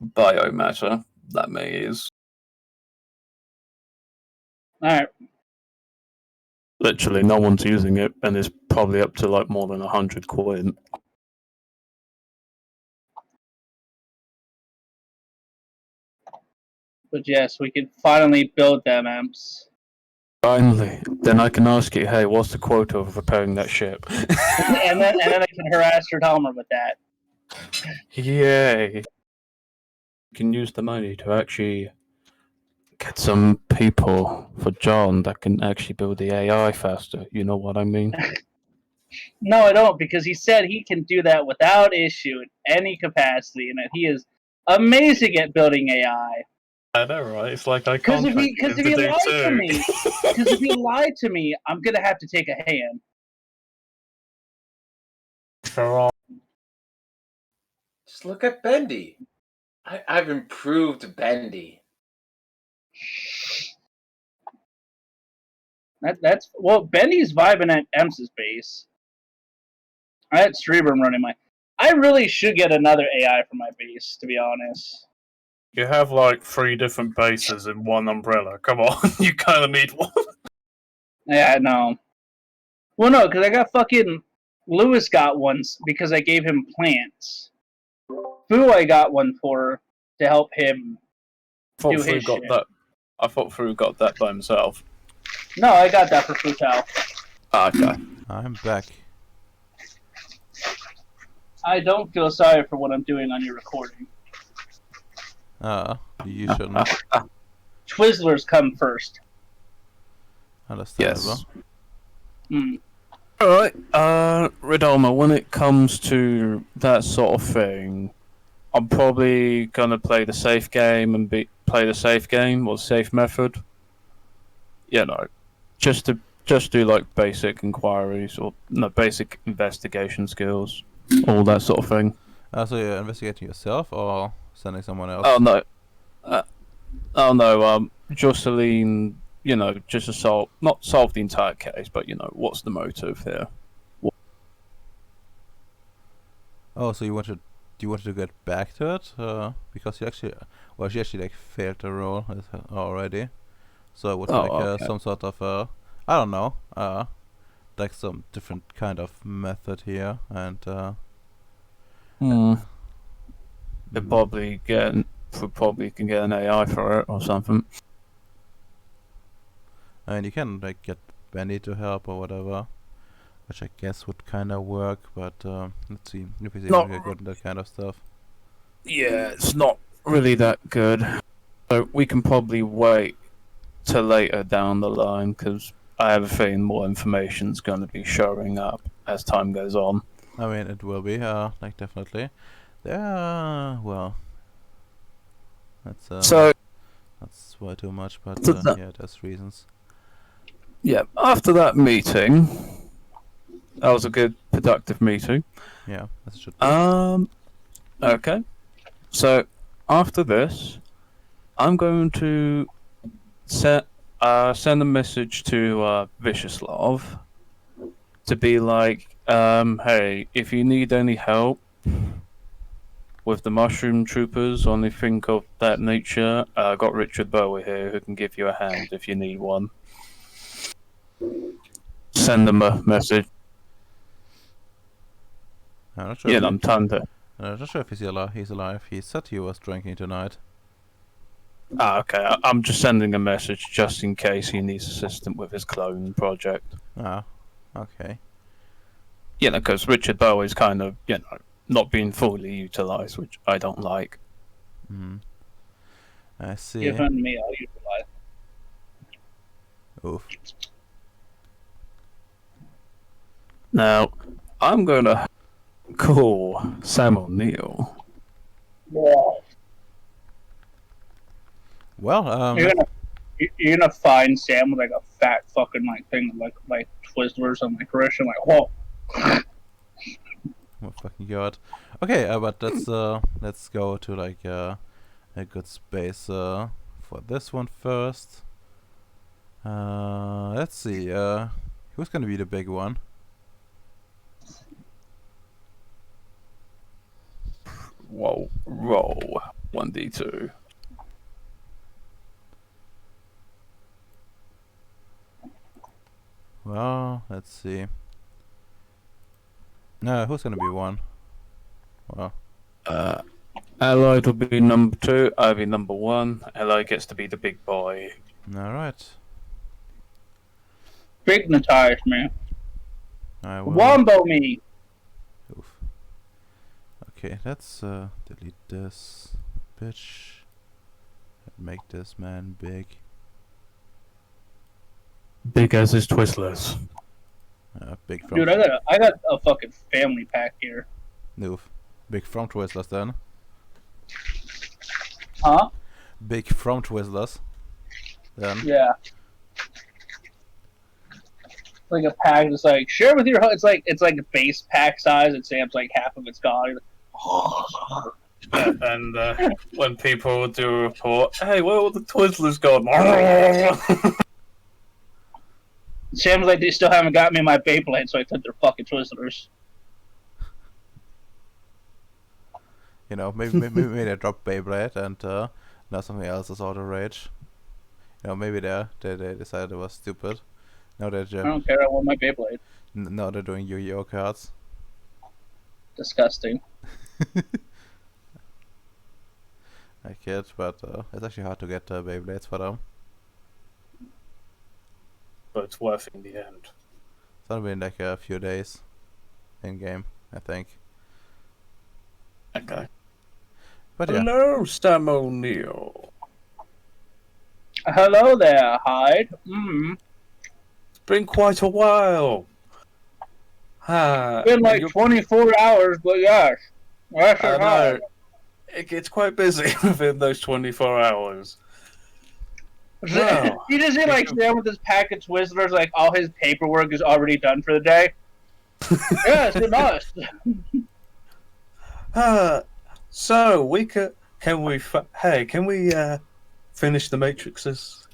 Biomatter, that may is. Alright. Literally, no one's using it, and it's probably up to like more than 100 quid. But yes, we can finally build them, Emps. Finally, then I can ask you, hey, what's the quota of repairing that ship? and then I can harass your Talmer with that. Yay! You can use the money to actually get some people for John that can actually build the AI faster. You know what I mean? No, I don't, because he said he can do that without issue in any capacity, and that he is amazing at building AI. I know, right? It's like I Because can't. if he lied to me, because if he lied to me, I'm gonna have to take a hand. Just look at Bendy. I've improved Bendy. That's well, Bendy's vibing at Ems's base. I had Cerebrum running my. I really should get another AI for my base, to be honest. You have like 3 different bases in one umbrella. Come on, you kind of need one. Yeah, I know. Well, no, because I got fucking Lewis got one because I gave him plants. Fu I got one for to help him do his shit. I thought Fu got that by himself. No, I got that for Futao. Okay. I'm back. I don't feel sorry for what I'm doing on your recording. You shouldn't. Twizzlers come first. Understandable. Yes. Alright, Ridolma, when it comes to that sort of thing, I'm probably gonna play the safe game and play the safe game or safe method. Just do like basic inquiries or basic investigation skills, all that sort of thing. So you're investigating yourself or sending someone else? Oh no, Jocelyn, just to not solve the entire case, but what's the motive here? Oh, so you wanted to get back to it? Because she actually like failed the role already. So it was okay. some sort of I don't know, like some different kind of method here, and probably can get an AI for it or something. and you can like get Benny to help or whatever. which I guess would kind of work. But let's see if he's Not able to get good at that kind of stuff. Yeah, it's not really that good. So we can probably wait till later down the line because I have a feeling more information's going to be showing up as time goes on. I mean, it will be like definitely. Well, that's So that's way too much, but So that- yeah, there's reasons. yeah, after that meeting, that was a good, productive meeting. Yeah, that should be. Okay. So after this, I'm going to send a message to Vicioslav to be like, hey, if you need any help with the mushroom troopers or anything of that nature, I got Richard Bowie here who can give you a hand if you need one. Send them a message. I'm not sure. Yeah, if I'm trying to. I'm not sure if he's alive. He's alive. He said he was drinking tonight. Okay. I'm just sending a message just in case he needs assistance with his clone project. Ah, okay. You know, because Richard Bowie's kind of, not being fully utilized, which I don't like. Hmm. I see. Given me, I'll utilize. Oof. Now, I'm going to call Sam O'Neill. Well, You're gonna find Sam with like a fat fucking like thing like Twizzlers on like Christian like whoa. oh fucking god. Okay, but let's go to like a good space for this one first. Let's see. Who's gonna be the big one? Whoa, roll 1d2. Well, let's see. Who's gonna be one? Well, Allied will be number 2, I'll be number 1. Allied gets to be the big boy. all right. Dignitize me. I will. Wombo me. Oof. Okay, let's delete this bitch and make this man big. Big as his Twizzlers. Big from Dude, I got a fucking family pack here. Oof. Big from Twizzlers then. Huh? Big from Twizzlers. Then. Yeah. Like a pack that's like share with your it's like a base pack size and Sam's like half of it's gone. And when people do a report, hey, where all the Twizzlers gone? Sam's like they still haven't got me my Beyblade, so I took their fucking Twizzlers. You know, maybe they dropped Beyblade and now something else is all the rage. You know, maybe they decided it was stupid. Now they're I don't care, I want my Beyblade. now they're doing Yu-Gi-Oh cards. Disgusting. I kid, but it's actually hard to get Beyblades for them. But it's worth it in the end. It's only been like a few days in game, I think. Okay. But yeah, Hello, Sam O'Neill. Hello there, Hyde. Mm-hmm. It's been quite a while. It's been like you're- 24 hours, but yes. That's I it, know. Hyde. It gets quite busy within those 24 hours. Wow. You just see like Sam with his pack of Twizzlers, like all his paperwork is already done for the day. Yes, it must. So we can we finish the matrices?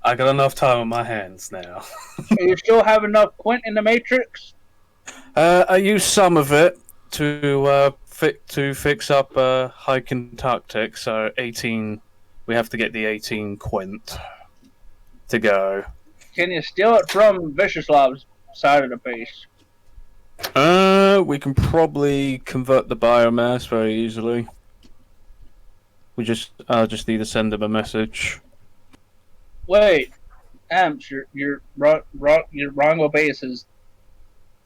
I got enough time on my hands now. You still have enough Quint in the Matrix? I used some of it to fix up hiking tactics. So 18, we have to get the 18 quint to go. Can you steal it from Viciouslav's side of the base? We can probably convert the biomass very easily. We just need to send him a message. Wait, Amps, your Rongo base is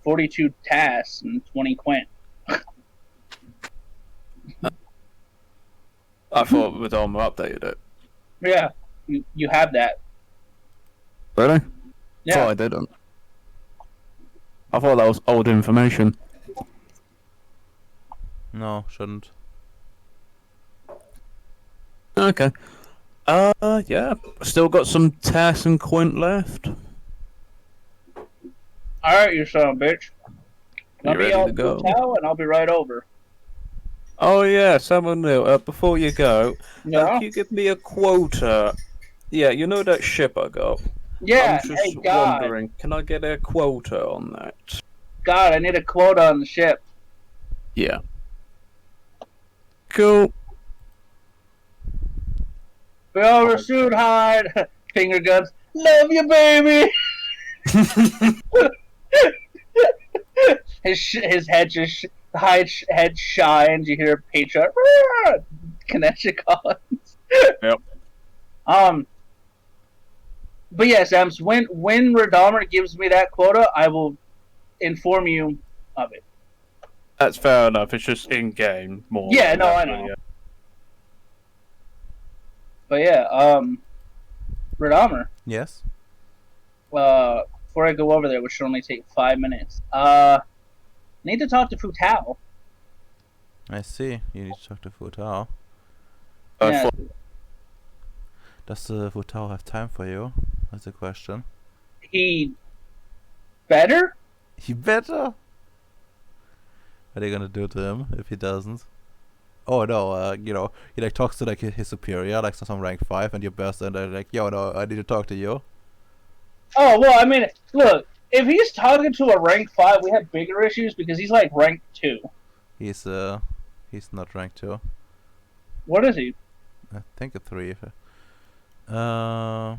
42 tasks and 20 quint. I thought Vidalma updated it. Yeah, you have that. Really? Yeah. Thought I didn't. I thought that was old information. No, shouldn't. Okay. Yeah. Still got some tasks and quint left. Alright, you son of a bitch. You Let me ready out to go? Hotel and I'll be right over. Oh yeah, someone new. Before you go, Yeah? can you give me a quota? Yeah, you know that ship I got? Yeah, I'm just hey, God. wondering, can I get a quota on that? God, I need a quota on the ship. Yeah. Cool. Be over soon, hide. Finger guns. Love you, baby. his head just head shines. You hear a Patriot connection calls. Yep. But yes, Ems, when Redomer gives me that quota, I will inform you of it. That's fair enough. It's just in game more. Yeah, than no, I actually, know. But yeah, Redomer. Yes? Before I go over there, which should only take 5 minutes. Need to talk to Futao. I see. You need to talk to Futao. Yeah. Does Futao have time for you? That's the question. He better? He better? What are you gonna do to him if he doesn't? Oh no, you know, he like talks to like his superior, like some rank 5, and you burst in and like, yo, no, I need to talk to you. Oh, well, I mean, look, if he's talking to a rank 5, we have bigger issues because he's like rank 2. He's not rank 2. What is he? I think a 3. But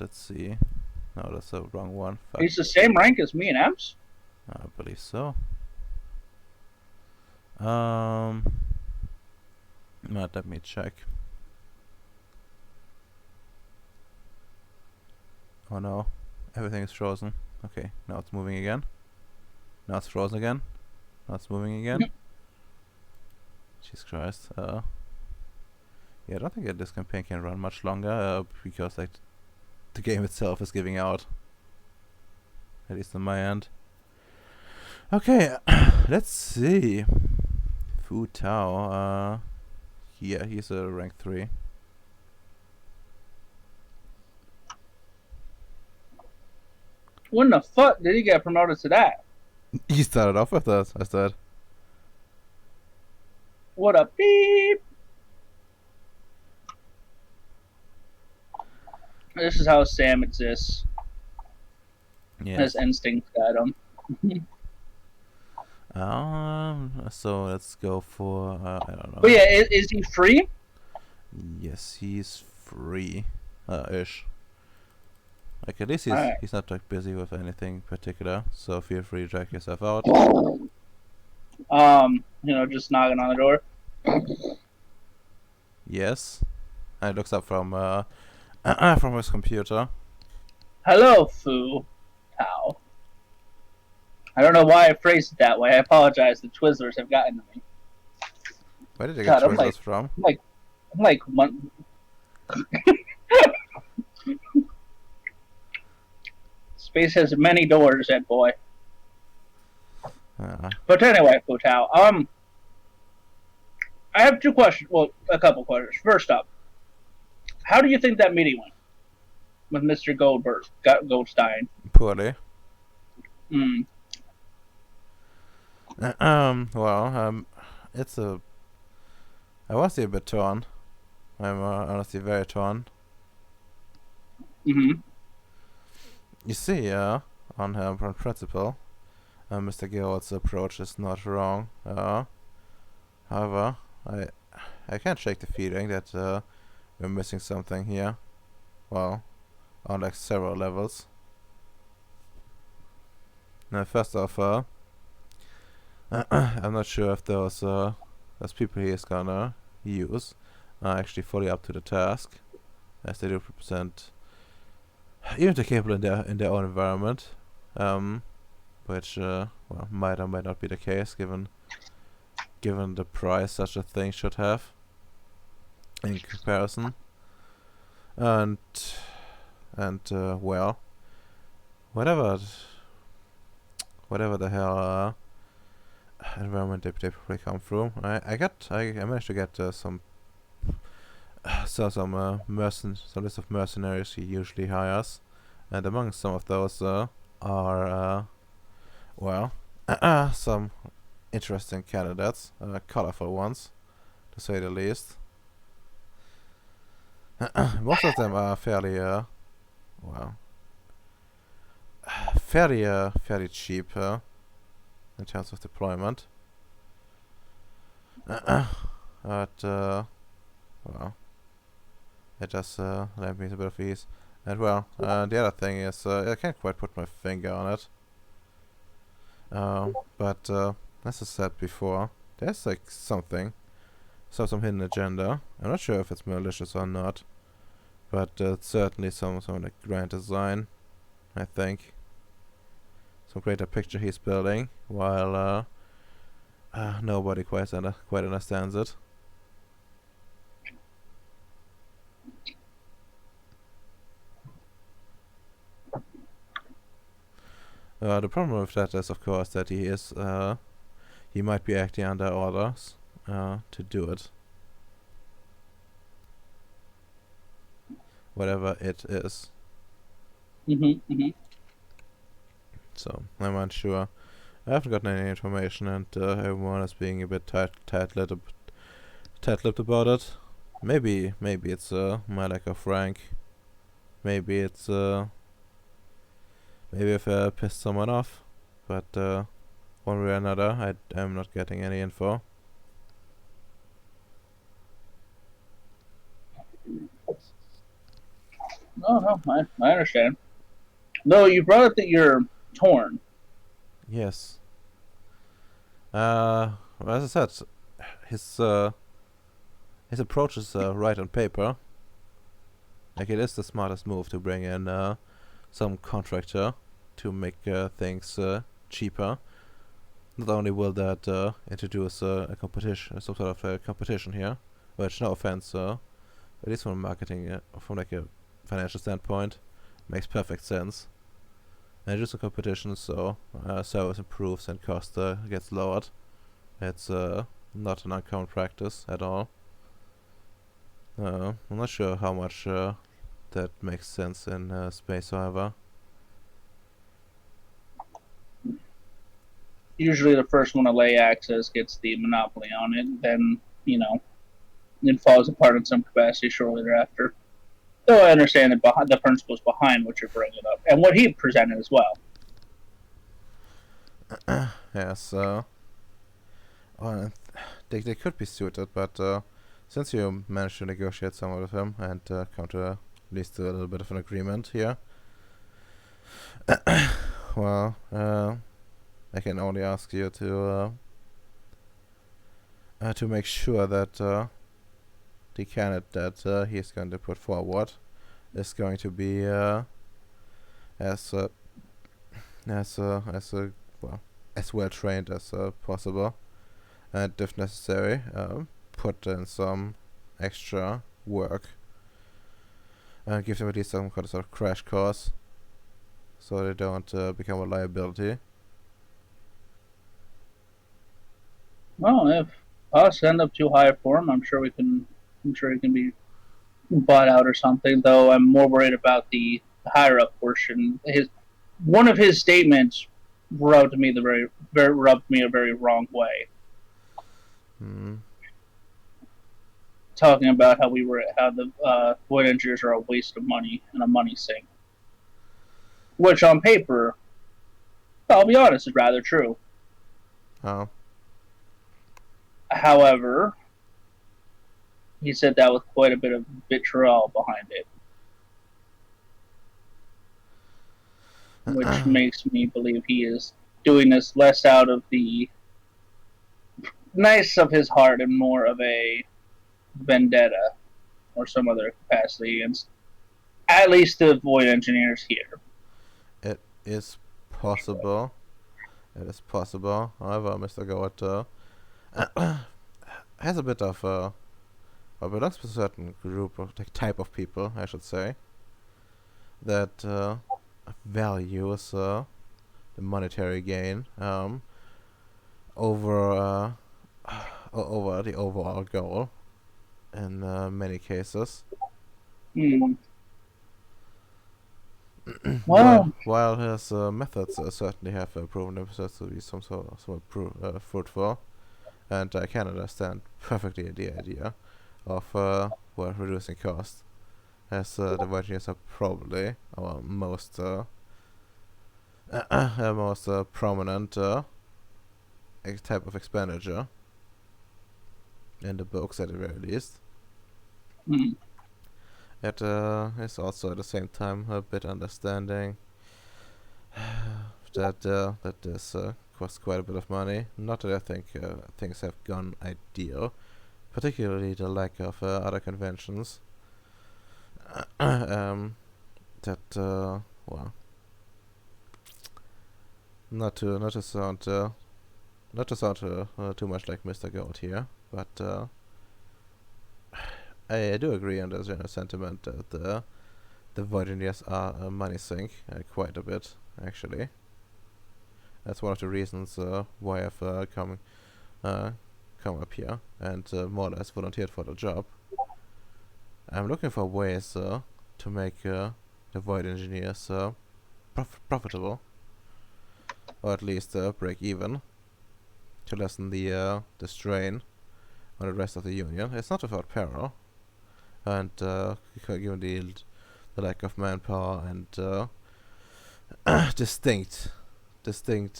let's see. No, that's the wrong one. Fuck. He's the same rank as me and Ems? I believe so. Let me check. Oh no, everything is frozen. Okay, now it's moving again. Now it's frozen again. Now it's moving again. Jesus Christ. Yeah, I don't think this campaign can run much longer because like the game itself is giving out. At least on my end. Okay, let's see. Fu Tao. Yeah, he's a rank 3. When the fuck did he get promoted to that? He started off with that, I said. What a beep! This is how Sam exists. Yeah. His instincts got him. So let's go for I don't know. But yeah, is he free? Yes, he's free, ish. Like at least he's not like busy with anything particular. So feel free to check yourself out. Just knocking on the door. Yes, and it looks up from from his computer. Hello, Fu Tao. I don't know why I phrased it that way. I apologize. The Twizzlers have gotten to me. Where did you get God, Twizzlers from? I'm like one. Space has many doors, that boy. But anyway, Fu Tao. I have 2 questions. Well, a couple questions. First up, how do you think that meeting went with Mr. Goldstein? Poorly. Hmm. It's a. I was a bit torn. I'm honestly very torn. Mm-hmm. You see, on principle, Mr. Gerald's approach is not wrong. However, I can't shake the feeling that we're missing something here. Well, on like several levels. Now, first off, I'm not sure if those people he is gonna use are actually fully up to the task, as they do represent even they're capable in their own environment. which well, might or might not be the case given the price such a thing should have in comparison. And well, whatever the hell environment they probably come through. I managed to get some some list of mercenaries he usually hires, and among some of those are well some interesting candidates, colorful ones to say the least. Most of them are fairly well fairly cheap in terms of deployment. But well, it does lend me a bit of ease. And well, the other thing is I can't quite put my finger on it. But as I said before, there's like some hidden agenda. I'm not sure if it's malicious or not, but it's certainly some like grand design, I think. Some greater picture he's building, while nobody quite understands it. The problem with that is, of course, that he might be acting under orders to do it. Whatever it is. So, I'm unsure. I haven't gotten any information, and everyone is being a bit tight-lipped about it. Maybe it's my lack of rank. Maybe it's maybe if I pissed someone off. But one way or another, I'm not getting any info. No, I understand. No, you brought up that you're torn. Yes. Well, as I said, his approach is right on paper. Like, it is the smartest move to bring in some contractor to make things cheaper. Not only will that introduce a competition, some sort of a competition here, which, no offense, at least from marketing, from like a financial standpoint, makes perfect sense. And just a competition, so service improves and cost gets lowered. It's not an uncommon practice at all. I'm not sure how much that makes sense in space, however. Usually the first one to lay access gets the monopoly on it, then, it falls apart in some capacity shortly thereafter. Though I understand the principles behind what you're bringing up, and what he presented as well. Yes, well, they could be suited, but since you managed to negotiate some with him and come to at least a little bit of an agreement here, well, I can only ask you to make sure that the candidate that he's going to put forward is going to be as well trained as possible, and if necessary, put in some extra work. Give them at least some kind of sort of crash course, so they don't become a liability. Well, if us end up too high for him, I'm sure he can be bought out or something. Though I'm more worried about the higher up portion. One of his statements rubbed me a very wrong way. Talking about how the void engineers are a waste of money and a money sink, which on paper, I'll be honest, is rather true. Oh. However, he said that with quite a bit of vitriol behind it, which makes me believe he is doing this less out of the nice of his heart and more of a vendetta or some other capacity against at least the void engineers here. It is possible. it is possible. However, Mr. Goat has a bit of or belongs to a certain group of type of people, I should say, that values the monetary gain over over the overall goal in many cases. Hmm. Well, While his methods certainly have proven themselves to be somewhat fruitful, and I can understand perfectly the idea of reducing costs, as the Vikings are probably our most most prominent type of expenditure in the books at the very least. hmm. It is also at the same time a bit understanding that this costs quite a bit of money. Not that I think things have gone ideal, particularly the lack of other conventions. That well, not to sound too much like Mr. Gold here, but I do agree on the general sentiment that the Voideniers are a money sink quite a bit, actually. That's one of the reasons why I've come up here and more or less volunteered for the job. I'm looking for ways to make the Void Engineers profitable, or at least break even, to lessen the strain on the rest of the Union. It's not without peril, and given the lack of manpower and distinct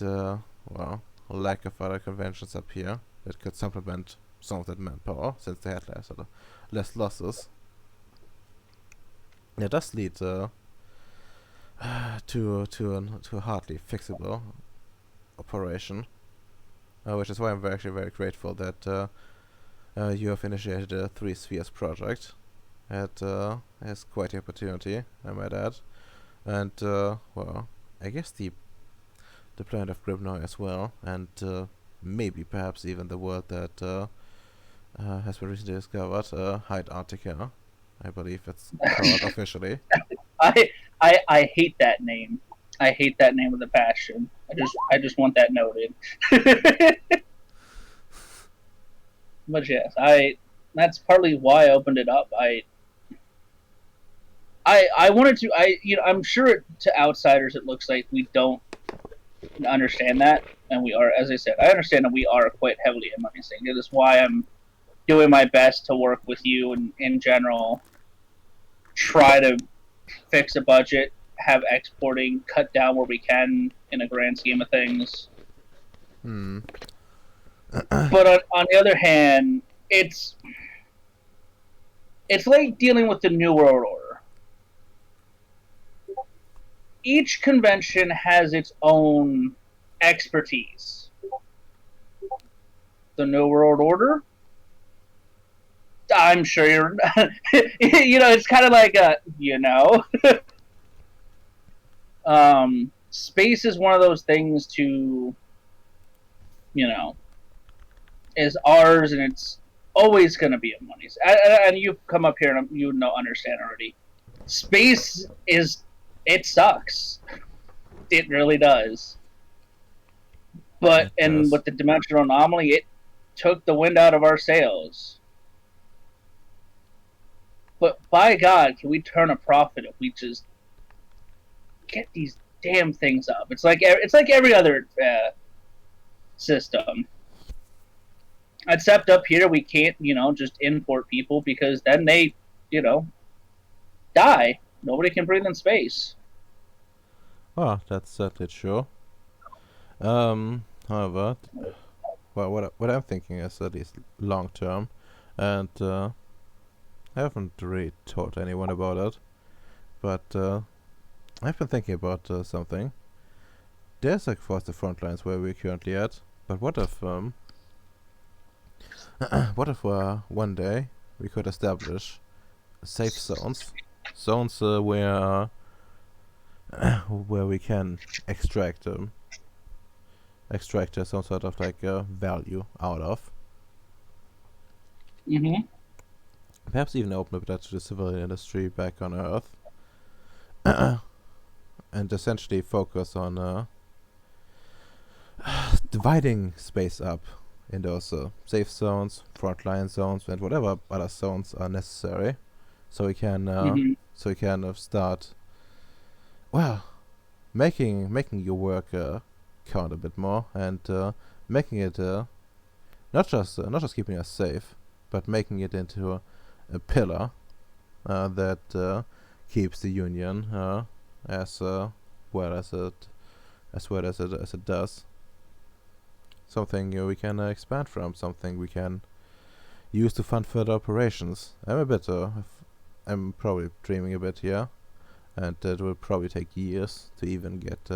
well, lack of other conventions up here that could supplement some of that manpower, since they had less losses. It does lead to a hardly fixable operation, which is why I'm actually very grateful that you have initiated a 3 Spheres project. It has quite the opportunity, I might add, and well, I guess the planet of Grimnoy as well, and maybe perhaps even the world that has been recently discovered, Hyde Arctica, I believe it's called officially. I hate that name. I hate that name with a passion. I just want that noted. But yes, that's partly why I opened it up. I wanted to. I'm sure to outsiders it looks like we don't understand that, and we are, as I said, I understand that we are quite heavily in money sink. It is why I'm doing my best to work with you and in general try to fix a budget, have exporting cut down where we can in a grand scheme of things. But on the other hand, it's like dealing with the New World Order. Each convention has its own expertise. The New World Order, I'm sure you're, it's kind of like space is one of those things to, is ours, and it's always going to be a money. And you've come up here and you understand already. Space it sucks. It really does. But with the dimensional anomaly, it took the wind out of our sails. But by God, can we turn a profit if we just get these damn things up? It's like every other system. Except up here, we can't, just import people because then they, die. Nobody can breathe in space. Well, that's certainly true. However, what I'm thinking is at least long term, and I haven't really told anyone about it, but I've been thinking about something. There's of course the front lines where we're currently at, but what if one day we could establish safe zones where we can extract extract some sort of like value out of. Mm-hmm. Perhaps even open up that to the civilian industry back on Earth, and essentially focus on dividing space up in those safe zones, frontline zones, and whatever other zones are necessary, so we can start, well, making your work count a bit more, and making it not just keeping us safe, but making it into a pillar that keeps the Union as well as it does. Something we can expand from, something we can use to fund further operations. I'm probably dreaming a bit here, and it will probably take years to even get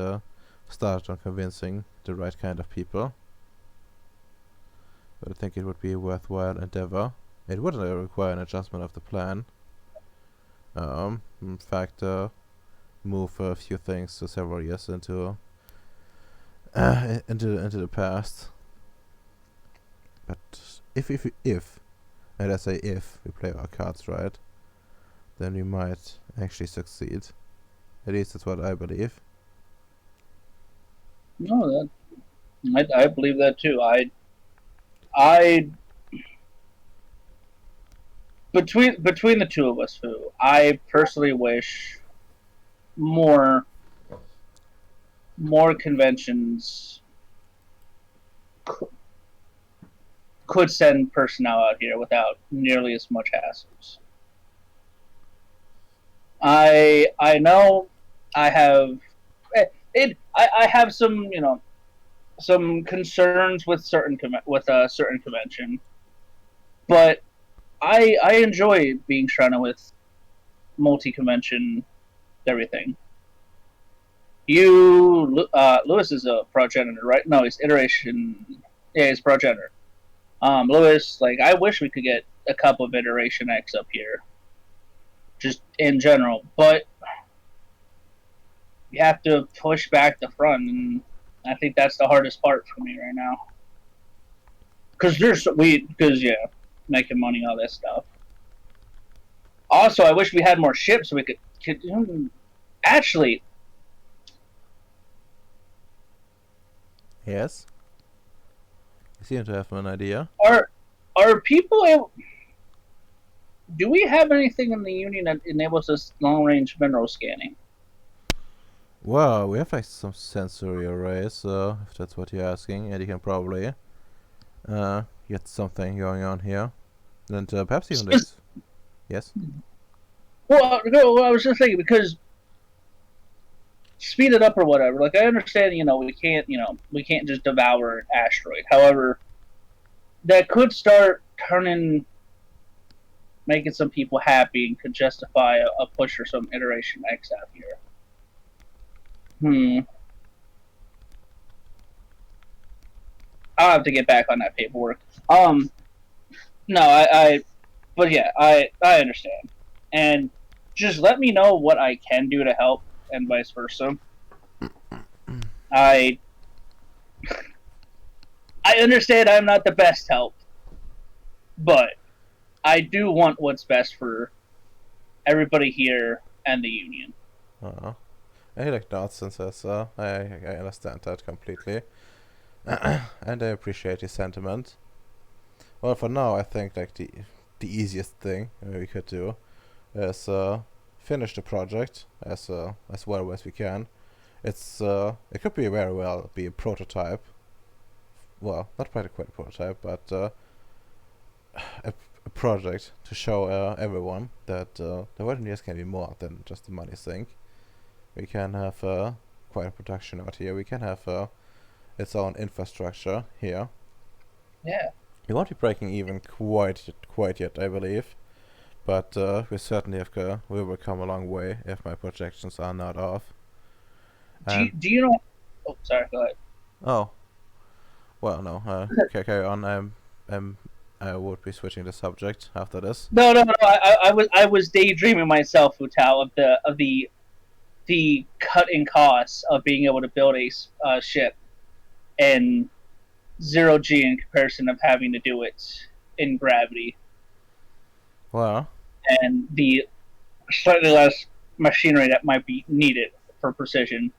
started on convincing the right kind of people. But I think it would be a worthwhile endeavor. It would require an adjustment of the plan. In fact, move a few things to several years into the past. But if and I say if we play our cards right, then we might actually succeed. At least that's what I believe. No, I believe that too. I between the two of us, who I personally wish more conventions could send personnel out here without nearly as much hassles. I know I have I have some some concerns with certain certain convention, but I enjoy being surrounded with multi-convention everything. Lewis is a progenitor, right? No, he's iteration. Yeah, he's progenitor. Lewis, like, I wish we could get a couple of Iteration X up here, just in general, but you have to push back the front, and I think that's the hardest part for me right now. Because making money, all this stuff. Also, I wish we had more ships so we could actually. Yes. You seem to have an idea. Are people able? Do we have anything in the Union that enables us long-range mineral scanning? Well, we have like some sensory arrays, if that's what you're asking, and you can probably get something going on here. And perhaps even this. Yes? Well, no, I was just thinking, because speed it up or whatever. Like, I understand, we can't just devour an asteroid. However, that could start making some people happy and could justify a push for some Iteration X out here. I'll have to get back on that paperwork. No, but yeah, I understand. And just let me know what I can do to help, and vice versa. I understand I'm not the best help, but I do want what's best for everybody here and the Union. I like nonsense, I understand that completely. And I appreciate his sentiment. Well, for now, I think like the easiest thing we could do is finish the project as well as we can. It could very well be a prototype. Well, not quite a prototype, but a project to show everyone that the Engineers can be more than just a money sink. We can have quite a production out here. We can have its own infrastructure here. Yeah. We won't be breaking even quite yet, I believe. But we certainly we will come a long way if my projections are not off. Do you know? Oh, sorry. Go ahead. Oh, well, no. Carry on. I would be switching the subject after this. No. I was daydreaming myself, Utal, of the cut in costs of being able to build a ship. and 0G in comparison of having to do it in gravity, Well, and the slightly less machinery that might be needed for precision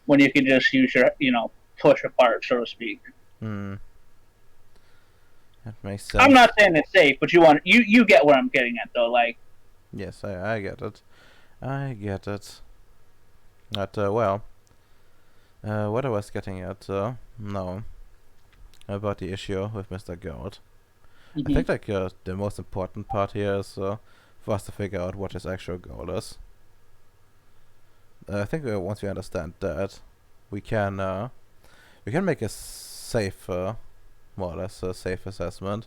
when you can just use your, push apart, so to speak. that makes sense. I'm not saying it's safe, but you get what I'm getting at, though. Like, Yes, I get it. I get it. But, well, what I was getting at, no, about the issue with Mr. Gold. I think, like, the most important part here is for us to figure out what his actual goal is. I think once we understand that, we can make a safe, more or less a safe assessment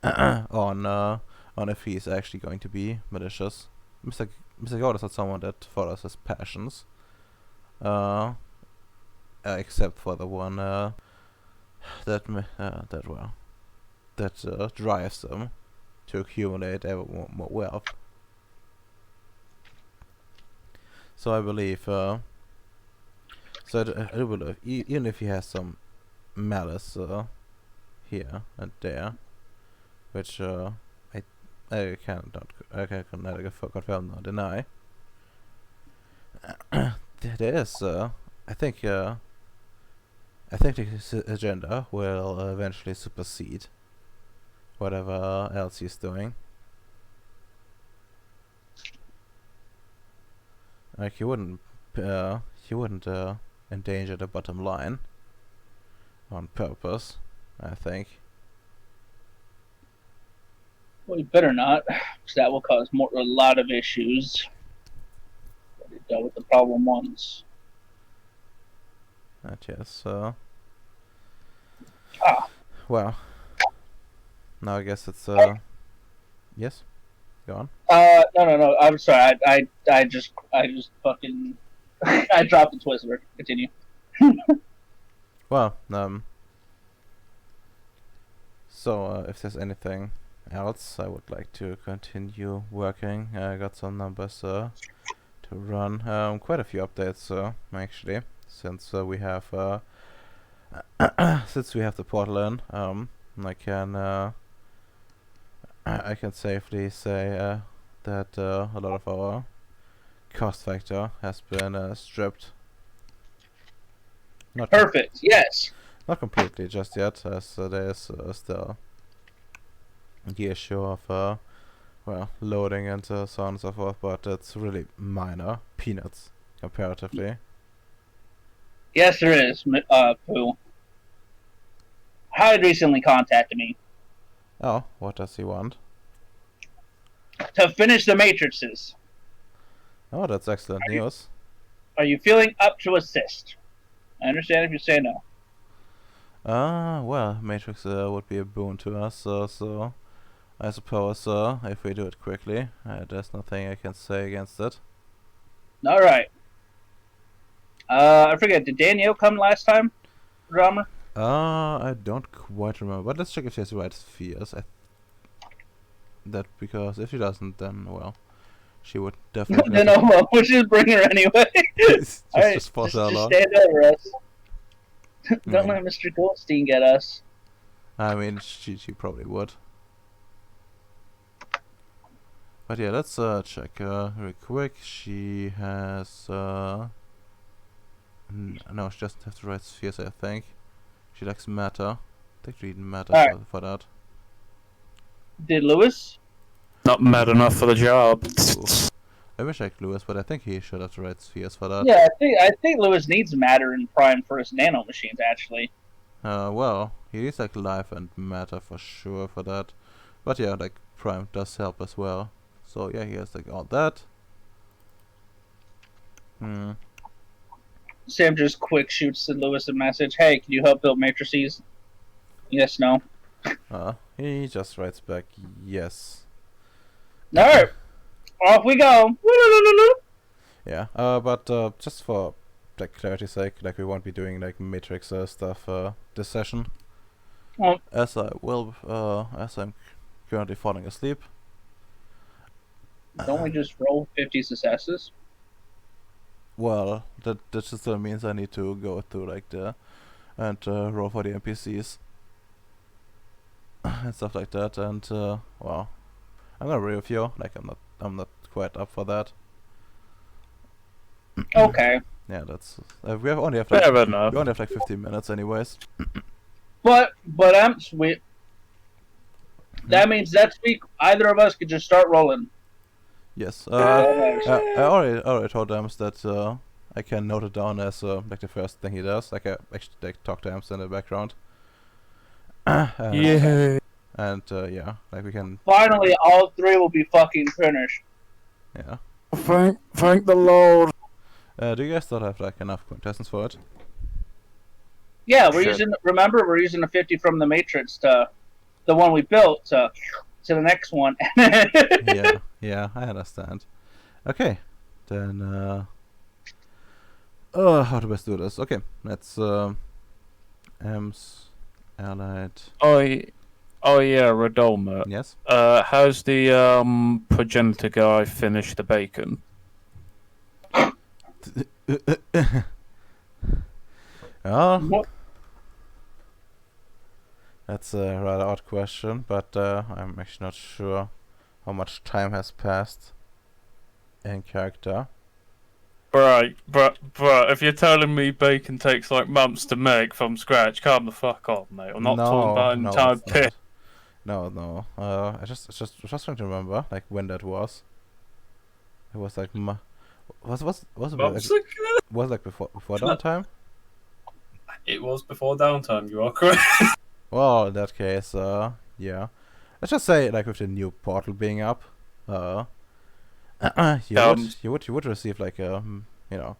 on if he's actually going to be malicious. Mr. Gold is not someone that follows his passions, except for the one that drives them to accumulate ever more wealth. So I believe, I do believe, even if he has some malice here and there, which I can neither confirm nor deny. There is, I think his agenda will eventually supersede whatever else he's doing. Like he wouldn't endanger the bottom line on purpose, I think. well, you better not, because that will cause a lot of issues. Already dealt with the problem once. Yes. Ah. Well, now I guess it's yes. Go on. No. I'm sorry. I just fucking I dropped the Twizzler. Continue. Well, so if there's anything else, I would like to continue working. I got some numbers to run. Quite a few updates, actually, since we have the portal in. I can safely say that a lot of our cost factor has been stripped. Not Perfect. Yes. not completely just yet, as there is still the issue of loading and so on and so forth, but it's really minor, peanuts comparatively. Yes, there is. Pooh. Hyde recently contacted me Oh, what does he want? to finish the matrices. Oh, that's excellent news. Are you feeling up to assist? I understand if you say no. Well, Matrix would be a boon to us, so I suppose if we do it quickly, there's nothing I can say against it. All right. I forget. Did Danielle come last time? Drummer. I don't quite remember, but let's check if she has the right spheres. Because if she doesn't, then well, she would definitely. No, well, we'll just bring her anyway. just All right, just pause her just along. stand over us. Don't Yeah. let Mr. Goldstein get us. I mean, she probably would. But yeah, let's check real quick. She has no, she doesn't have the right spheres, I think. She lacks matter. I think she needs matter Alright. for that. Did Lewis? Not mad enough for the job. I wish I could Lewis, but I think he should have the right spheres for that. Yeah, I think Lewis needs matter in Prime for his nano machines. Actually, Well, he needs like life and matter for sure for that. But yeah, like Prime does help as well. So yeah, he has like all that. Sam just quick shoots Lewis a message. Hey, can you help build matrices? Yes, no. He just writes back yes. All right, off we go. Yeah. But just for like clarity's sake, like we won't be doing like Matrix stuff this session. Well, As I'm currently falling asleep. don't we just roll 50 successes? Well, that just still means I need to go through like the and roll for the NPCs and stuff like that. And well, I'm gonna agree with you. Like I'm not quite up for that. Okay, Yeah, that's we only have Fair like enough. we only have like 15 minutes anyways. but sweet. That means next week either of us could just start rolling. Yes. Nice. I already told Ems that I can note it down as like the first thing he does. Like I actually like talk to Ems in the background. and, Yeah. And yeah, like we can. Finally, all three will be fucking finished. Yeah. Thank the Lord. Do you guys still have like enough contestants for it? Yeah, we're Shit. using. Remember, we're using the 50 from the Matrix to the one we built to the next one. Yeah, yeah, I understand. Okay, then how to best do this? Okay, let's Ems, Allied. Oh yeah, Radolma. Yes. How's the progenitor guy finished the bacon? Oh, What? that's a rather odd question, but I'm actually not sure how much time has passed in character. Right, but if you're telling me bacon takes like months to make from scratch, calm the fuck off, mate. I'm not talking about an entire it's pit. not. No. I just trying to remember like when that was. It was like was it Months like, ago? was it like before downtime? It was before downtime, you are correct. Well, in that case, yeah. Let's just say like with the new portal being up, you would receive like a you know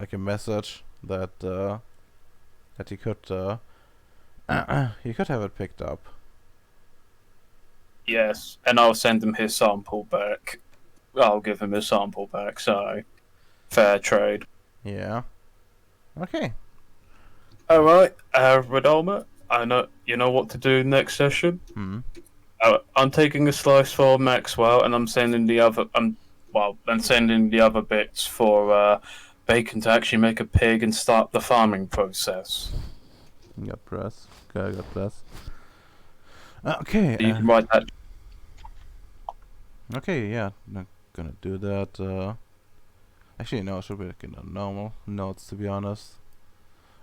like a message that that you could you could have it picked up. Yes, and I'll send him his sample back. I'll give him his sample back, so fair trade. Yeah. Okay. Alright, Radolma, I know you know what to do next session. Hmm. I'm taking a slice for Maxwell, and I'm sending the other. Sending the other bits for Bacon to actually make a pig and start the farming process. God bless. God bless. Okay. You can write that. Okay. Yeah. Not gonna do that. Actually, no. It should be like in the normal notes, to be honest.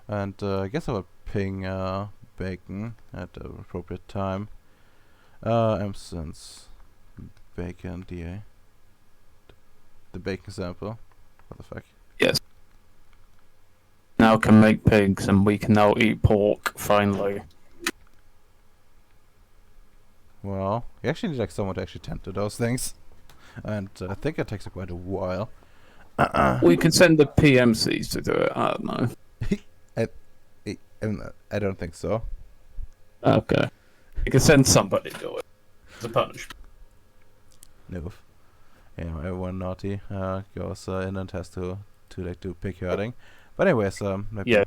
And I guess I will ping Bacon at the appropriate time. Since Bacon DA. The bacon sample. What the fuck? Now can make pigs, and we can now eat pork finally. Well, you actually need like someone to actually tend to those things, and I think it takes quite a while. We can send the PMCs to do it. I don't know. I don't think so. Okay. You can send somebody to do it. As a punishment. No. Yeah, everyone naughty goes in and has to like do pig herding. But anyways, maybe Yeah.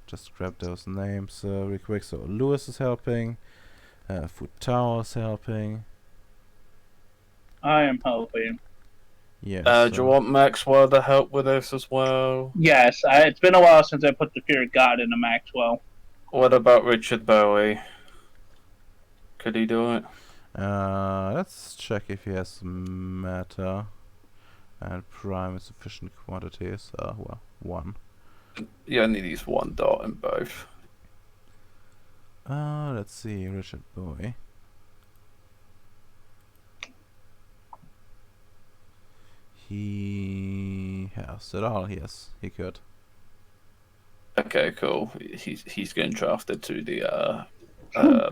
just grab those names real quick. So Lewis is helping. Futao is helping. I am helping. Yes. Do you want Maxwell to help with this as well? Yes, it's been a while since I put the Fear of God into Maxwell. What about Richard Bowie? Could he do it? Let's check if he has matter and prime in sufficient quantities. Well, one. You only needs one dot in both. Let's see, Richard Bowie. He has it all. Yes, he could. Okay, cool. He's getting drafted to the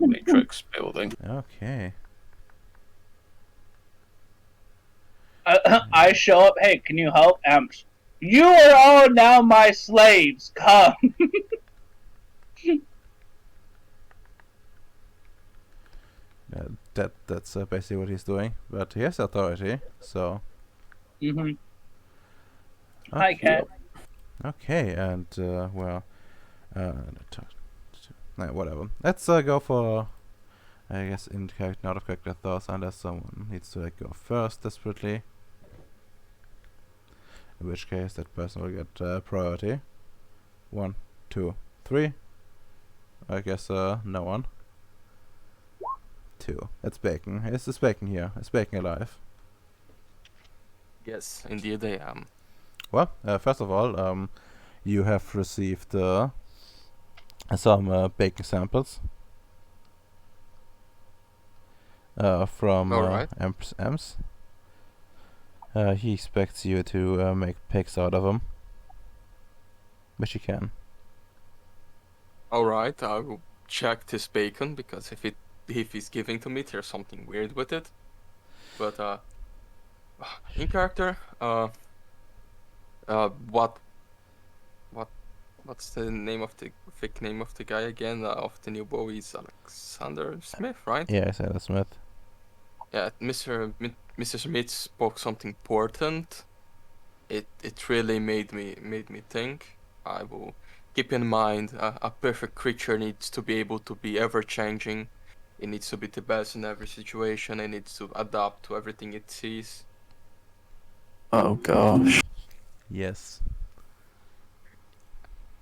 Matrix building. Okay. I show up. Hey, can you help? You are all now my slaves. Come. That's basically what he's doing. But he has authority, so. Mm-hmm. Hi, Cat. Okay, and well, whatever. Let's go for, I guess, in character, out of character thoughts, unless someone needs to like go first desperately. In which case, that person will get priority. 1, 2, 3. I guess no one. 2. It's Bacon. Is Bacon here? Is Bacon alive? Yes, indeed I am. Well, first of all, you have received some bacon samples from Alright. Ems. He expects you to make pics out of them, which you can. Alright, I will check this bacon because if he's giving to me, there's something weird with it. But in character, what's the name of the fake name of the guy again? Of the new boy is Alexander Smith, right? Yeah, Sarah Smith. Yeah, Mr. Smith spoke something important. It really made me think. I will keep in mind a perfect creature needs to be able to be ever changing. It needs to be the best in every situation. It needs to adapt to everything it sees. Oh gosh. Yes.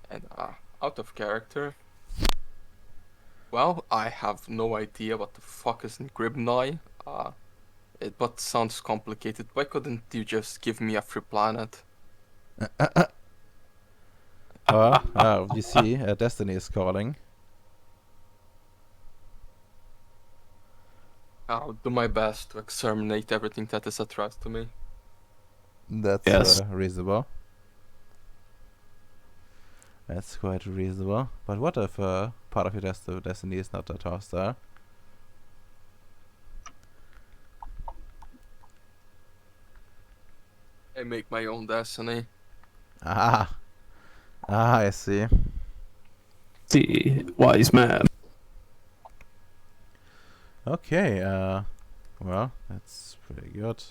And out of character. Well, I have no idea what the fuck is in Gribnoi. But sounds complicated. Why couldn't you just give me a free planet? Well, you see, Destiny is calling. I'll do my best to exterminate everything that is a threat to me. That's Yes. reasonable. That's quite reasonable. But what if part of your destiny is not that hostile? I make my own destiny. Ah, I see. The wise man. Okay, well, that's pretty good.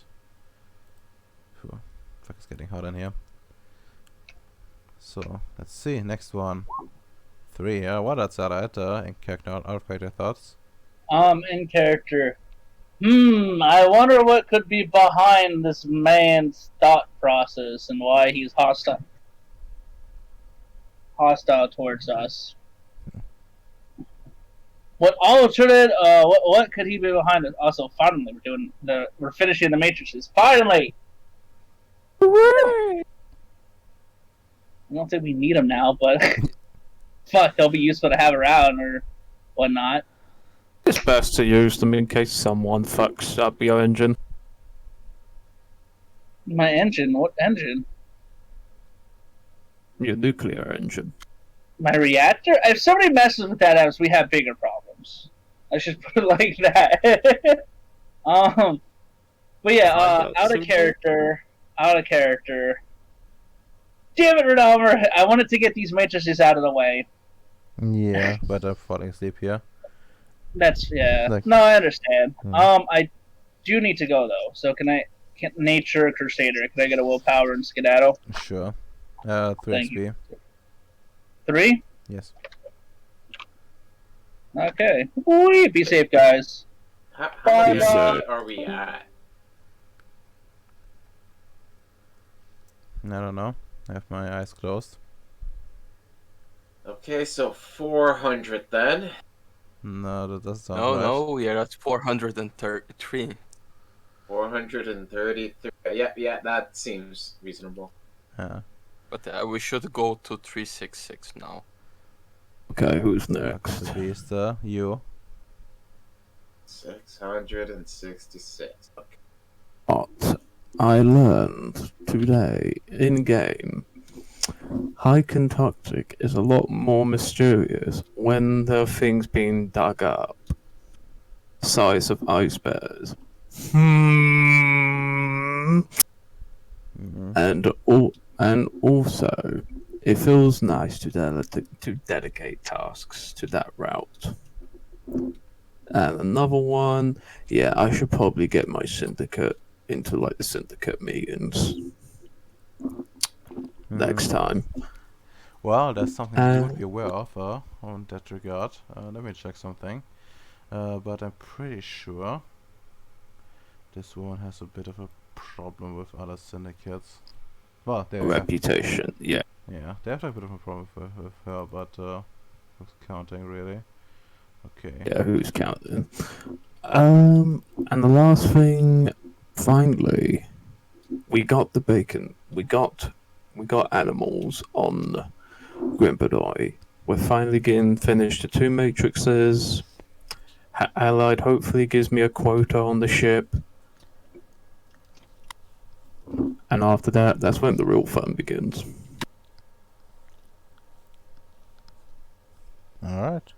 Phew, fuck, it's getting hot in here. So, let's see, next one. 3, what that's alright, in character, out of character thoughts. In character. I wonder what could be behind this man's thought process and why he's hostile towards us. What alternate? What could he be behind it? Also, finally, we're finishing the matrices. Finally. I don't think we need them now, but fuck, they'll be useful to have around or whatnot. It's best to use them in case someone fucks up your engine. My engine? What engine? Your nuclear engine. My reactor? If somebody messes with that, we have bigger problems. I should put it like that. But yeah, out of character. Damn it, Revolver! I wanted to get these matrices out of the way. Yeah, but I'm falling asleep here. That's Like- no, I understand. Hmm. I do need to go though. So can Nature Crusader? Can I get a willpower and skedaddle? Sure. 3 Thank XP. 3? Yes. Okay. Whee! Be safe, guys. How Bye, many bye. are we at? I don't know. I have my eyes closed. Okay, so 400 then. No, that doesn't sound No, right. no, we are at 433. 433. Yeah, that seems reasonable. Yeah. But we should go to 366 now. Okay, who's That's next? the beast, you. 666. Okay. What I learned today in game. Hike and toxic is a lot more mysterious when there are things being dug up. Size of ice bears. Mm-hmm. And also, it feels nice to dedicate tasks to that route. And another one, yeah, I should probably get my syndicate into like the syndicate meetings next time. Well, there's something you would be aware of on that regard. Let me check something. But I'm pretty sure this one has a bit of a problem with other syndicates. Well, they have, Reputation, yeah. yeah, they have a bit of a problem with her, but Who's counting, really? Okay. Yeah, who's counting? And the last thing, finally, we got the bacon. We got animals on Grimbadoi. We're finally getting finished the 2 matrices. Allied hopefully gives me a quota on the ship. And after that, that's when the real fun begins. Alright.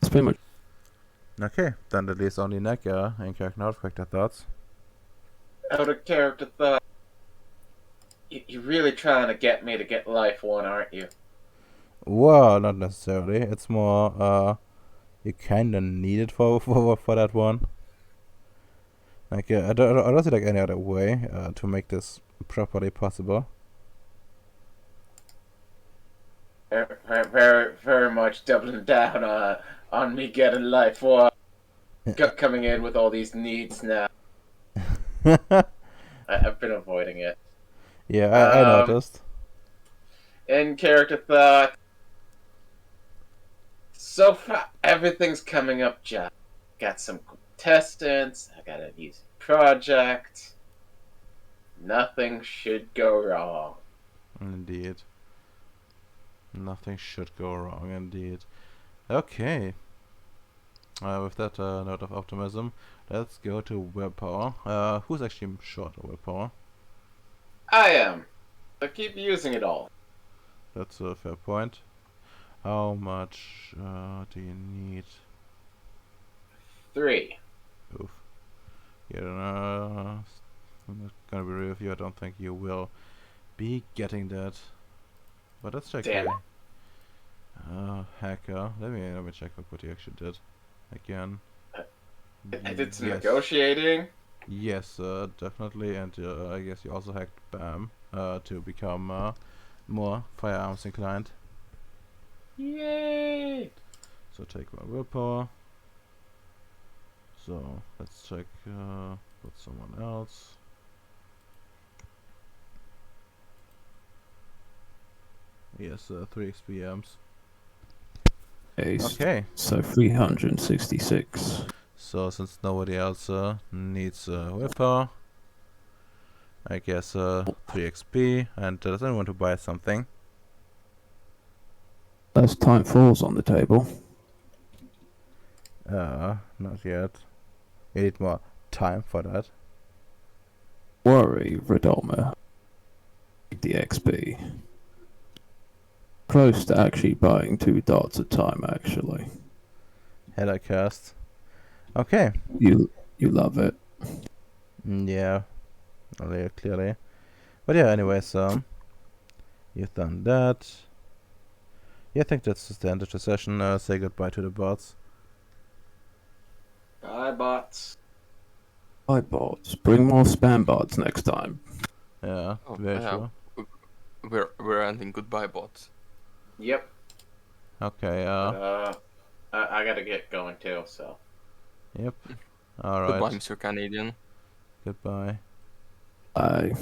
That's pretty much. Okay, then that leaves only Necker and character not character thoughts. Out of character thought. You're really trying to get me to get Life 1, aren't you? Well, not necessarily. It's more, you kinda need it for that one. Like, I don't see like any other way to make this properly possible. Very much doubling down on me getting Life 1. Coming in with all these needs now. I've been avoiding it. Yeah, I noticed. In character thought. So far, everything's coming up, John. Got some contestants. I got a new project. Nothing should go wrong. Indeed. Nothing should go wrong, indeed. Okay. With that note of optimism, let's go to willpower. Who's actually short of willpower? I am. I keep using it all. That's a fair point. How much do you need? 3. Oof. Yeah, I'm not gonna be real with you. I don't think you will be getting that. But let's check. Damn. Hacker. Let me check what you actually did. Again. I did some Yes. negotiating. Yes, definitely, and I guess you also hacked BAM to become more firearms inclined. Yay! So take one willpower. So let's check with someone else. Yes, 3 XPMs. Okay. So 366. So since nobody else needs willpower, I guess 3 XP. And does anyone want to buy something? That's time falls on the table. Not yet. You need more time for that. Worry, Redolmer. The XP. Close to actually buying 2 dots at a time, actually. Header cast. Okay. You love it. Yeah. Clearly. But yeah, anyways, you've done that. Yeah, I think that's the end of the session. Say goodbye to the bots. Bye, bots. Hi bots. Bring more spam bots next time. Yeah, Oh, very yeah. true. We're ending goodbye, bots. Yep. Okay, I gotta get going too, so. yep. Alright. Goodbye, Mr. Canadian. Goodbye. Bye.